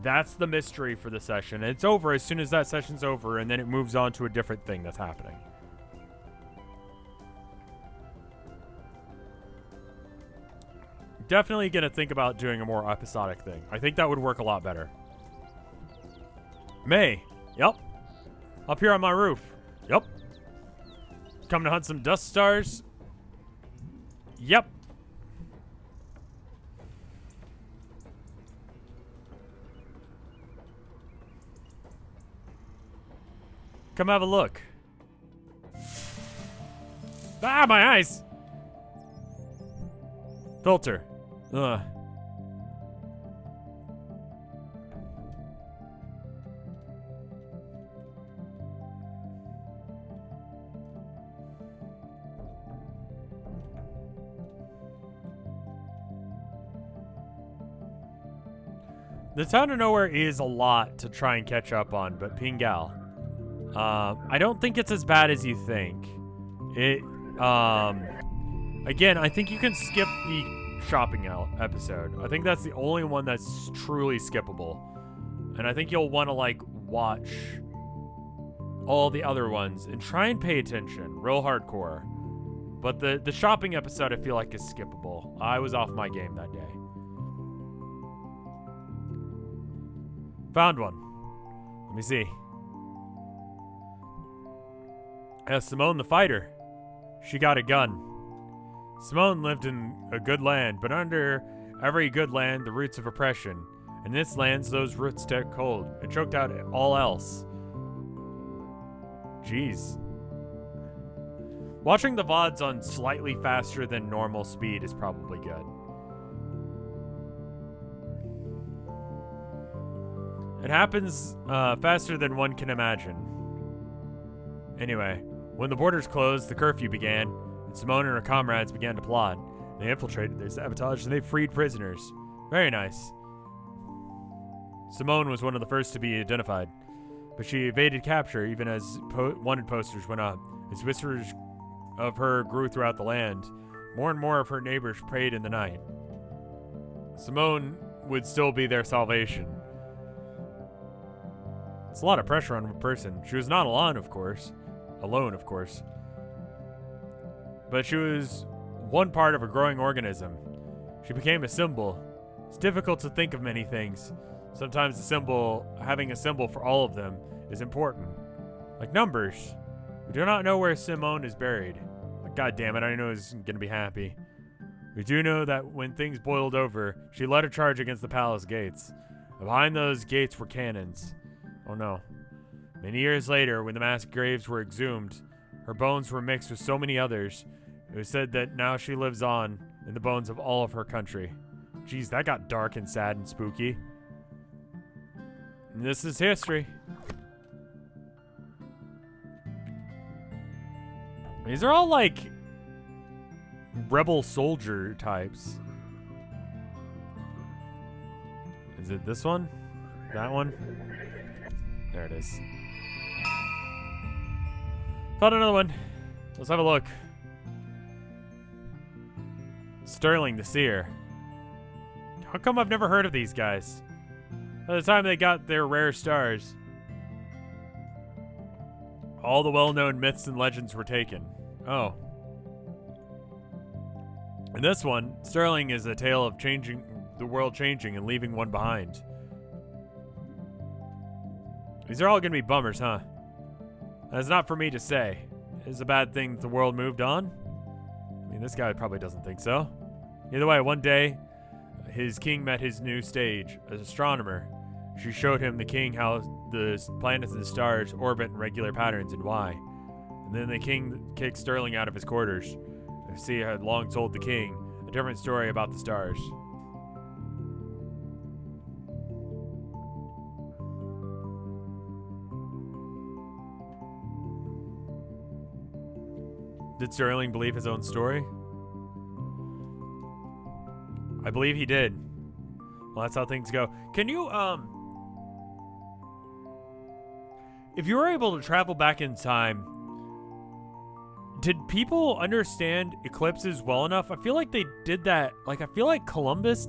that's the mystery for the session. It's over as soon as that session's over, and then it moves on to a different thing that's happening. Definitely going to think about doing a more episodic thing. I think that would work a lot better. May. Yep. Up here on my roof. Yep. Come to hunt some dust stars. Yep. Come have a look. Ah, my eyes! Filter. Ugh. The Town of Nowhere is a lot to try and catch up on, but Pingal. I don't think it's as bad as you think. Again, I think you can skip the shopping episode. I think that's the only one that's truly skippable. And I think you'll want to, like, watch all the other ones and try and pay attention, real hardcore. But the shopping episode, I feel like, is skippable. I was off my game that day. Found one. Let me see. Simone the fighter. She got a gun. Simone lived in a good land, but under every good land, the roots of oppression. In this land, those roots took hold and choked out all else. Jeez. Watching the VODs on slightly faster than normal speed is probably good. It happens faster than one can imagine. Anyway, when the borders closed, the curfew began, and Simone and her comrades began to plot. They infiltrated, they sabotaged, and they freed prisoners. Very nice. Simone was one of the first to be identified, but she evaded capture even as wanted posters went up. As whispers of her grew throughout the land, more and more of her neighbors prayed in the night. Simone would still be their salvation. It's a lot of pressure on a person. She was not alone, of course. But she was one part of a growing organism. She became a symbol. It's difficult to think of many things. Sometimes having a symbol for all of them is important. Like numbers. We do not know where Simone is buried. God damn it, I know he's gonna be happy. We do know that when things boiled over, she led a charge against the palace gates. And behind those gates were cannons. Oh no. Many years later, when the mass graves were exhumed, her bones were mixed with so many others. It was said that now she lives on in the bones of all of her country. Jeez, that got dark and sad and spooky. And this is history. These are all like rebel soldier types. Is it this one? That one? There it is. Found another one. Let's have a look. Sterling the Seer. How come I've never heard of these guys? By the time they got their rare stars, all the well-known myths and legends were taken. Oh. In this one, Sterling is a tale of the world changing and leaving one behind. These are all going to be bummers, huh? That's not for me to say. It's a bad thing that the world moved on. I mean, this guy probably doesn't think so. Either way, one day, his king met his new stage, an astronomer. She showed him, the king, how the planets and the stars orbit in regular patterns and why. And then the king kicked Sterling out of his quarters. The seer had long told the king a different story about the stars. Did Sterling believe his own story? I believe he did. Well, that's how things go. Can you, if you were able to travel back in time, did people understand eclipses well enough? I feel like they did that. Like, I feel like Columbus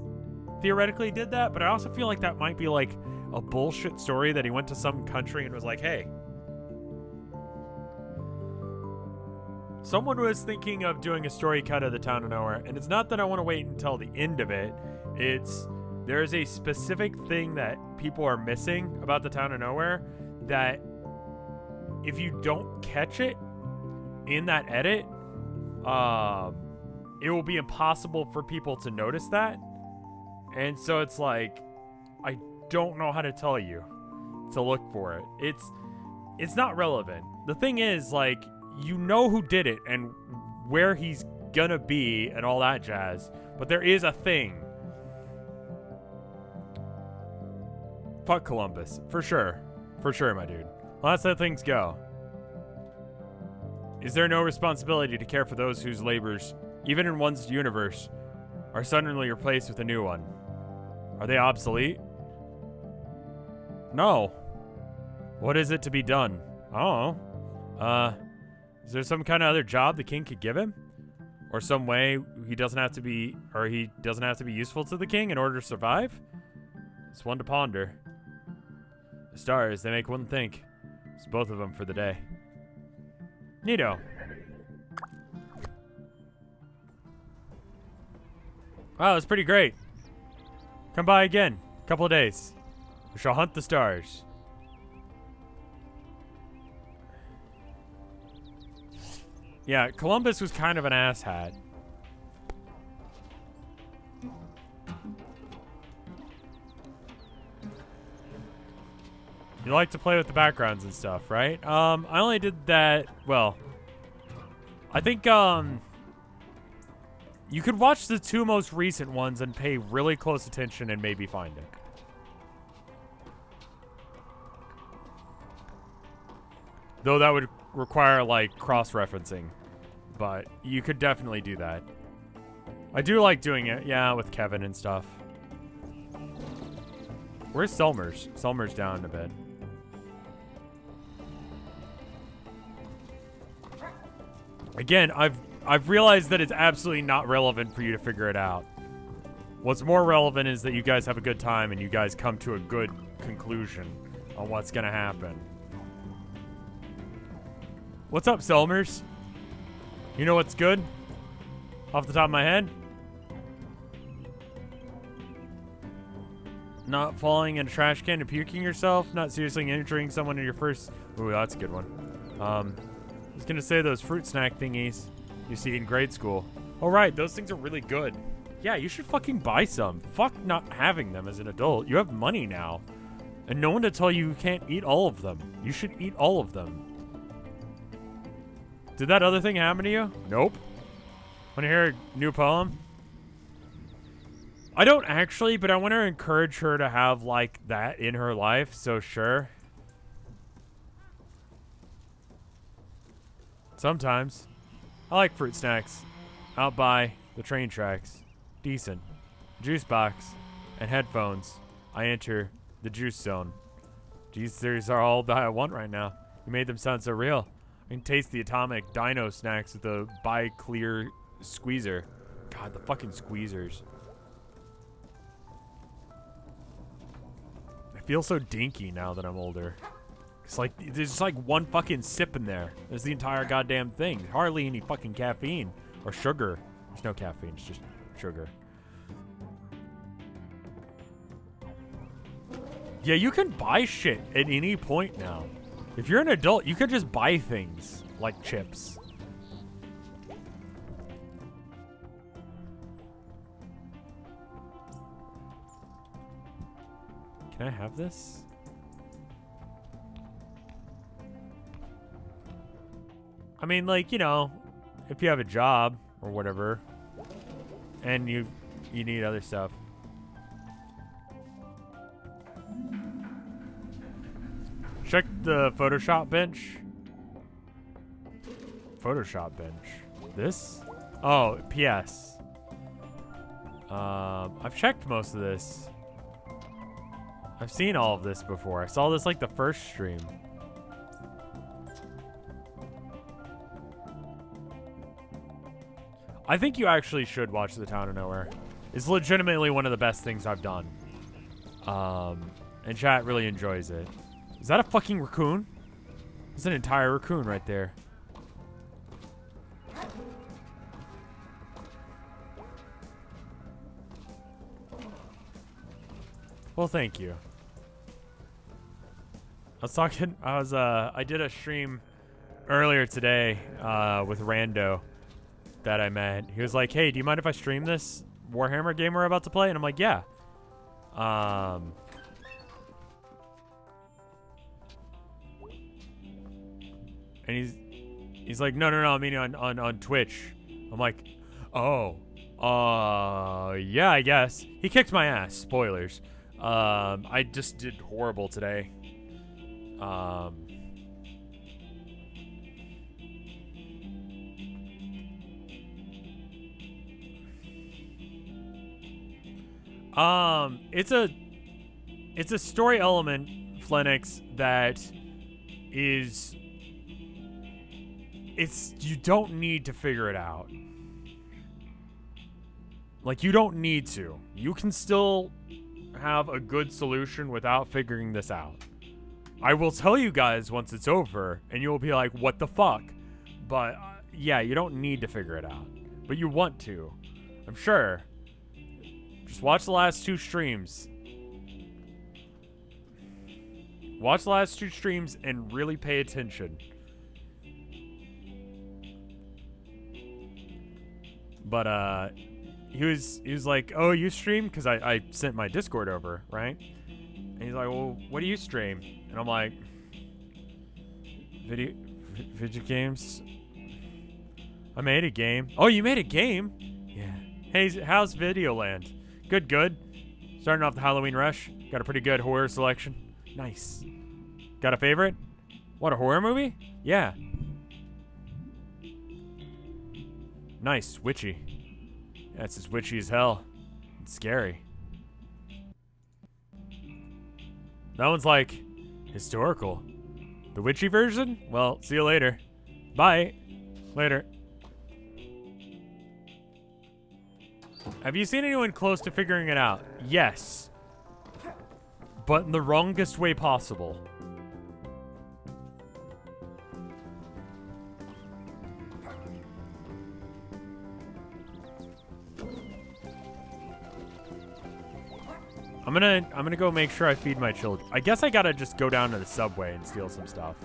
theoretically did that, but I also feel like that might be like a bullshit story that he went to some country and was like, hey, someone was thinking of doing a story cut of the Town of Nowhere, and it's not that I want to wait until the end of it. It's there's a specific thing that people are missing about the Town of Nowhere that if you don't catch it in that edit, it will be impossible for people to notice that. And so it's like, I don't know how to tell you to look for it. It's not relevant. The thing is, like, you know who did it and where he's gonna be and all that jazz, but there is a thing. Fuck Columbus. For sure. For sure, my dude. Well, that's how things go. Is there no responsibility to care for those whose labors, even in one's universe, are suddenly replaced with a new one? Are they obsolete? No. What is it to be done? I don't know. Is there some kind of other job the king could give him? Or some way he doesn't have to be useful to the king in order to survive? It's one to ponder. The stars, they make one think. It's both of them for the day. Neato. Wow, that's pretty great. Come by again. Couple of days. We shall hunt the stars. Yeah, Columbus was kind of an asshat. You like to play with the backgrounds and stuff, right? I only did that, well, I think, you could watch the 2 most recent ones and pay really close attention and maybe find it. Though that would require, like, cross-referencing. But you could definitely do that. I do like doing it, yeah, with Kevin and stuff. Where's Selmers? Selmers down a bit. Again, I've realized that it's absolutely not relevant for you to figure it out. What's more relevant is that you guys have a good time and you guys come to a good conclusion on what's gonna happen. What's up, Selmers? You know what's good? Off the top of my head? Not falling in a trash can and puking yourself? Not seriously injuring someone in your first... Ooh, that's a good one. I was gonna say those fruit snack thingies you see in grade school. Oh, right, those things are really good. Yeah, you should fucking buy some. Fuck not having them as an adult. You have money now. And no one to tell you can't eat all of them. You should eat all of them. Did that other thing happen to you? Nope. Want to hear a new poem? I don't actually, but I want to encourage her to have, like, that in her life, so sure. Sometimes. I like fruit snacks. Out by the train tracks. Decent. Juice box. And headphones. I enter the juice zone. These are all that I want right now. You made them sound so real. I can taste the atomic dino snacks with the bi-clear squeezer. God, the fucking squeezers. I feel so dinky now that I'm older. It's like, there's just like one fucking sip in there. There's the entire goddamn thing. Hardly any fucking caffeine. Or sugar. There's no caffeine, it's just sugar. Yeah, you can buy shit at any point now. If you're an adult, you can just buy things like chips. Can I have this? I mean, like, you know, if you have a job or whatever, and you need other stuff. Check the Photoshop bench. Photoshop bench. This? Oh, PS. I've checked most of this. I've seen all of this before. I saw this like the first stream. I think you actually should watch The Town of Nowhere. It's legitimately one of the best things I've done. And chat really enjoys it. Is that a fucking raccoon? There's an entire raccoon right there. Well, thank you. I did a stream earlier today with Rando that I met. He was like, hey, do you mind if I stream this Warhammer game we're about to play? And I'm like, yeah. And he's like, no, I mean on Twitch. I'm like, oh, yeah, I guess. He kicked my ass. Spoilers. I just did horrible today. It's a story element, Flenix, that is, you don't need to figure it out. Like, you don't need to. You can still have a good solution without figuring this out. I will tell you guys once it's over, and you'll be like, what the fuck? But, yeah, you don't need to figure it out. But you want to. I'm sure. Just watch the last 2 streams. Watch the last 2 streams and really pay attention. But, he was like, oh, you stream? Because I sent my Discord over, right? And he's like, well, what do you stream? And I'm like, video games? I made a game. Oh, you made a game? Yeah. Hey, how's Videoland? Good. Starting off the Halloween rush. Got a pretty good horror selection. Nice. Got a favorite? What, a horror movie? Yeah. Nice, witchy. Yeah, it's as witchy as hell. It's scary. That one's like historical. The witchy version? Well, see you later. Bye. Later. Have you seen anyone close to figuring it out? Yes. But in the wrongest way possible. I'm gonna go make sure I feed my children. I guess I gotta just go down to the subway and steal some stuff.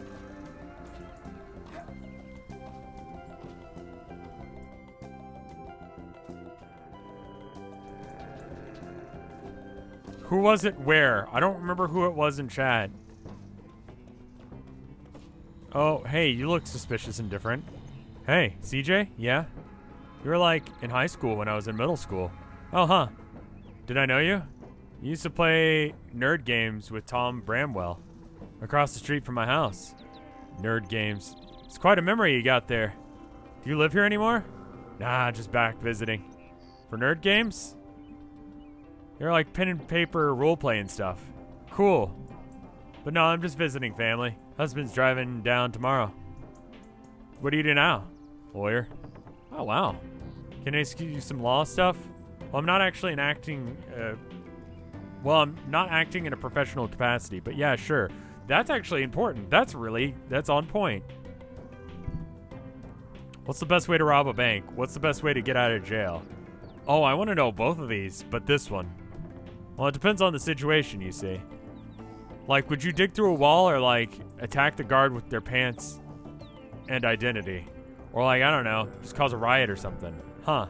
Who was it where? I don't remember who it was in chat. Oh, hey, you look suspicious and different. Hey, CJ? Yeah? You were like in high school when I was in middle school. Oh, huh. Did I know you? You used to play nerd games with Tom Bramwell across the street from my house. Nerd games. It's quite a memory you got there. Do you live here anymore? Nah, just back visiting. For nerd games? You're like pen and paper roleplay and stuff. Cool. But no, I'm just visiting family. Husband's driving down tomorrow. What do you do now? Lawyer. Oh, wow. Can I ask you some law stuff? Well, I'm not actually I'm not acting in a professional capacity, but yeah, sure. That's actually important. That's on point. What's the best way to rob a bank? What's the best way to get out of jail? Oh, I want to know both of these, but this one. Well, it depends on the situation, you see. Like, would you dig through a wall or, like, attack the guard with their pants and identity? Or, like, I don't know, just cause a riot or something. Huh.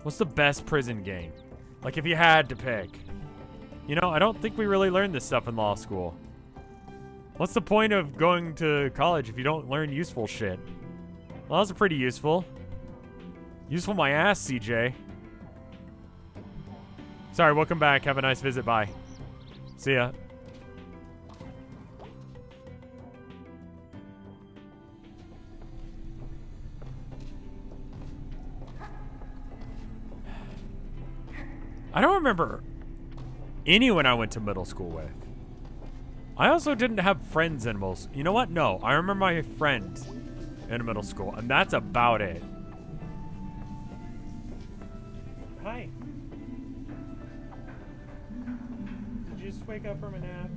What's the best prison game? Like, if you had to pick. You know, I don't think we really learned this stuff in law school. What's the point of going to college if you don't learn useful shit? Well, those are pretty useful. Useful my ass, CJ. Sorry, welcome back. Have a nice visit. Bye. See ya. I don't remember anyone I went to middle school with. I also didn't have friends in middle school. You know what? No, I remember my friend in middle school, and that's about it. Hi. Did you just wake up from a nap?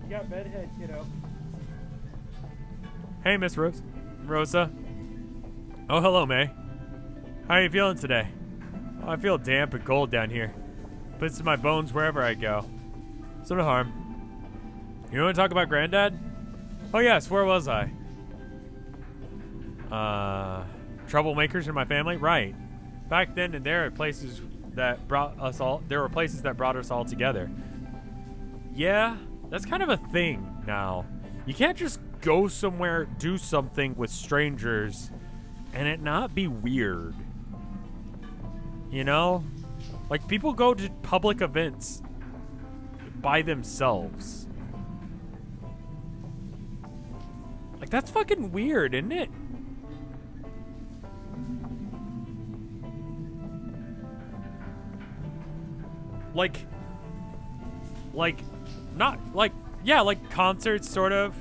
You got bedhead, kiddo. Hey, Miss Rosa. Oh, hello, May. How are you feeling today? Oh, I feel damp and cold down here. Puts in my bones wherever I go. So no harm. You want to talk about Granddad? Oh yes, where was I? Troublemakers in my family? Right. Back then and there are places that brought us all, there were places that brought us all together. Yeah, that's kind of a thing now. You can't just go somewhere, do something with strangers, and it not be weird. You know? Like, people go to public events by themselves. Like, that's fucking weird, isn't it? Not, like, yeah, like concerts, sort of.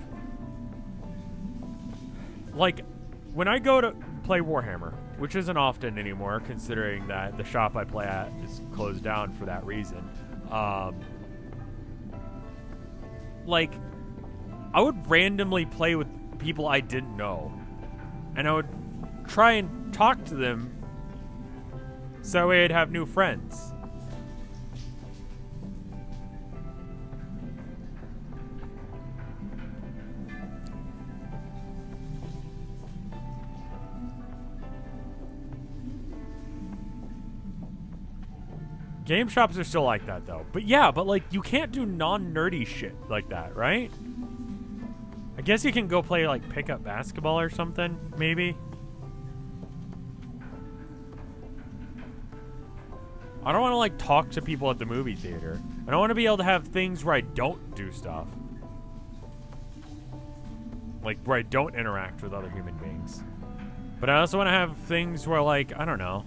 Like, when I go to play Warhammer, which isn't often anymore, considering that the shop I play at is closed down for that reason. Like, I would randomly play with people I didn't know, and I would try and talk to them so I'd have new friends. Game shops are still like that, though. But yeah, but like, you can't do non-nerdy shit like that, right? I guess you can go play, like, pickup basketball or something, maybe? I don't want to, like, talk to people at the movie theater. I don't want to be able to have things where I don't do stuff. Like, where I don't interact with other human beings. But I also want to have things where, like, I don't know.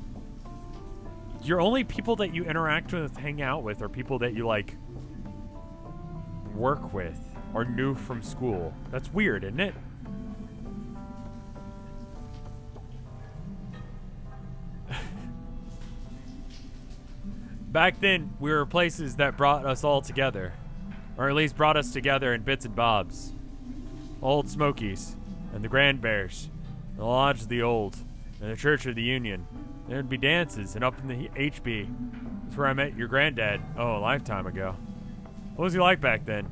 Your only people that you interact with, hang out with, are people that you, like, work with or knew from school. That's weird, isn't it? Back then, we were places that brought us all together. Or at least brought us together in bits and bobs. Old Smokies, and the Grand Bears, and the Lodge of the Old, and the Church of the Union. There'd be dances, and up in the HB. That's where I met your granddad, a lifetime ago. What was he like back then?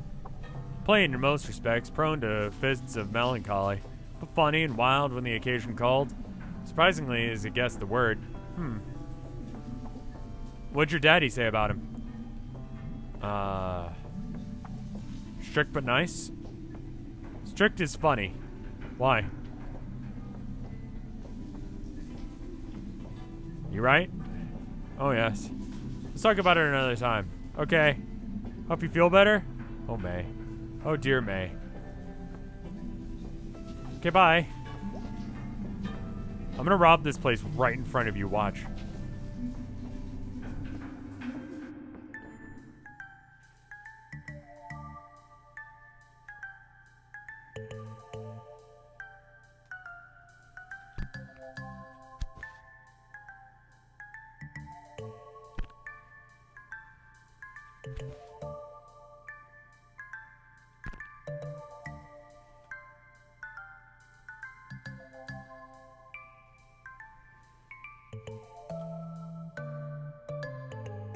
Plain in most respects, prone to fits of melancholy, but funny and wild when the occasion called. Surprisingly, as he guessed the word. What'd your daddy say about him? Strict but nice? Strict is funny. Why? You right? Oh, yes. Let's talk about it another time. Okay. Hope you feel better? Oh, May. Oh, dear May. Okay, bye. I'm gonna rob this place right in front of you. Watch.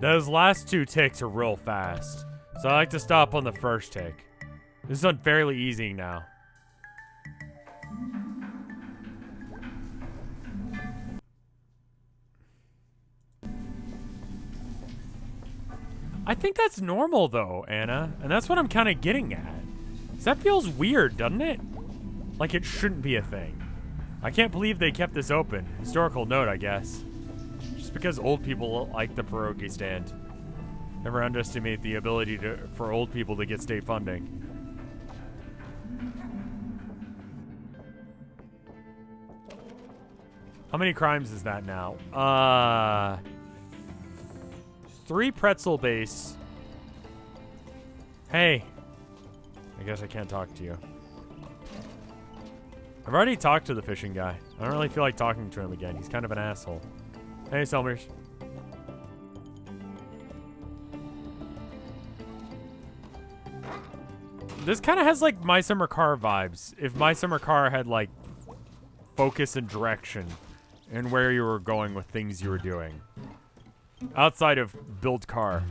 Those last two ticks are real fast, so I like to stop on the first tick. This is fairly easy now. I think that's normal though, Anna, and that's what I'm kind of getting at. 'Cause that feels weird, doesn't it? Like it shouldn't be a thing. I can't believe they kept this open. Historical note, I guess. Just because old people like the pierogi stand. Never underestimate the ability for old people to get state funding. How many crimes is that now? 3 pretzel base. Hey. I guess I can't talk to you. I've already talked to the fishing guy. I don't really feel like talking to him again. He's kind of an asshole. Hey, Selmers. This kind of has like My Summer Car vibes. If My Summer Car had like focus and direction and where you were going with things you were doing. Outside of build car.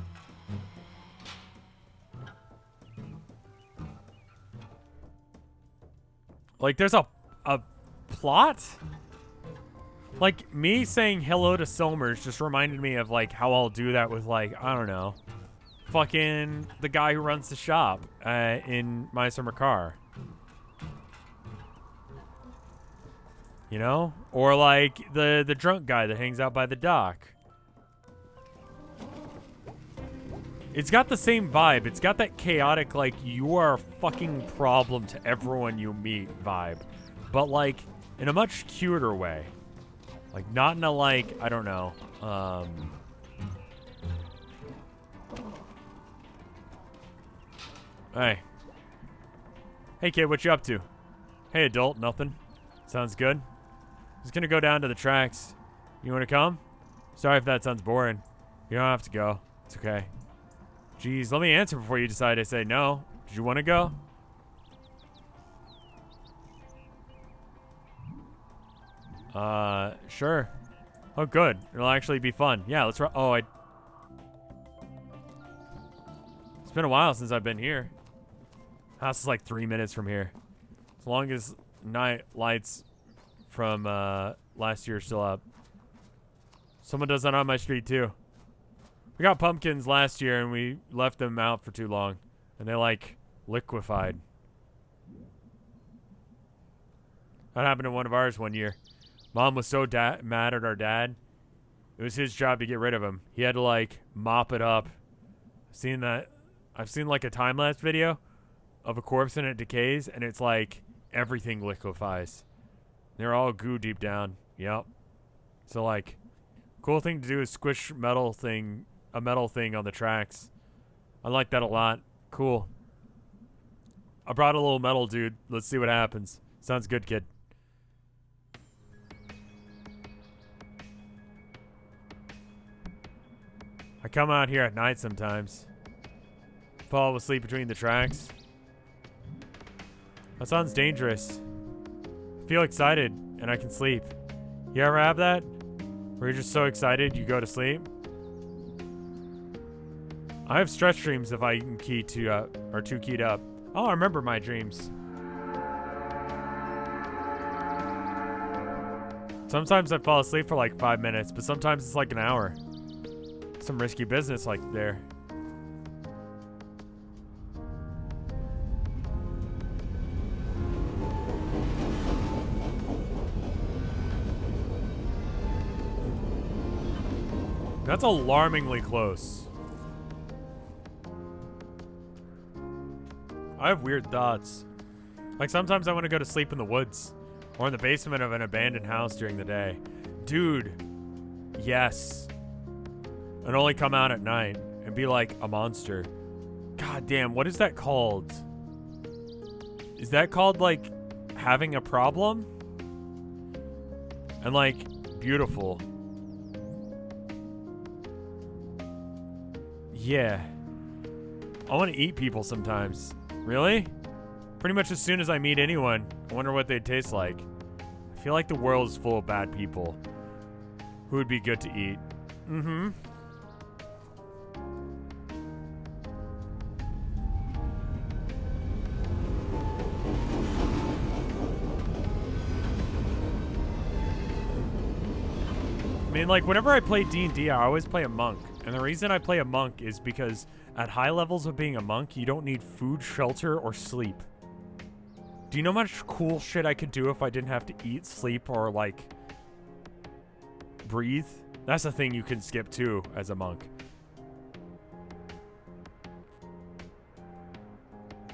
Like, there's a plot? Like, me saying hello to Silmers just reminded me of, like, how I'll do that with, like, I don't know, fucking the guy who runs the shop in My Summer Car. You know? Or, like, the drunk guy that hangs out by the dock. It's got the same vibe. It's got that chaotic, like, you are a fucking problem to everyone you meet vibe. But, like, in a much cuter way. Like, not in a, like, I don't know. Hey. Hey, kid, what you up to? Hey, adult, nothing. Sounds good. Just gonna go down to the tracks. You wanna come? Sorry if that sounds boring. You don't have to go. It's okay. Jeez, let me answer before you decide to say no. Did you want to go? Sure. Oh, good. It'll actually be fun. Yeah, let's It's been a while since I've been here. House is like 3 minutes from here. As long as night lights from, last year are still up. Someone does that on my street, too. We got pumpkins last year, and we left them out for too long. And they, like, liquefied. That happened to one of ours one year. Mom was so mad at our dad. It was his job to get rid of him. He had to, like, mop it up. I've seen, like, a time-lapse video of a corpse and it decays, and it's, like, everything liquefies. They're all goo deep down. Yep. So, like, cool thing to do is squish a metal thing on the tracks. I like that a lot. Cool. I brought a little metal dude. Let's see what happens. Sounds good, kid. I come out here at night sometimes. Fall asleep between the tracks. That sounds dangerous. I feel excited and I can sleep. You ever have that? Where you're just so excited you go to sleep? I have stretch dreams if I can are too keyed up. Oh, I remember my dreams. Sometimes I fall asleep for like 5 minutes, but sometimes it's like an hour. Some risky business like there. That's alarmingly close. I have weird thoughts. Like sometimes I want to go to sleep in the woods or in the basement of an abandoned house during the day. Dude, yes. And only come out at night and be like a monster. God damn, what is that called? Is that called like having a problem? And like beautiful. Yeah. I want to eat people sometimes. Really? Pretty much as soon as I meet anyone, I wonder what they'd taste like. I feel like the world is full of bad people who would be good to eat. Mm-hmm. I mean, like, whenever I play D&D, I always play a monk. And the reason I play a monk is because at high levels of being a monk, you don't need food, shelter, or sleep. Do you know how much cool shit I could do if I didn't have to eat, sleep, or, like, breathe? That's a thing you can skip, too, as a monk.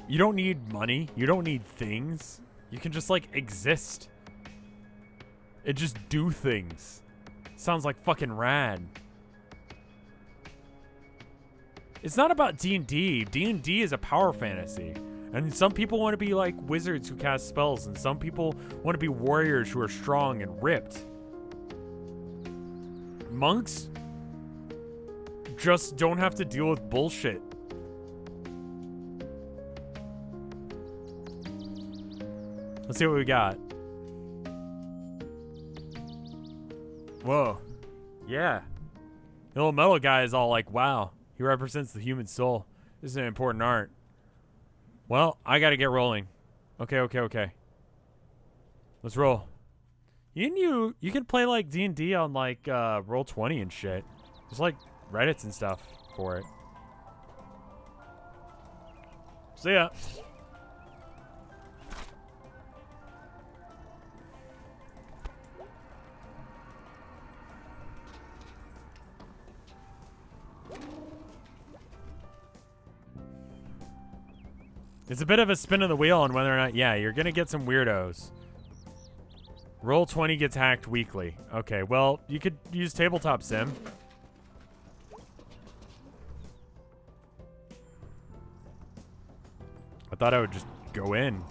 You don't need money. You don't need things. You can just, like, exist. And just do things. Sounds like fucking rad. It's not about D&D. D&D is a power fantasy. And some people want to be like wizards who cast spells, and some people want to be warriors who are strong and ripped. Monks just don't have to deal with bullshit. Let's see what we got. Whoa. Yeah. The little metal guy is all like, wow. He represents the human soul. This is an important art. Well, I gotta get rolling. Okay. Let's roll. You can play like D&D on like Roll20 and shit. There's like Reddits and stuff for it. See ya. It's a bit of a spin of the wheel on whether or not, yeah, you're gonna get some weirdos. Roll20 gets hacked weekly. Okay, well, you could use Tabletop Sim. I thought I would just go in.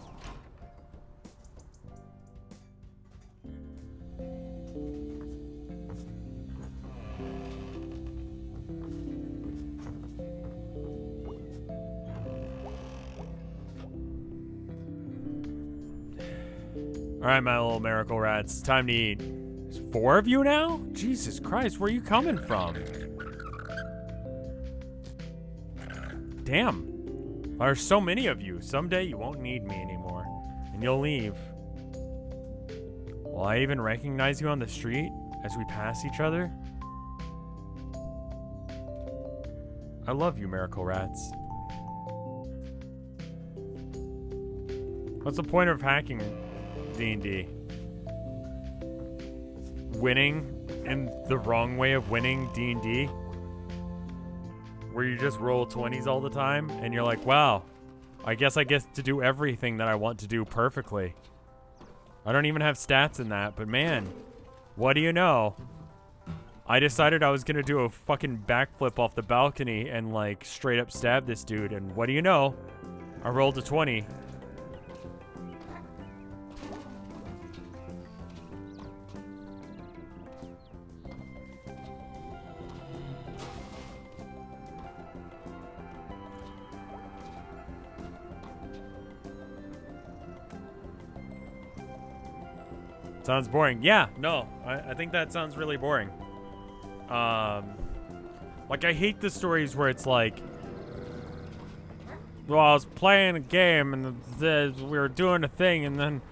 All right, my little miracle rats. It's time to eat. There's 4 of you now? Jesus Christ, where are you coming from? Damn. There's so many of you. Someday you won't need me anymore, and you'll leave. Will I even recognize you on the street as we pass each other? I love you, miracle rats. What's the point of hacking D&D? Winning in the wrong way of winning D&D? Where you just roll 20s all the time and you're like, wow, I guess I get to do everything that I want to do perfectly. I don't even have stats in that, but man, what do you know? I decided I was gonna do a fucking backflip off the balcony and like straight up stab this dude, and what do you know? I rolled a 20. Sounds boring. Yeah, no, I think that sounds really boring. Like, I hate the stories where it's like, well, I was playing a game and we were doing a thing, and then,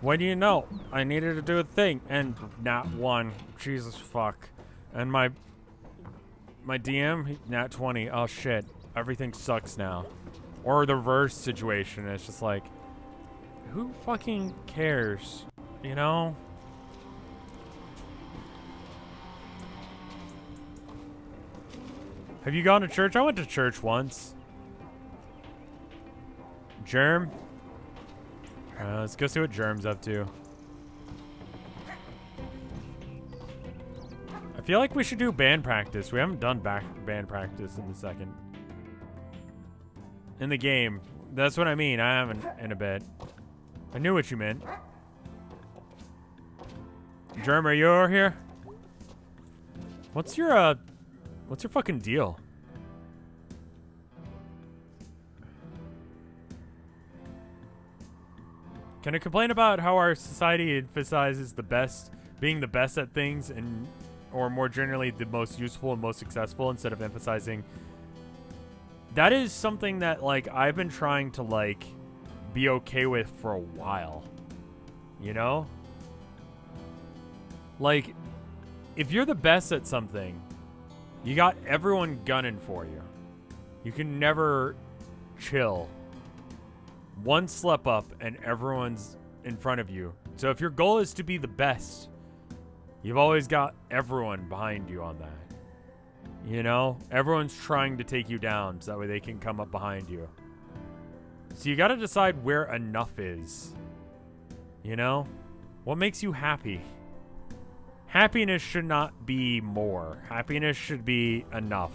what do you know? I needed to do a thing, and not one. Jesus fuck. And my DM, nat 20. Oh shit, everything sucks now. Or the reverse situation. It's just like, who fucking cares? You know? Have you gone to church? I went to church once. Germ? Let's go see what Germ's up to. I feel like we should do band practice. We haven't done band practice in the second. In the game. That's what I mean. I haven't in a bit. I knew what you meant. Germ, are you over here? What's your fucking deal? Can I complain about how our society emphasizes the best, being the best at things, and or more generally the most useful and most successful, instead of emphasizing? That is something that like I've been trying to like be okay with for a while. You know? Like, if you're the best at something, you got everyone gunning for you. You can never chill. One slip up and everyone's in front of you. So if your goal is to be the best, you've always got everyone behind you on that. You know? Everyone's trying to take you down so that way they can come up behind you. So you gotta decide where enough is. You know? What makes you happy? Happiness should not be more. Happiness should be enough.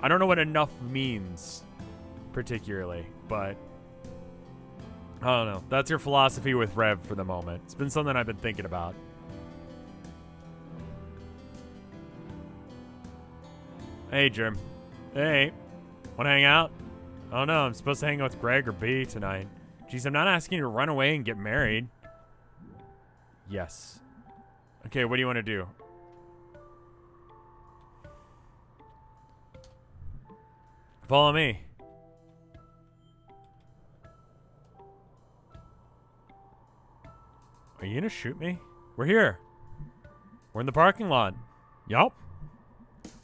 I don't know what enough means, particularly, but I don't know. That's your philosophy with Rev for the moment. It's been something I've been thinking about. Hey, Germ. Hey. Want to hang out? I don't know. I'm supposed to hang out with Greg or B tonight. Jeez, I'm not asking you to run away and get married. Yes. Okay, what do you want to do? Follow me. Are you gonna shoot me? We're here. We're in the parking lot. Yup.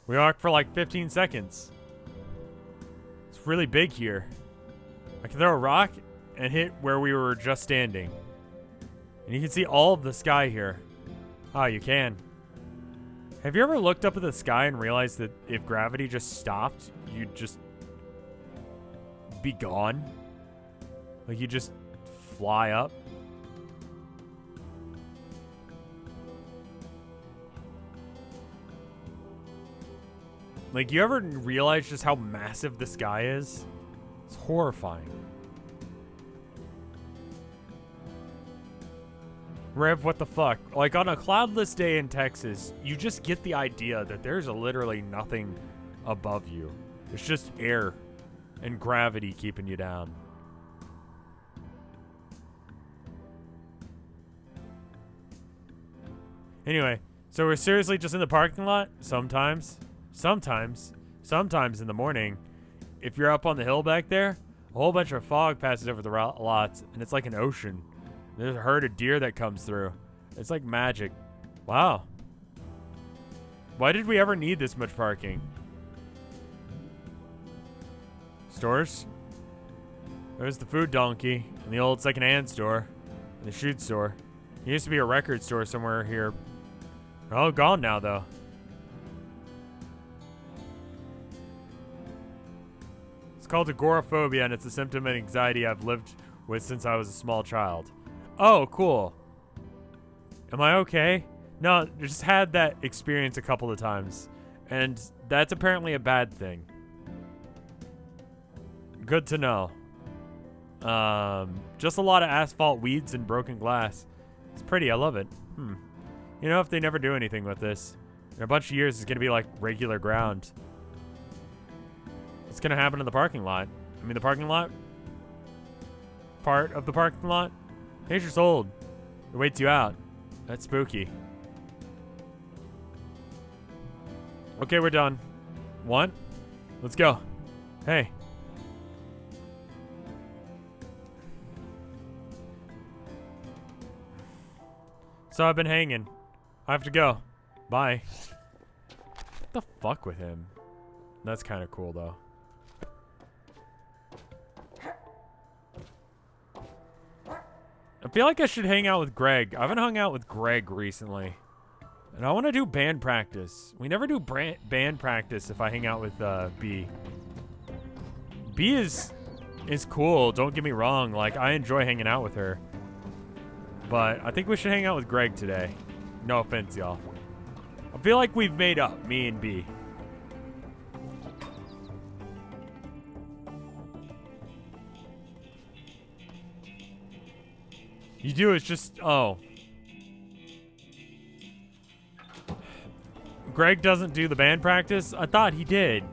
We walked for like 15 seconds. It's really big here. I can throw a rock and hit where we were just standing. And you can see all of the sky here. Oh, you can. Have you ever looked up at the sky and realized that if gravity just stopped, you'd just be gone? Like you just fly up? Like, you ever realize just how massive the sky is? It's horrifying. Rev, what the fuck? Like, on a cloudless day in Texas, you just get the idea that there's literally nothing above you. It's just air and gravity keeping you down. Anyway, so we're seriously just in the parking lot? Sometimes in the morning, if you're up on the hill back there, a whole bunch of fog passes over the lots, and it's like an ocean. There's a herd of deer that comes through. It's like magic. Wow. Why did we ever need this much parking? Stores? There's the food donkey, and the old secondhand store, and the shoe store. There used to be a record store somewhere here. Oh, gone now, though. It's called agoraphobia, and it's a symptom of anxiety I've lived with since I was a small child. Oh, cool. Am I okay? No, just had that experience a couple of times, and that's apparently a bad thing. Good to know. Just a lot of asphalt, weeds, and broken glass. It's pretty. I love it. You know, if they never do anything with this, in a bunch of years, it's going to be like regular ground. What's going to happen in the parking lot? I mean, the parking lot? Part of the parking lot? Nature's old. It waits you out. That's spooky. Okay, we're done. One. Let's go. Hey. So I've been hanging. I have to go. Bye. What the fuck with him? That's kind of cool, though. I feel like I should hang out with Greg. I haven't hung out with Greg recently. And I want to do band practice. We never do band practice if I hang out with B. B is cool. Don't get me wrong. Like, I enjoy hanging out with her. But I think we should hang out with Greg today. No offense, y'all. I feel like we've made up, me and B. You do, it's just, oh. Greg doesn't do the band practice? I thought he did.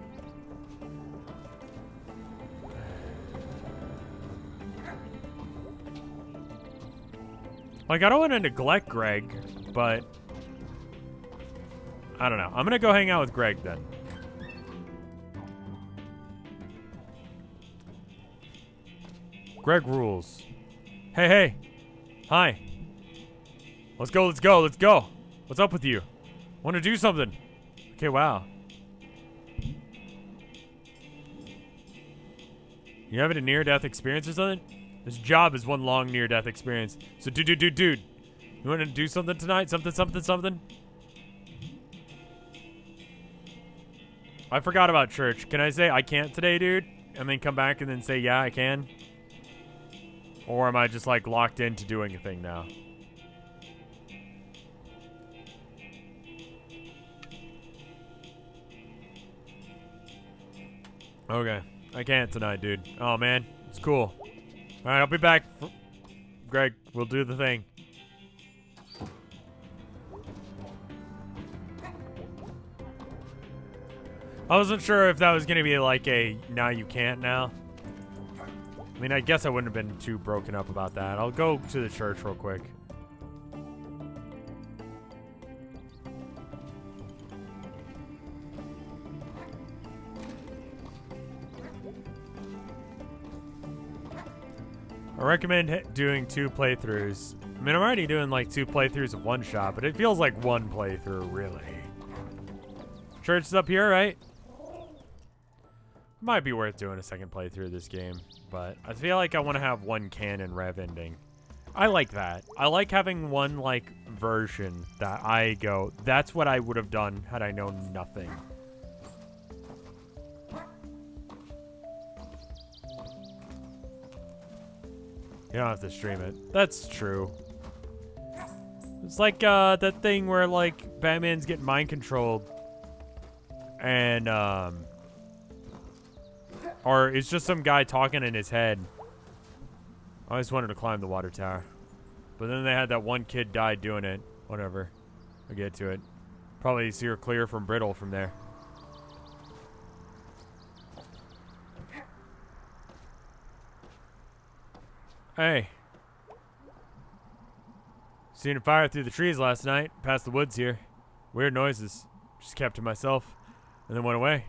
Like, I don't want to neglect Greg, but I don't know. I'm going to go hang out with Greg then. Greg rules. Hey, hey. Hi. Let's go, let's go, let's go. What's up with you? Want to do something? Okay, wow. You having a near-death experience or something? This job is one long near-death experience. So, dude. You want to do something tonight? Something? I forgot about church. Can I say I can't today, dude? And then come back and then say, yeah, I can? Or am I just, like, locked into doing a thing now? Okay. I can't tonight, dude. Oh, man. It's cool. Alright, I'll be back. Greg, we'll do the thing. I wasn't sure if that was going to be like a now you can't now. I mean, I guess I wouldn't have been too broken up about that. I'll go to the church real quick. I recommend doing 2 playthroughs. I mean, I'm already doing like 2 playthroughs of one shot, but it feels like 1 playthrough, really. Church is up here, right? Might be worth doing a 2nd playthrough of this game, but I feel like I want to have 1 canon rev ending. I like that. I like having 1, like, version that I go, that's what I would have done had I known nothing. You don't have to stream it. That's true. It's like, that thing where, like, Batman's getting mind-controlled. And, or it's just some guy talking in his head. I always wanted to climb the water tower. But then they had that one kid died doing it. Whatever. I'll get to it. Probably steer clear from Brittle from there. Hey. Seen a fire through the trees last night. Past the woods here. Weird noises. Just kept to myself. And then went away.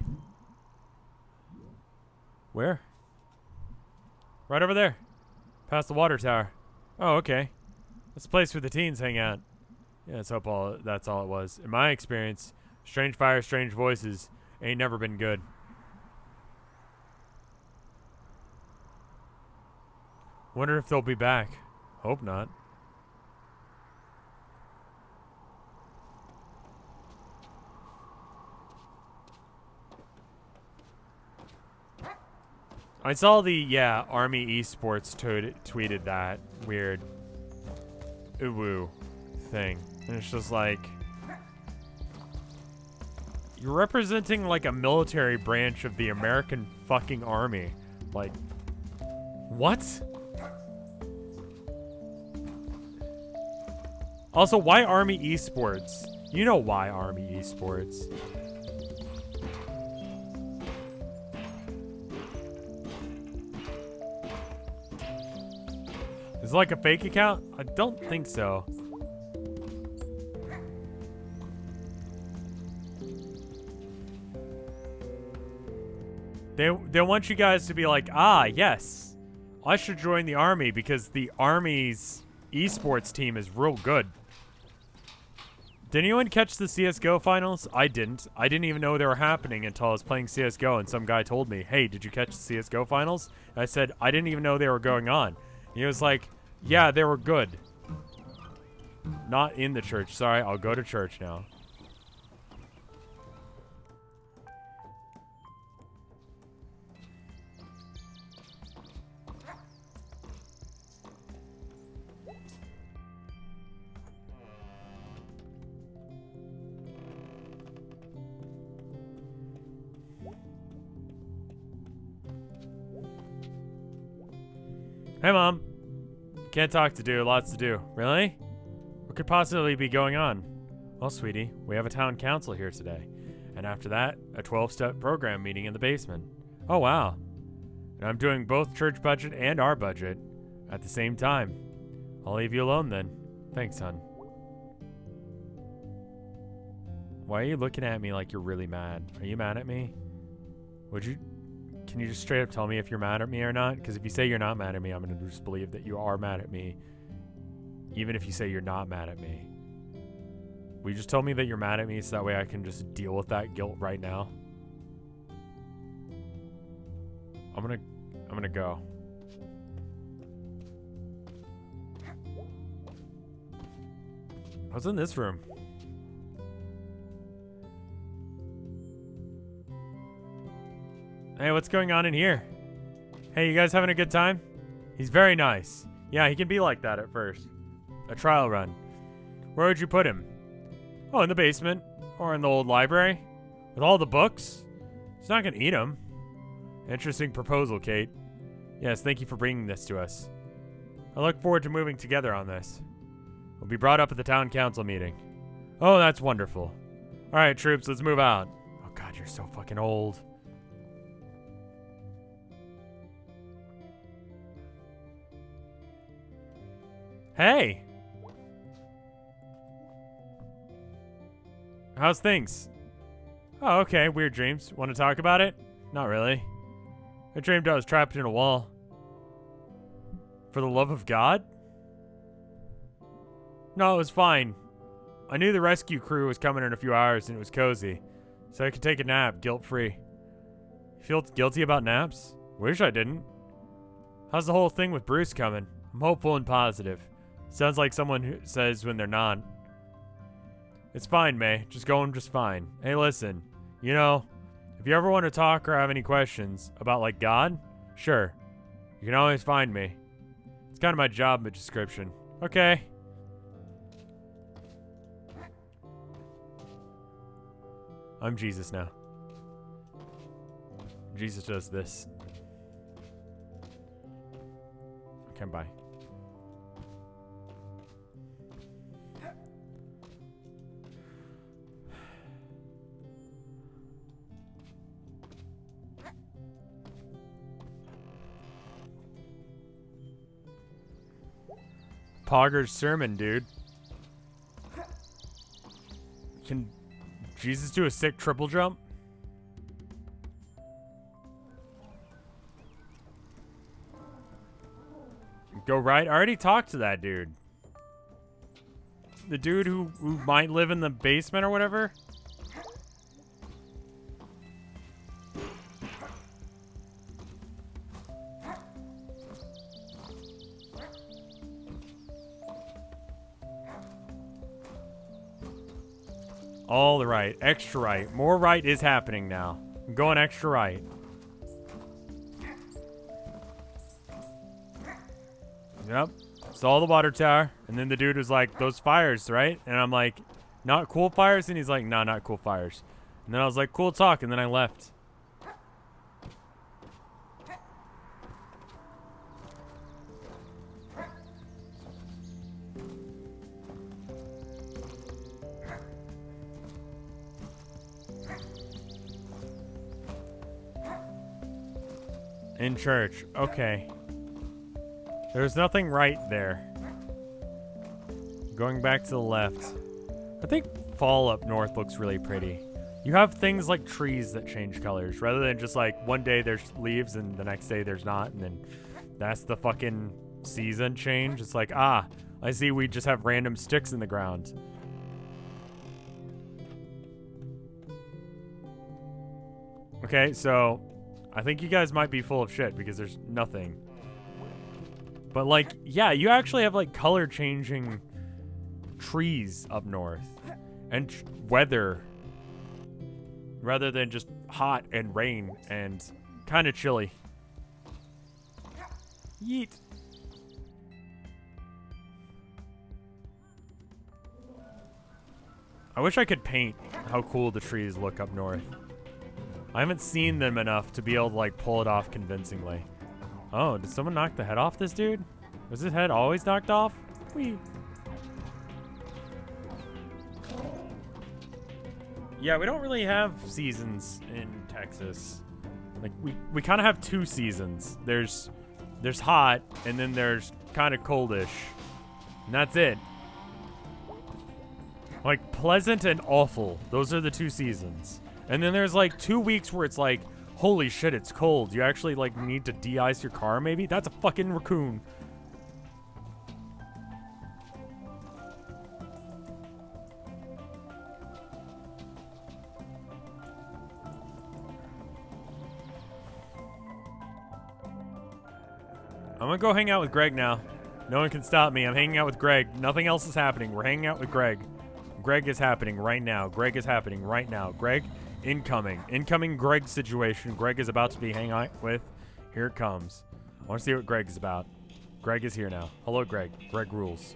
Where? Right over there. Past the water tower. Oh, okay. That's the place where the teens hang out. Yeah, let's hope that's all it was. In my experience, strange fire, strange voices ain't never been good. Wonder if they'll be back. Hope not. I saw the, Army Esports tweeted that weird uwu thing. And it's just like, you're representing like a military branch of the American fucking army. Like, what? Also, why Army Esports? You know why Army Esports. Is it like a fake account? I don't think so. They want you guys to be like, ah, yes, I should join the army because the army's esports team is real good. Did anyone catch the CSGO finals? I didn't. I didn't even know they were happening until I was playing CSGO and some guy told me, hey, did you catch the CSGO finals? And I said, I didn't even know they were going on. And he was like, yeah, they were good. Not in the church. Sorry, I'll go to church now. Hey, Mom. Can't talk to do, lots to do. Really? What could possibly be going on? Well, sweetie, we have a town council here today. And after that, a 12-step program meeting in the basement. Oh, wow. And I'm doing both church budget and our budget at the same time. I'll leave you alone then. Thanks, hon. Why are you looking at me like you're really mad? Are you mad at me? Can you just straight up tell me if you're mad at me or not? Because if you say you're not mad at me, I'm going to just believe that you are mad at me. Even if you say you're not mad at me. Will you just tell me that you're mad at me so that way I can just deal with that guilt right now? I'm gonna go. What's in this room? Hey, what's going on in here? Hey, you guys having a good time? He's very nice. Yeah, he can be like that at first. A trial run. Where would you put him? Oh, in the basement. Or in the old library. With all the books? He's not gonna eat them. Interesting proposal, Kate. Yes, thank you for bringing this to us. I look forward to moving together on this. We'll be brought up at the town council meeting. Oh, that's wonderful. Alright, troops, let's move out. Oh god, you're so fucking old. Hey! How's things? Oh, okay, weird dreams. Want to talk about it? Not really. I dreamed I was trapped in a wall. For the love of God? No, it was fine. I knew the rescue crew was coming in a few hours and it was cozy. So I could take a nap, guilt-free. Feel guilty about naps? Wish I didn't. How's the whole thing with Bruce coming? I'm hopeful and positive. Sounds like someone who says when they're not. It's fine, May. Just going just fine. Hey, listen. You know, if you ever want to talk or have any questions about, like, God, sure. You can always find me. It's kind of my job description. Okay. I'm Jesus now. Jesus does this. Okay, bye. Pogger's sermon, dude. Can Jesus do a sick triple jump? Go right. I already talked to that dude. The dude who might live in the basement or whatever. All the right. Extra right. More right is happening now. I'm going extra right. Yep. Saw the water tower. And then the dude was like, those fires, right? And I'm like, not cool fires? And he's like, no, not cool fires. And then I was like, cool talk. And then I left. In church. Okay. There's nothing right there. Going back to the left. I think fall up north looks really pretty. You have things like trees that change colors, rather than just like one day there's leaves and the next day there's not, and then that's the fucking season change. It's like, ah, I see we just have random sticks in the ground. Okay, so I think you guys might be full of shit because there's nothing. But like, yeah, you actually have like color changing trees up north and weather rather than just hot and rain and kind of chilly. Yeet. I wish I could paint how cool the trees look up north. I haven't seen them enough to be able to like pull it off convincingly. Oh, did someone knock the head off this dude? Was his head always knocked off? Whee. Yeah, we don't really have seasons in Texas. Like we kind of have two seasons. There's hot and then there's kind of coldish. And that's it. Like pleasant and awful. Those are the two seasons. And then there's like 2 weeks where it's like, holy shit, it's cold. You actually like need to de-ice your car maybe? That's a fucking raccoon. I'm gonna go hang out with Greg now. No one can stop me. I'm hanging out with Greg. Nothing else is happening. We're hanging out with Greg. Greg is happening right now. Greg is happening right now. Greg, incoming. Incoming Greg situation. Greg is about to be hanging out with. Here it comes. I want to see what Greg is about. Greg is here now. Hello, Greg. Greg rules.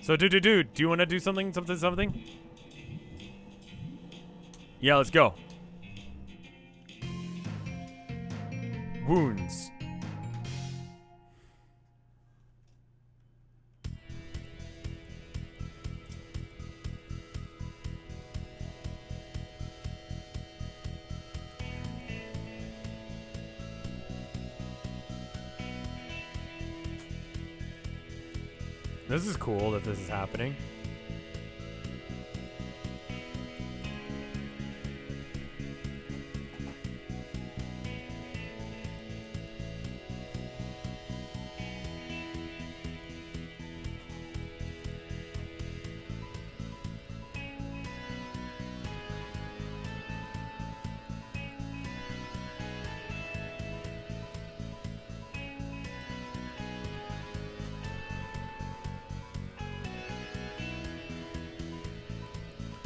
So, dude, do you want to do something? Yeah, let's go. Wounds. This is cool that this is happening.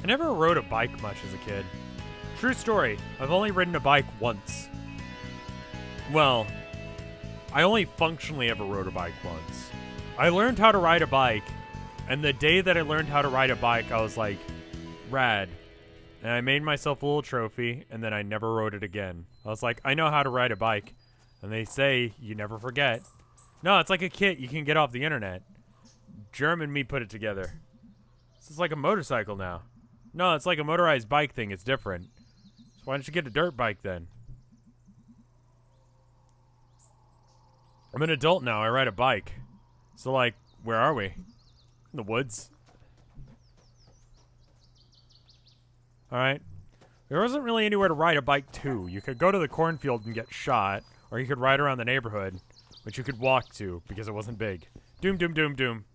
I never rode a bike much as a kid. True story, I've only ridden a bike once. Well, I only functionally ever rode a bike once. I learned how to ride a bike, and the day that I learned how to ride a bike, I was like, rad. And I made myself a little trophy, and then I never rode it again. I was like, I know how to ride a bike. And they say you never forget. No, it's like a kit you can get off the internet. German me put it together. This is like a motorcycle now. No, it's like a motorized bike thing. It's different. So why don't you get a dirt bike then? I'm an adult now. I ride a bike. So, like, where are we? In the woods. Alright. There wasn't really anywhere to ride a bike to. You could go to the cornfield and get shot, or you could ride around the neighborhood, which you could walk to because it wasn't big. Doom, doom, doom, doom.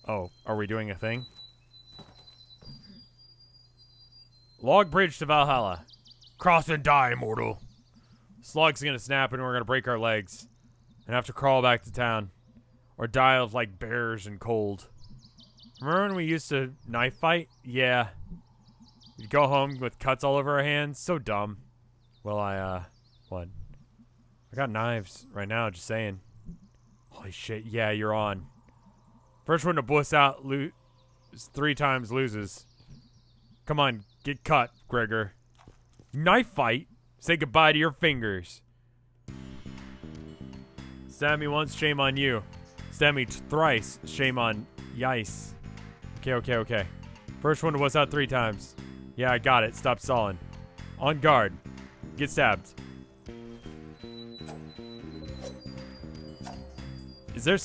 Oh, are we doing a thing? Log bridge to Valhalla. Cross and die, mortal. This log's gonna snap and we're gonna break our legs. And have to crawl back to town. Or die of, like, bears and cold. Remember when we used to knife fight? Yeah. We'd go home with cuts all over our hands. So dumb. Well, what? I got knives right now, just saying. Holy shit, yeah, you're on. First one to bust out 3 times loses. Come on, get cut, Gregor. Knife fight? Say goodbye to your fingers. Stab me once, shame on you. Stab me thrice, shame on yice. Okay. First one to bust out 3 times. Yeah, I got it. Stop stalling. On guard. Get stabbed. Is there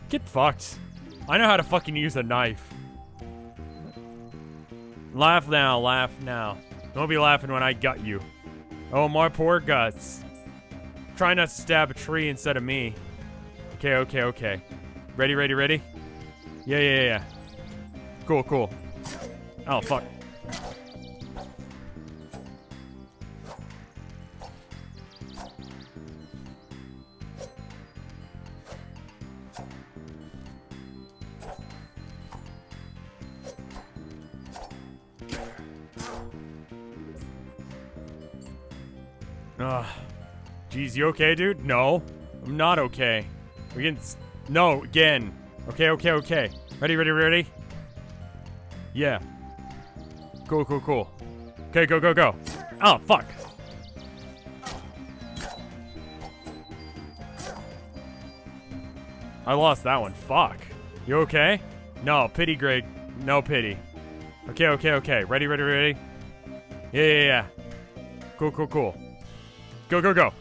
Get fucked. I know how to fucking use a knife. Laugh now, laugh now. Don't be laughing when I gut you. Oh, my poor guts. Try not to stab a tree instead of me. Okay. Ready? Yeah. Cool. Oh, fuck. Jeez, you okay, dude? No, I'm not okay. We can... No, again. Okay. Ready? Yeah. Cool. Okay, go. Oh, fuck. I lost that one. Fuck. You okay? No, pity, Greg. No pity. Okay. Ready? Yeah. Cool. Go.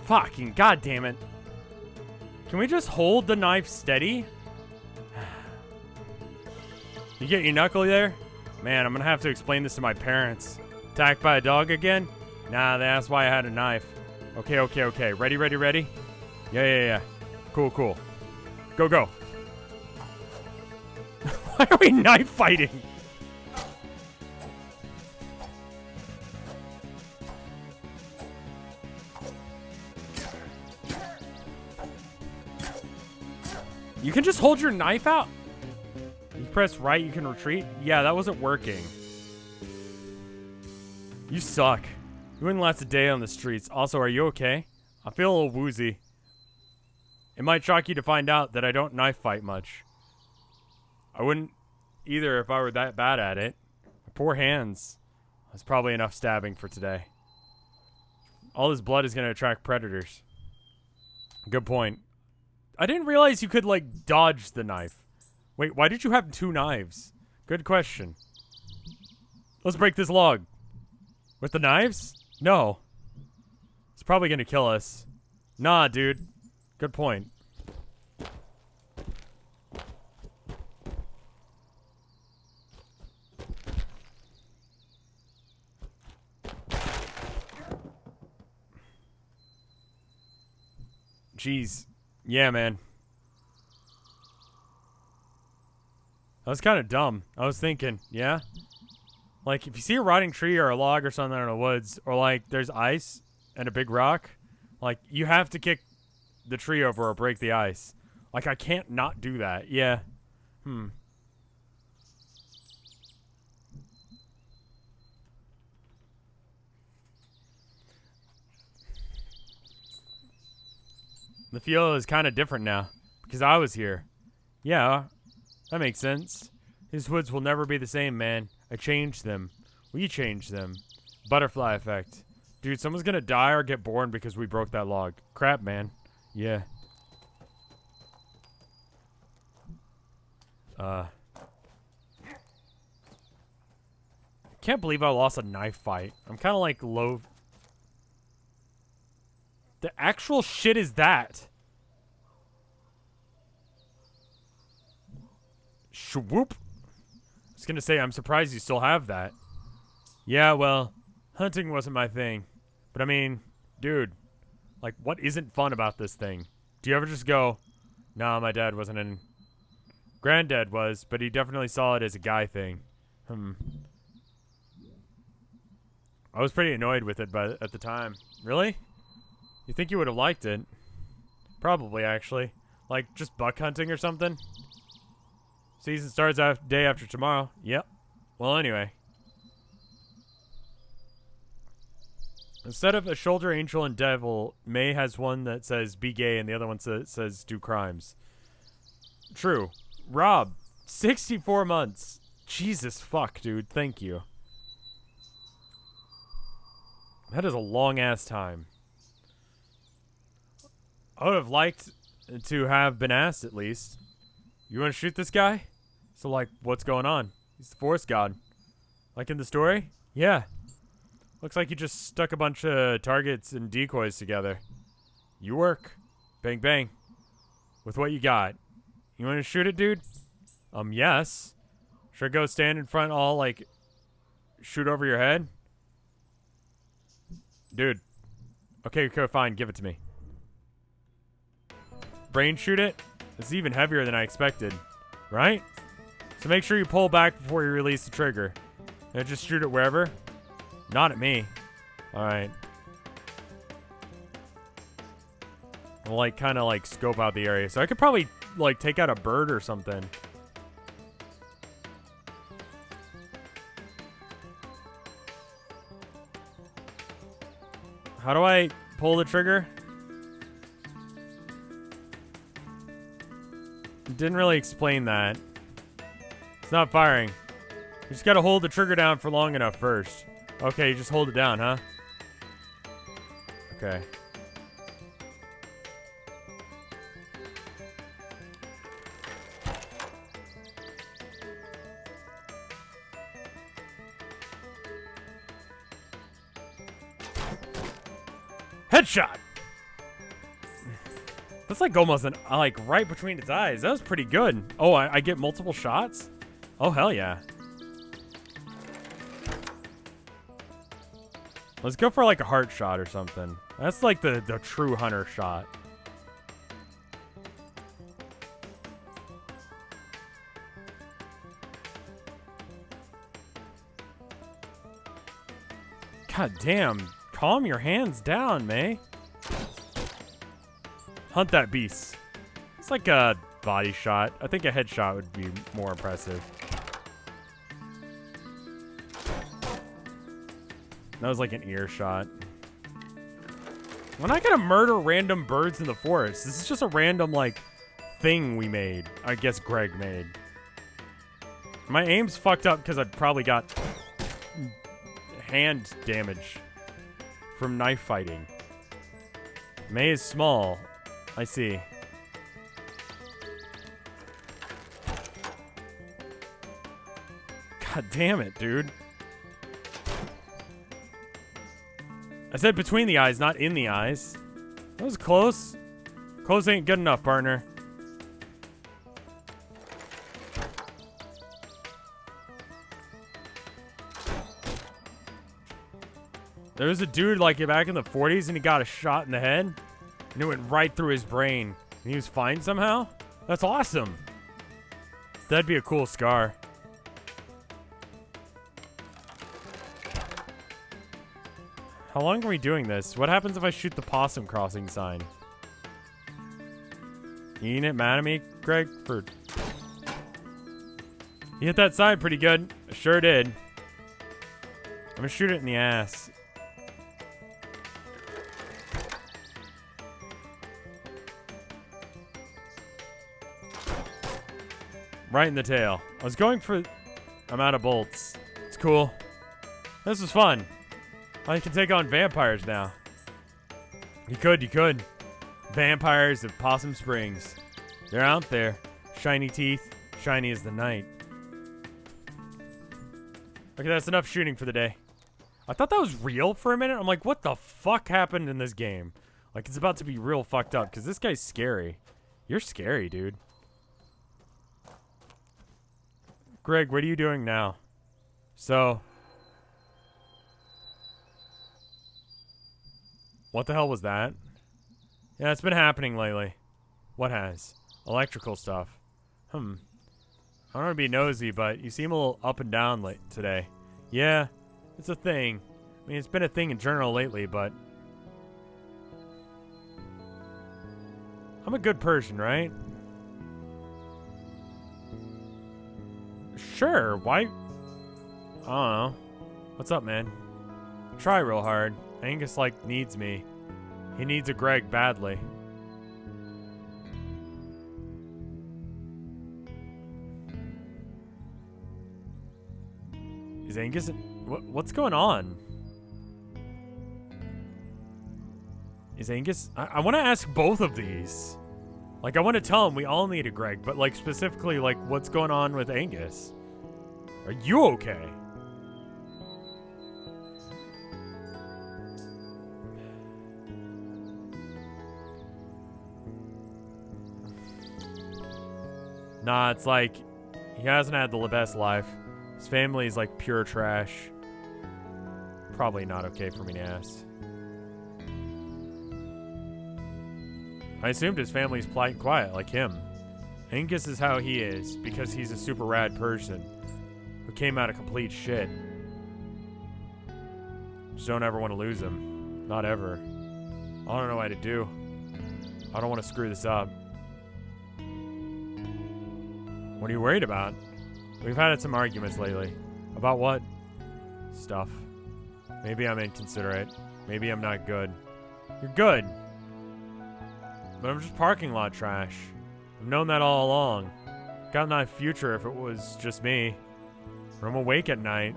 Fucking goddamn it. Can we just hold the knife steady? You get your knuckle there? Man, I'm gonna have to explain this to my parents. Attacked by a dog again? Nah, that's why I had a knife. Okay. Ready? Yeah. Cool. Go. Why are we knife fighting? You can just hold your knife out? You press right, you can retreat? Yeah, that wasn't working. You suck. You wouldn't last a day on the streets. Also, are you okay? I feel a little woozy. It might shock you to find out that I don't knife fight much. I wouldn't either if I were that bad at it. My poor hands. That's probably enough stabbing for today. All this blood is going to attract predators. Good point. I didn't realize you could, like, dodge the knife. Wait, why did you have 2 knives? Good question. Let's break this log. With the knives? No. It's probably going to kill us. Nah, dude. Good point. Jeez. Yeah, man. That was kind of dumb. I was thinking, yeah? Like, if you see a rotting tree or a log or something in the woods, or, like, there's ice and a big rock, like, you have to kick the tree over or break the ice. Like, I can't not do that. Yeah. The feel is kind of different now, because I was here. Yeah, that makes sense. His woods will never be the same, man. I changed them. We changed them. Butterfly effect. Dude, someone's gonna die or get born because we broke that log. Crap, man. Yeah. Can't believe I lost a knife fight. I'm kind of like low. The actual shit is that? Shwoop. I was gonna say, I'm surprised you still have that. Yeah, well, hunting wasn't my thing. But I mean, dude, like, what isn't fun about this thing? Do you ever just go, nah, my dad wasn't in... Granddad was, but he definitely saw it as a guy thing. I was pretty annoyed with it at the time. Really? You think you would have liked it? Probably, actually. Like, just buck hunting or something? Season starts day after tomorrow. Yep. Well, anyway. Instead of a shoulder angel and devil, May has one that says be gay and the other one says do crimes. True. Rob, 64 months. Jesus fuck, dude. Thank you. That is a long-ass time. I would have liked to have been asked, at least. You want to shoot this guy? So, like, what's going on? He's the forest god. Like in the story? Yeah. Looks like you just stuck a bunch of targets and decoys together. You work. Bang, bang. With what you got. You want to shoot it, dude? Yes. Should I go stand in front all, like, shoot over your head? Dude. Okay, fine. Give it to me. Brain shoot it? It's even heavier than I expected. Right? So make sure you pull back before you release the trigger. And just shoot it wherever? Not at me. Alright. I'll, like, kind of, like, scope out the area. So I could probably, like, take out a bird or something. How do I pull the trigger? It didn't really explain that. It's not firing. You just gotta hold the trigger down for long enough first. Okay, you just hold it down, huh? Okay. Headshot! That's like almost an, like, right between its eyes. That was pretty good. Oh, I get multiple shots? Oh, hell yeah. Let's go for, like, a heart shot or something. That's like the true hunter shot. God damn. Calm your hands down, May. Hunt that beast. It's like a body shot. I think a headshot would be more impressive. That was like an ear shot. When I gotta murder random birds in the forest, this is just a random, like, thing we made. I guess Greg made. My aim's fucked up because I probably got hand damage from knife fighting. May is small. I see. God damn it, dude. I said between the eyes, not in the eyes. That was close. Close ain't good enough, partner. There was a dude, like, back in the 40s, and he got a shot in the head, and it went right through his brain. And he was fine somehow? That's awesome. That'd be a cool scar. How long are we doing this? What happens if I shoot the possum crossing sign? You get mad at me, Greg? For you hit that sign pretty good. I sure did. I'm gonna shoot it in the ass. Right in the tail. I was going for... I'm out of bolts. It's cool. This was fun. I can take on vampires now. You could. Vampires of Possum Springs. They're out there. Shiny teeth. Shiny as the night. Okay, that's enough shooting for the day. I thought that was real for a minute. I'm like, what the fuck happened in this game? Like, it's about to be real fucked up, because this guy's scary. You're scary, dude. Greg, what are you doing now? So... what the hell was that? Yeah, it's been happening lately. What has? Electrical stuff. I don't want to be nosy, but you seem a little up and down today. Yeah, it's a thing. I mean, it's been a thing in general lately, but... I'm a good person, right? Sure, why? I don't know. What's up, man? Try real hard. Angus, like, needs me. He needs a Greg badly. Is Angus... what's going on? Is Angus... I want to ask both of these. Like, I want to tell him we all need a Greg, but, like, specifically, like, what's going on with Angus? Are you okay? Nah, it's like, he hasn't had the best life. His family is like pure trash. Probably not okay for me to ask. I assumed his family's polite and quiet, like him. Angus is how he is, because he's a super rad person who came out of complete shit. Just don't ever want to lose him. Not ever. I don't know what to do. I don't want to screw this up. What are you worried about? We've had some arguments lately. About what? Stuff. Maybe I'm inconsiderate. Maybe I'm not good. You're good. But I'm just parking lot trash. I've known that all along. Got that future if it was just me. When I'm awake at night,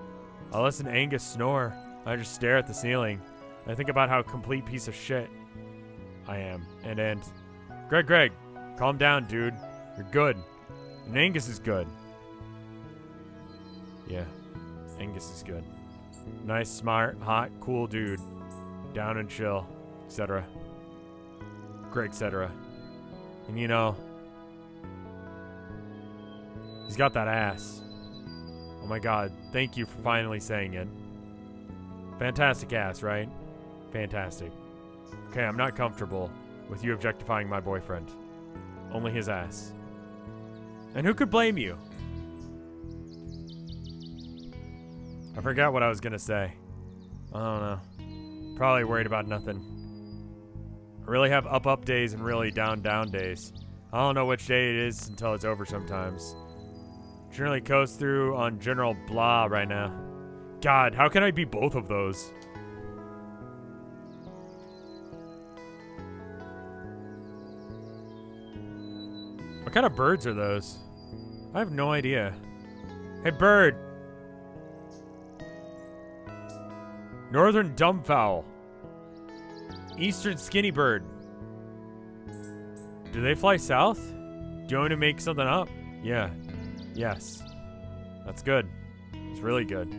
I listen to Angus snore. I just stare at the ceiling. I think about how complete piece of shit I am. And Greg, calm down, dude. You're good. And Angus is good. Yeah, Angus is good. Nice, smart, hot, cool dude. Down and chill, etc. Great, etc. And you know, he's got that ass. Oh my god, thank you for finally saying it. Fantastic ass, right? Fantastic. Okay, I'm not comfortable with you objectifying my boyfriend. Only his ass. And who could blame you? I forgot what I was gonna say. I don't know. Probably worried about nothing. I really have up days and really down days. I don't know which day it is until it's over sometimes. Generally coast through on general blah right now. God, how can I be both of those? What kind of birds are those? I have no idea. Hey, bird! Northern dumbfowl. Eastern skinny bird. Do they fly south? Do you want me to make something up? Yeah. Yes. That's good. It's really good.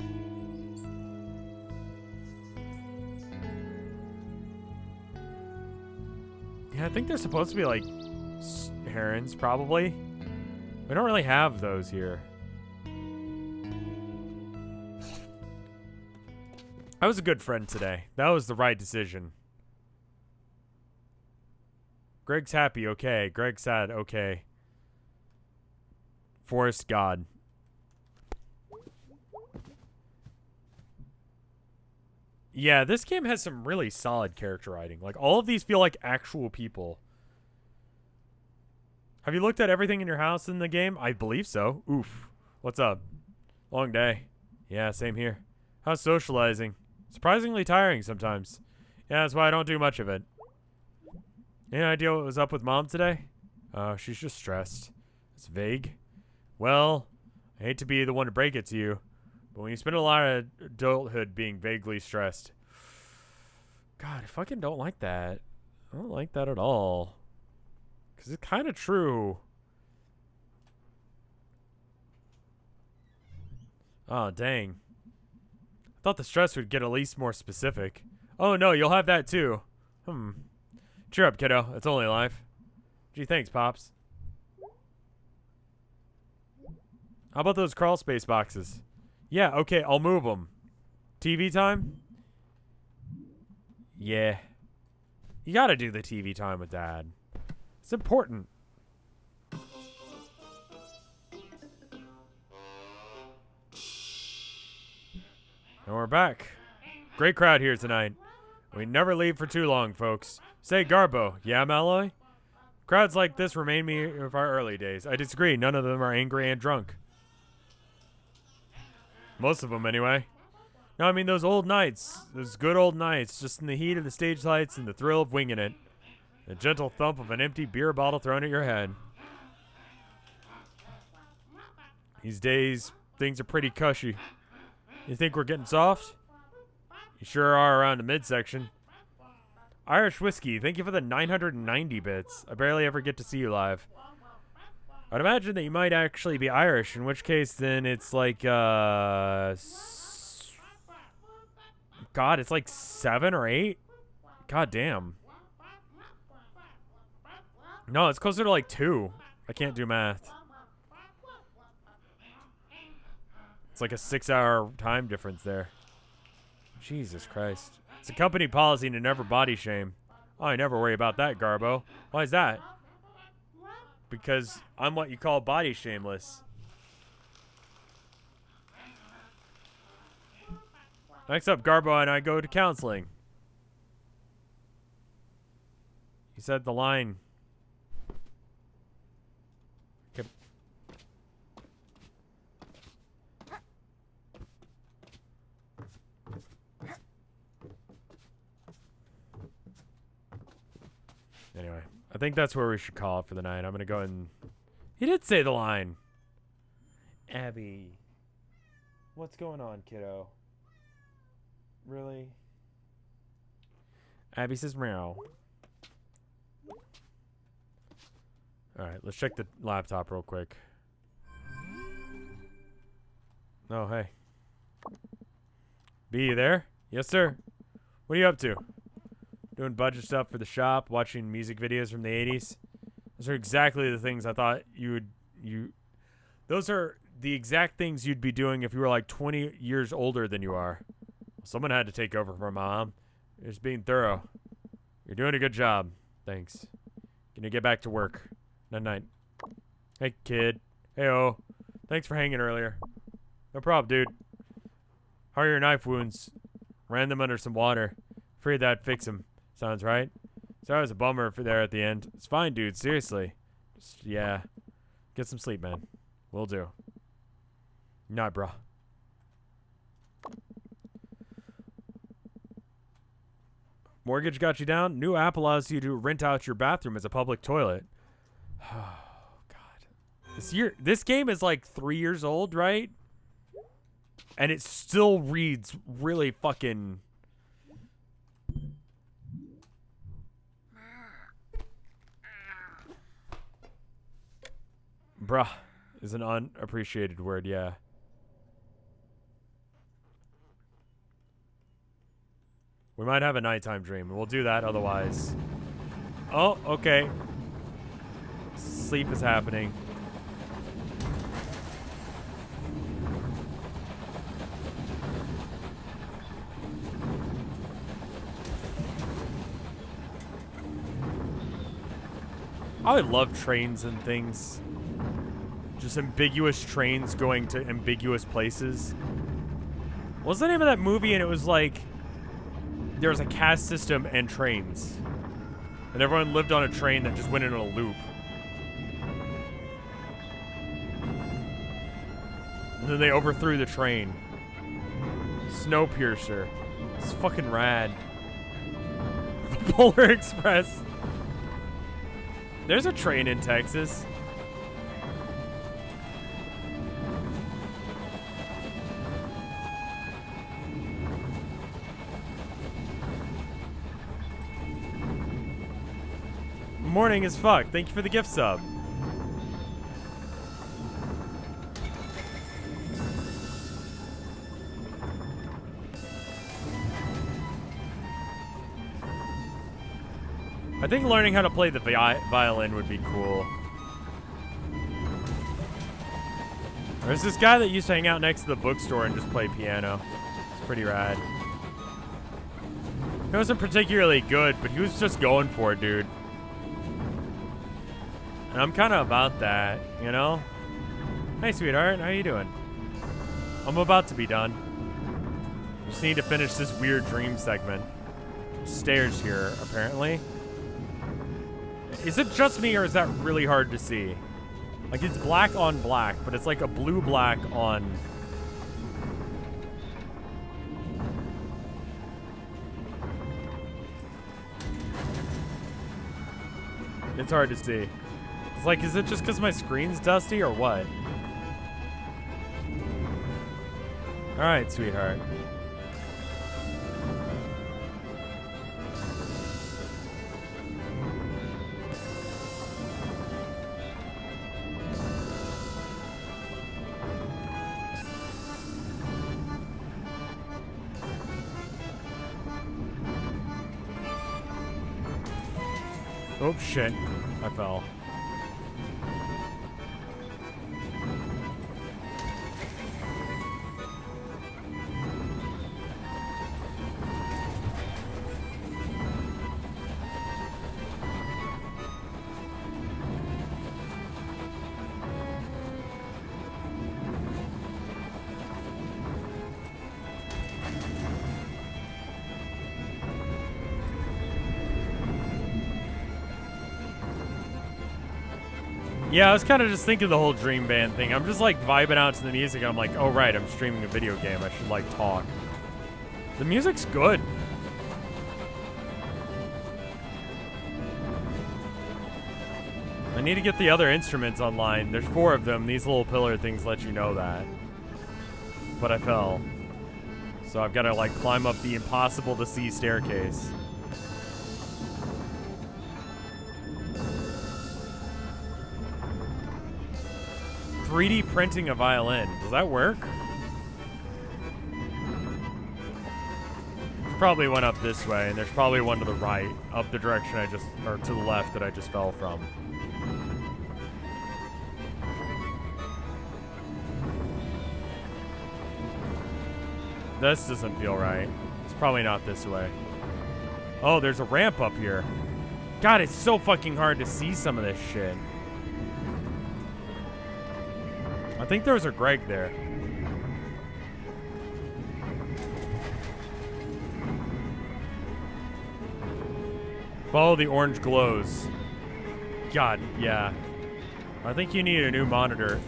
Yeah, I think they're supposed to be like herons, probably. We don't really have those here. I was a good friend today. That was the right decision. Greg's happy, okay. Greg's sad, okay. Forest God. Yeah, this game has some really solid character writing. Like, all of these feel like actual people. Have you looked at everything in your house in the game? I believe so. Oof. What's up? Long day. Yeah, same here. How's socializing? Surprisingly tiring sometimes. Yeah, that's why I don't do much of it. Any idea what was up with Mom today? Oh, she's just stressed. It's vague. Well, I hate to be the one to break it to you, but when you spend a lot of adulthood being vaguely stressed. God, I fucking don't like that. I don't like that at all. Because it's kind of true. Oh, dang. I thought the stress would get at least more specific. Oh, no, you'll have that too. Cheer up, kiddo. It's only life. Gee, thanks, Pops. How about those crawl space boxes? Yeah, okay, I'll move them. TV time? Yeah. You gotta do the TV time with Dad. It's important. And we're back. Great crowd here tonight. We never leave for too long, folks. Say, Garbo. Yeah, Malloy? Crowds like this remind me of our early days. I disagree. None of them are angry and drunk. Most of them, anyway. No, I mean those old nights. Those good old nights, just in the heat of the stage lights and the thrill of winging it. The gentle thump of an empty beer bottle thrown at your head. These days, things are pretty cushy. You think we're getting soft? You sure are around the midsection. Irish Whiskey, thank you for the 990 bits. I barely ever get to see you live. I'd imagine that you might actually be Irish, in which case then it's like, God, it's like 7 or 8? God damn. No, it's closer to like 2. I can't do math. It's like a 6-hour time difference there. Jesus Christ. It's a company policy to never body shame. Oh, I never worry about that, Garbo. Why is that? Because I'm what you call body shameless. Next up, Garbo and I go to counseling. He said the line. Okay. Anyway, I think that's where we should call it for the night. I'm going to go and... He did say the line. Abby. What's going on, kiddo? Really? Abby says meow. Alright, let's check the laptop real quick. Oh, hey. B, you there? Yes, sir. What are you up to? Doing budget stuff for the shop, watching music videos from the 80s. Those are exactly the things I thought those are the exact things you'd be doing if you were like 20 years older than you are. Someone had to take over for Mom. You're just being thorough. You're doing a good job. Thanks. Gonna get back to work. Night-night. Hey, kid. Hey-oh. Thanks for hanging earlier. No problem, dude. How are your knife wounds? Ran them under some water. Afraid that'd fix them. Sounds right. Sorry it was a bummer for there at the end. It's fine, dude. Seriously. Just, yeah. Get some sleep, man. Will do. Night, bro. Mortgage got you down? New app allows you to rent out your bathroom as a public toilet. Oh, God. This game is like 3 years old, right? And it still reads really fucking... Bruh is an unappreciated word, yeah. We might have a nighttime dream. We'll do that otherwise. Oh, okay. Sleep is happening. I love trains and things. Just ambiguous trains going to ambiguous places. What's the name of that movie? And it was like there was a caste system and trains. And everyone lived on a train that just went in a loop. And then they overthrew the train. Snowpiercer. It's fucking rad. The Polar Express. There's a train in Texas. Morning as fuck. Thank you for the gift sub. I think learning how to play the violin would be cool. There's this guy that used to hang out next to the bookstore and just play piano. It's pretty rad. He wasn't particularly good, but he was just going for it, dude. And I'm kind of about that, you know? Hey, sweetheart, how you doing? I'm about to be done. Just need to finish this weird dream segment. Stairs here, apparently. Is it just me, or is that really hard to see? Like, it's black on black, but it's like a blue-black on... It's hard to see. It's like, is it just because my screen's dusty, or what? Alright, sweetheart. Oh, shit. I fell. Yeah, I was kind of just thinking the whole Dream Band thing. I'm just like vibing out to the music and I'm like, oh right, I'm streaming a video game. I should like talk. The music's good. I need to get the other instruments online. There's 4 of them. These little pillar things let you know that. But I fell. So I've got to like climb up the impossible to see staircase. .3D printing a violin. Does that work? There's probably one up this way, and there's probably one to the right, up the direction I just, or to the left that I just fell from. This doesn't feel right. It's probably not this way. Oh, there's a ramp up here. God, it's so fucking hard to see some of this shit. I think there was a Greg there. Follow the orange glows. God, yeah. I think you need a new monitor.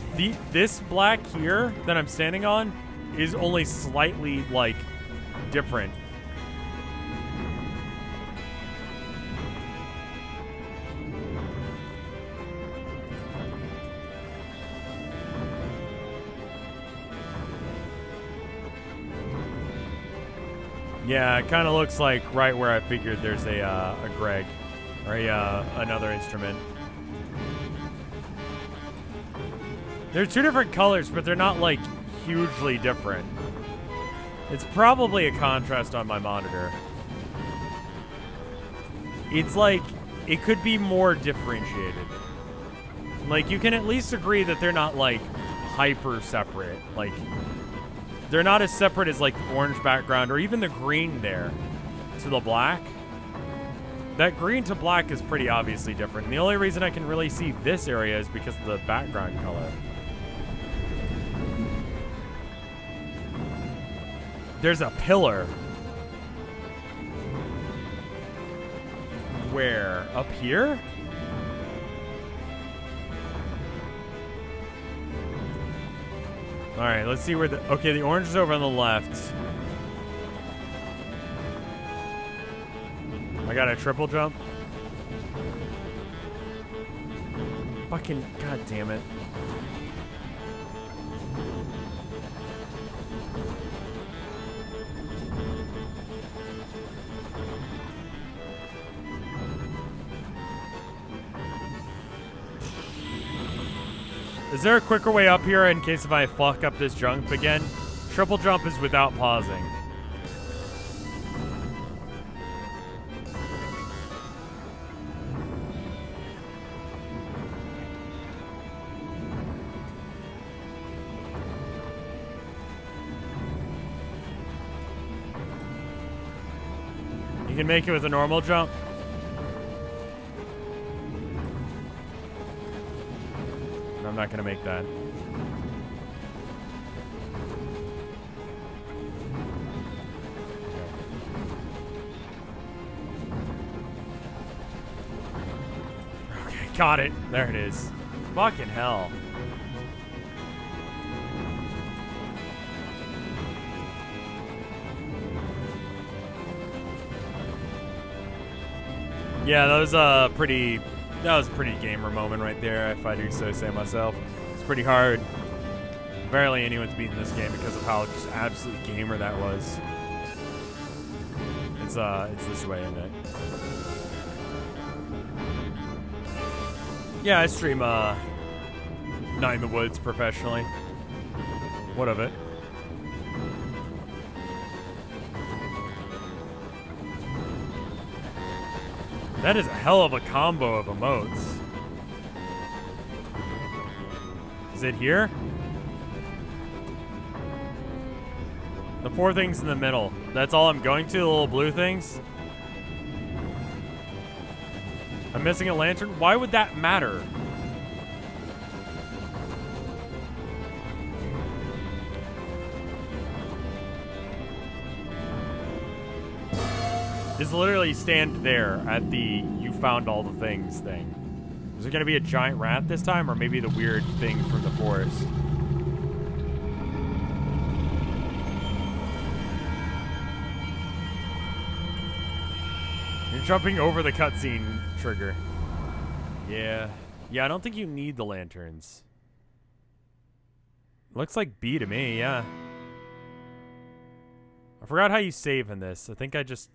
This black here that I'm standing on is only slightly, like, different. Yeah, it kind of looks like right where I figured there's a Greg, or another instrument. They're 2 different colors, but they're not like hugely different. It's probably a contrast on my monitor. It's like, it could be more differentiated. Like, you can at least agree that they're not like hyper separate. Like, they're not as separate as like the orange background or even the green there to the black. That green to black is pretty obviously different. And the only reason I can really see this area is because of the background color. There's a pillar. Where? Up here? Alright, let's see where the... Okay, the orange is over on the left. I got a triple jump. Fucking... God damn it. Is there a quicker way up here in case if I fuck up this jump again? Triple jump is without pausing. You can make it with a normal jump. I'm not gonna make that. Okay, got it. There it is. Fucking hell. Yeah, that was a pretty gamer moment right there, if I do so say myself. It's pretty hard. Barely anyone's beaten this game because of how just absolute gamer that was. It's this way, isn't it? Yeah, I stream Night in the Woods professionally. What of it? That is a hell of a combo of emotes. Is it here? The 4 things in the middle. That's all I'm going to, the little blue things? I'm missing a lantern? Why would that matter? Just literally stand there at the you found all the things thing. Is there gonna be a giant rat this time, or maybe the weird thing from the forest? You're jumping over the cutscene trigger. Yeah. Yeah, I don't think you need the lanterns. Looks like B to me, yeah. I forgot how you save in this. I think I just...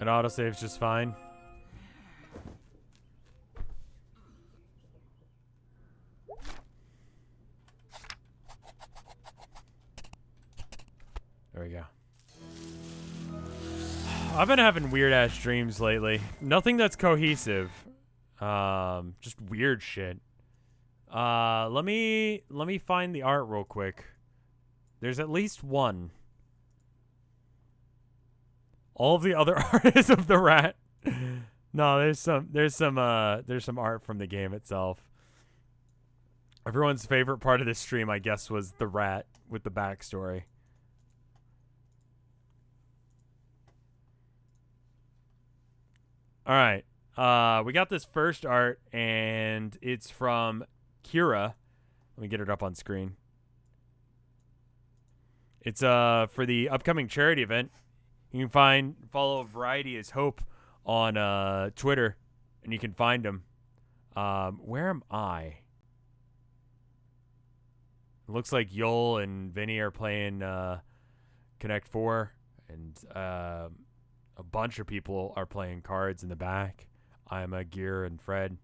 It autosaves just fine. There we go. I've been having weird ass dreams lately. Nothing that's cohesive. Just weird shit. Let me find the art real quick. There's at least one. All of the other art is of the rat. No, there's some art from the game itself. Everyone's favorite part of this stream, I guess, was the rat with the backstory. All right. We got this first art, and it's from Kira. Let me get it up on screen. It's for the upcoming charity event. You can follow Variety is Hope on Twitter, and you can find him. Where am I? It looks like Yul and Vinny are playing Connect 4, and a bunch of people are playing cards in the back. I'm a Gear and Fred.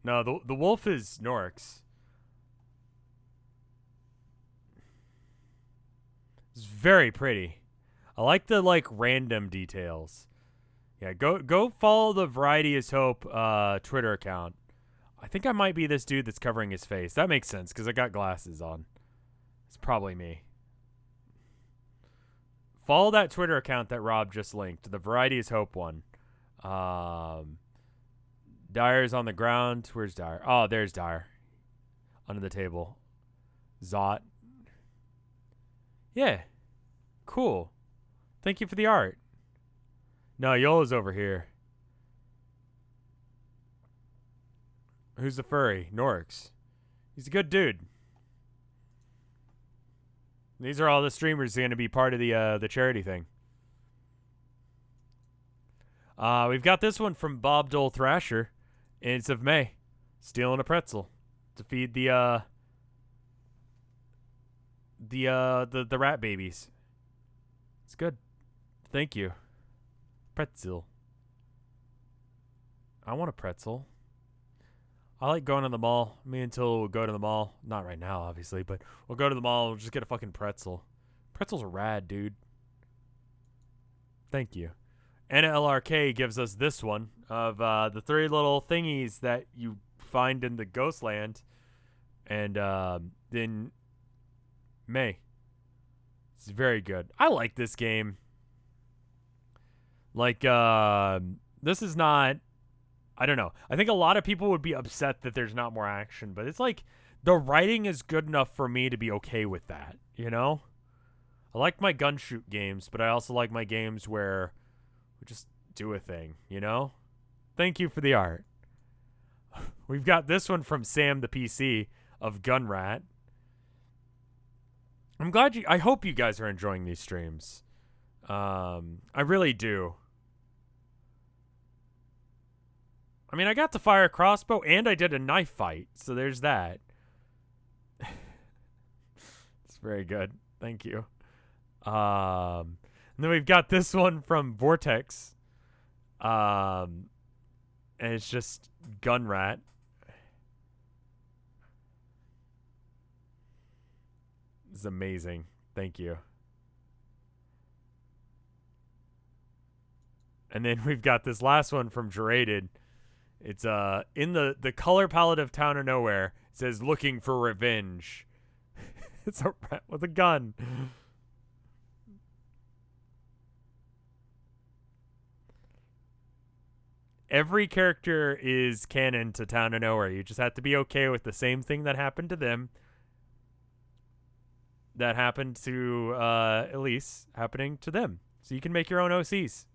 No, the wolf is Norix. It's very pretty. I like the random details. Yeah, go follow the Variety is Hope Twitter account. I think I might be this dude that's covering his face. That makes sense because I got glasses on. It's probably me. Follow that Twitter account that Rob just linked. The Variety is Hope one. Dyer's on the ground. Where's Dyer? Oh, there's Dyer. Under the table. Zot. Yeah. Cool. Thank you for the art. No, Yola's over here. Who's the furry? Norix. He's a good dude. These are all the streamers going to be part of the charity thing. We've got this one from Bob Dole Thrasher. It's of May. Stealing a pretzel to feed the rat babies. It's good. Thank you. Pretzel. I want a pretzel. I like going to the mall. Me and Till will go to the mall. Not right now, obviously, but we'll go to the mall and we'll just get a fucking pretzel. Pretzels are rad, dude. Thank you. Anna LRK gives us this one of the 3 little thingies that you find in the Ghostland. And then May. It's very good. I like this game. Like, this is not... I don't know. I think a lot of people would be upset that there's not more action, but it's like the writing is good enough for me to be okay with that, you know? I like my gun shoot games, but I also like my games where we just do a thing, you know? Thank you for the art. We've got this one from Sam the PC of Gunrat. I hope you guys are enjoying these streams. I really do. I mean, I got to fire a crossbow and I did a knife fight, so there's that. It's very good. Thank you. And then we've got this one from Vortex. And it's just Gunrat. It's amazing. Thank you. And then we've got this last one from Geraded. It's in the color palette of Town of Nowhere. It says looking for revenge. It's a rat with a gun. Every character is canon to Town of Nowhere. You just have to be okay with the same thing that happened to them. That happened to Elise happening to them. So you can make your own OCs.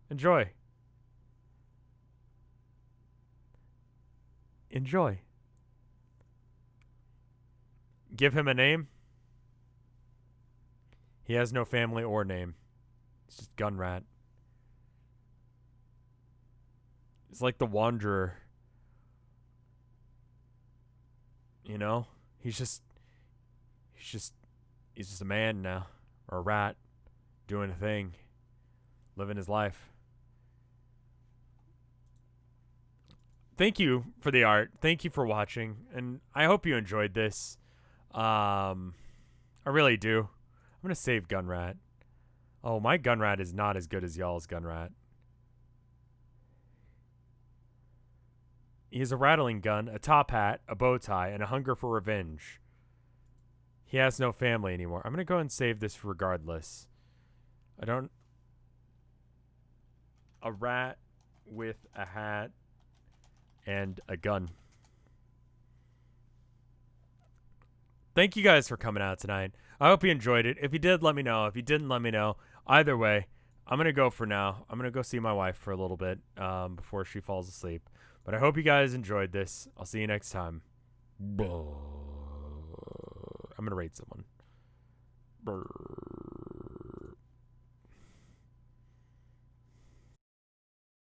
Enjoy. Enjoy. Give him a name. He has no family or name. It's just Gunrat. It's like the Wanderer. You know? He's just a man now. Or a rat. Doing a thing. Living his life. Thank you for the art. Thank you for watching. And I hope you enjoyed this. I really do. I'm going to save Gunrat. Oh, my Gunrat is not as good as y'all's Gunrat. He has a rattling gun, a top hat, a bow tie, and a hunger for revenge. He has no family anymore. I'm going to go and save this regardless. A rat with a hat and a gun. Thank you guys for coming out tonight. I hope you enjoyed it. If you did, let me know. If you didn't, let me know. Either way, I'm going to go for now. I'm going to go see my wife for a little bit before she falls asleep. But I hope you guys enjoyed this. I'll see you next time. I'm going to rate someone.